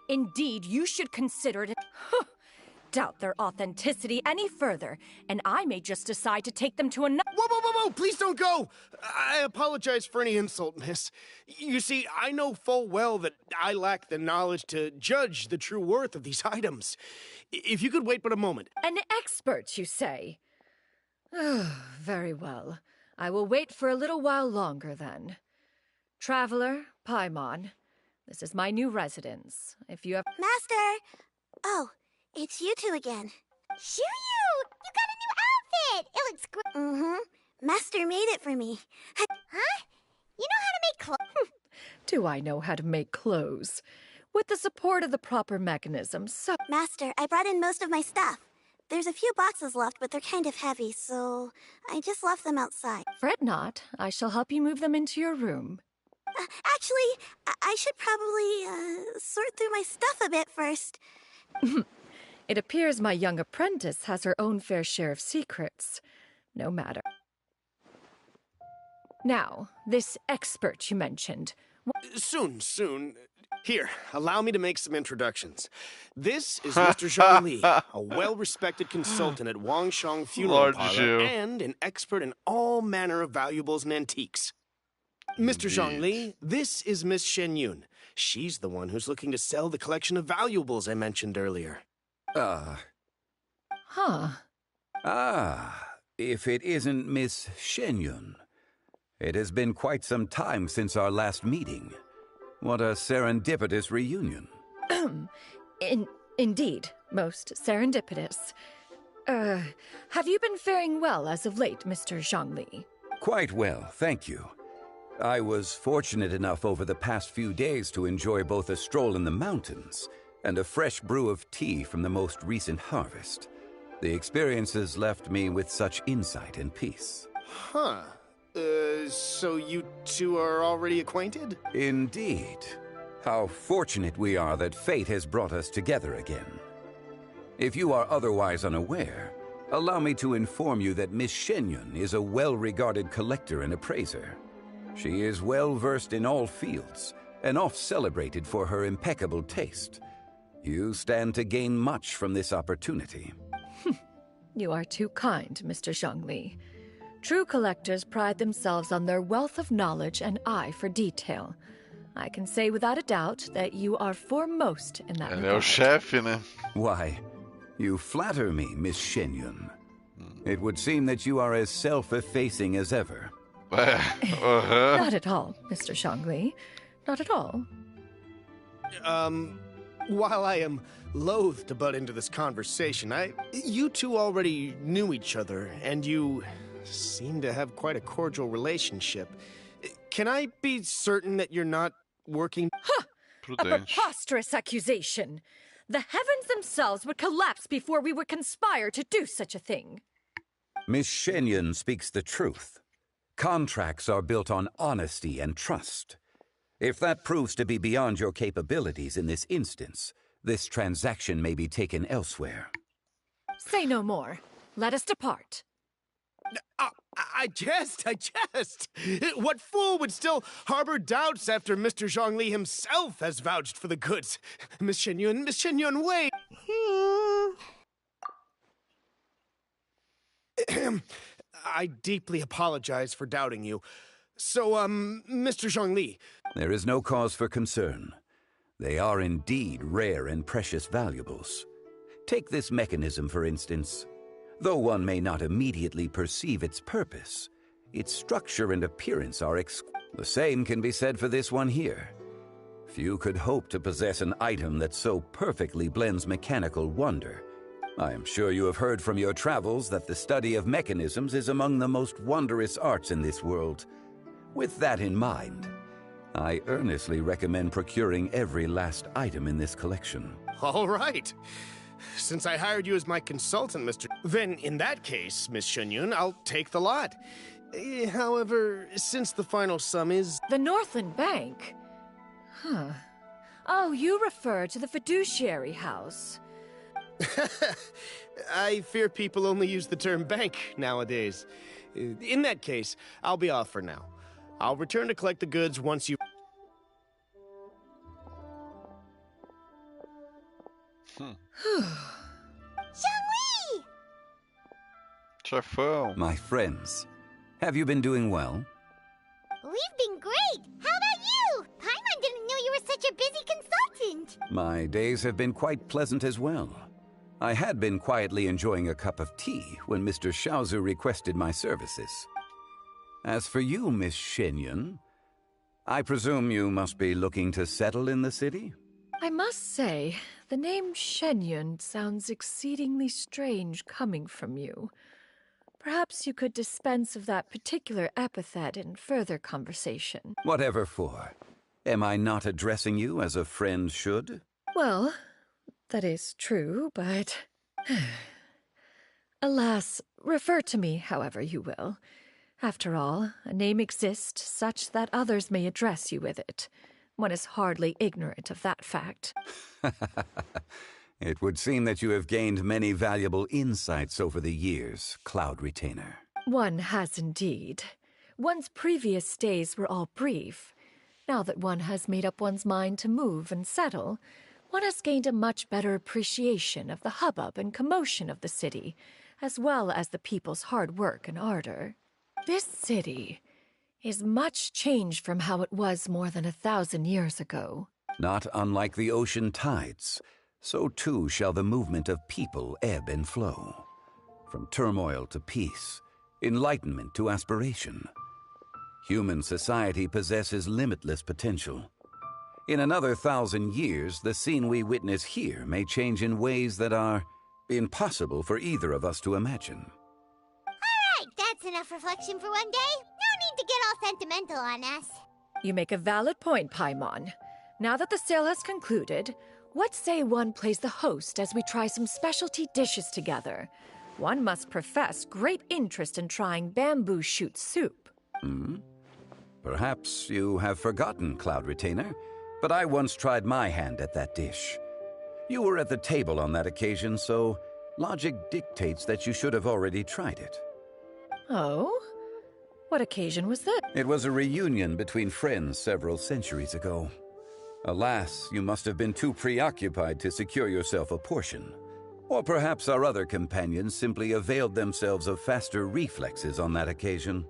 Indeed, you should consider it... Doubt their authenticity any further, and I may just decide to take them to another... Whoa! Please don't go! I apologize for any insult, miss. You see, I know full well that I lack the knowledge to judge the true worth of these items. If you could wait but a moment. An expert, you say? Very well. I will wait for a little while longer, then. Traveler, Paimon, this is my new residence. If you have... Master! Oh... It's you two again. Xianyun! You got a new outfit! It looks great. Mm-hmm. Master made it for me. Huh? You know how to make clothes? Do I know how to make clothes? With the support of the proper mechanism, so... Master, I brought in most of my stuff. There's a few boxes left, but they're kind of heavy, so I just left them outside. Fret not. I shall help you move them into your room. Actually, I should probably, sort through my stuff a bit first. It appears my young apprentice has her own fair share of secrets. No matter. Now, this expert you mentioned. Soon. Here, allow me to make some introductions. This is Mr. Zhongli, a well-respected consultant at Wangshang Funeral Lord Parlor Zhu. and an expert in all manner of valuables and antiques. Mr. Zhongli, this is Miss Xianyun. She's the one who's looking to sell the collection of valuables I mentioned earlier. If it isn't Miss Xianyun. It has been quite some time since our last meeting. What a serendipitous reunion. Indeed, most serendipitous. Have you been faring well as of late, Mr. Zhongli? Quite well, thank you. I was fortunate enough over the past few days to enjoy both a stroll in the mountains and a fresh brew of tea from the most recent harvest. The experiences left me with such insight and peace. Huh. So you two are already acquainted? Indeed. How fortunate we are that fate has brought us together again. If you are otherwise unaware, allow me to inform you that Miss Xianyun is a well-regarded collector and appraiser. She is well-versed in all fields, and oft-celebrated for her impeccable taste. You stand to gain much from this opportunity. You are too kind, Mr. Zhongli. True collectors pride themselves on their wealth of knowledge and eye for detail. I can say without a doubt that you are foremost in that regard. É o chefe, né? Why, you flatter me, Miss Xianyun. It would seem that you are as self-effacing as ever. Not at all, Mr. Zhongli. Not at all. While I am loath to butt into this conversation, you two already knew each other, and you seem to have quite a cordial relationship. Can I be certain that you're not working? A preposterous accusation! The heavens themselves would collapse before we would conspire to do such a thing. Miss Xianyun speaks the truth. Contracts are built on honesty and trust. If that proves to be beyond your capabilities in this instance, this transaction may be taken elsewhere. Say no more. Let us depart. I jest. What fool would still harbor doubts after Mr. Zhongli himself has vouched for the goods? Miss Xianyun, wait. I deeply apologize for doubting you. So, Mr. Zhongli. There is no cause for concern. They are indeed rare and precious valuables. Take this mechanism, for instance. Though one may not immediately perceive its purpose, its structure and appearance are the same can be said for this one here. Few could hope to possess an item that so perfectly blends mechanical wonder. I am sure you have heard from your travels that the study of mechanisms is among the most wondrous arts in this world. With that in mind, I earnestly recommend procuring every last item in this collection. All right. Since I hired you as my consultant, then in that case, Miss Xianyun, I'll take the lot. However, since the final sum is... The Northland Bank? Oh, you refer to the fiduciary house. I fear people only use the term bank nowadays. In that case, I'll be off for now. I'll return to collect the goods once you... Zhongli! Chefão. My friends, have you been doing well? We've been great! How about you? Paimon didn't know you were such a busy consultant! My days have been quite pleasant as well. I had been quietly enjoying a cup of tea when Mr. Xiaozu requested my services. As for you, Miss Xianyun, I presume you must be looking to settle in the city? I must say, the name Xianyun sounds exceedingly strange coming from you. Perhaps you could dispense of that particular epithet in further conversation. Whatever for. Am I not addressing you as a friend should? Well, that is true, but... Alas, refer to me however you will. After all, a name exists such that others may address you with it. One is hardly ignorant of that fact. It would seem that you have gained many valuable insights over the years, Cloud Retainer. One has indeed. One's previous stays were all brief. Now that one has made up one's mind to move and settle, one has gained a much better appreciation of the hubbub and commotion of the city, as well as the people's hard work and ardor. This city is much changed from how it was more than 1,000 years ago. Not unlike the ocean tides, so too shall the movement of people ebb and flow. From turmoil to peace, enlightenment to aspiration. Human society possesses limitless potential. In another 1,000 years, the scene we witness here may change in ways that are impossible for either of us to imagine. Alright, that's enough reflection for one day. No need to get all sentimental on us. You make a valid point, Paimon. Now that the sale has concluded, what say one plays the host as we try some specialty dishes together? One must profess great interest in trying bamboo shoot soup. Perhaps you have forgotten, Cloud Retainer, but I once tried my hand at that dish. You were at the table on that occasion, so logic dictates that you should have already tried it. Oh? What occasion was that? It was a reunion between friends several centuries ago. Alas, you must have been too preoccupied to secure yourself a portion. Or perhaps our other companions simply availed themselves of faster reflexes on that occasion.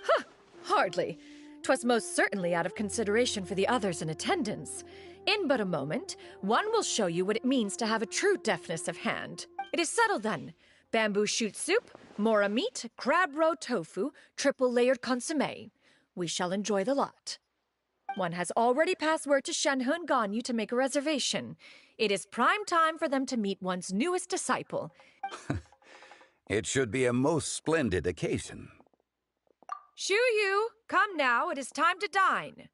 Huh, hardly. 'Twas most certainly out of consideration for the others in attendance. In but a moment, one will show you what it means to have a true deftness of hand. It is settled then. Bamboo shoot soup, mora meat, crab roe tofu, triple-layered consommé. We shall enjoy the lot. One has already passed word to Xianyun and Ganyu to make a reservation. It is prime time for them to meet one's newest disciple. It should be a most splendid occasion. Xianyun, come now, it is time to dine.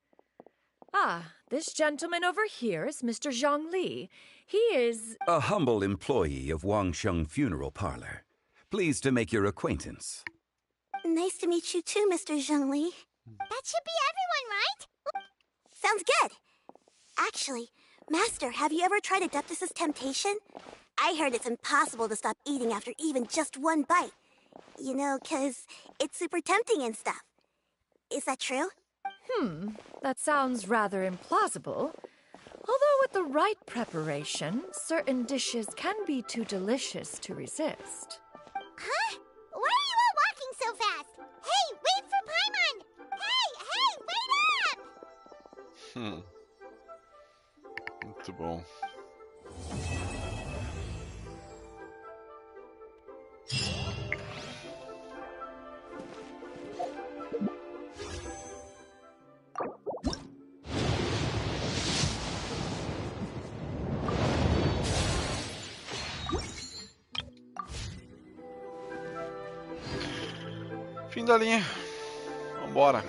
Ah, this gentleman over here is Mr. Zhang Li. He is... a humble employee of Wangsheng Funeral Parlor. Pleased to make your acquaintance. Nice to meet you too, Mr. Zhengli. That should be everyone, right? Sounds good. Actually, Master, have you ever tried Adeptus' temptation? I heard it's impossible to stop eating after even just one bite. You know, 'cause it's super tempting and stuff. Is that true? That sounds rather implausible. Although with the right preparation, certain dishes can be too delicious to resist. Huh? Why are you all walking so fast? Hey, wait for Paimon! Hey, wait up! Muito bom. Fim da linha. Vambora.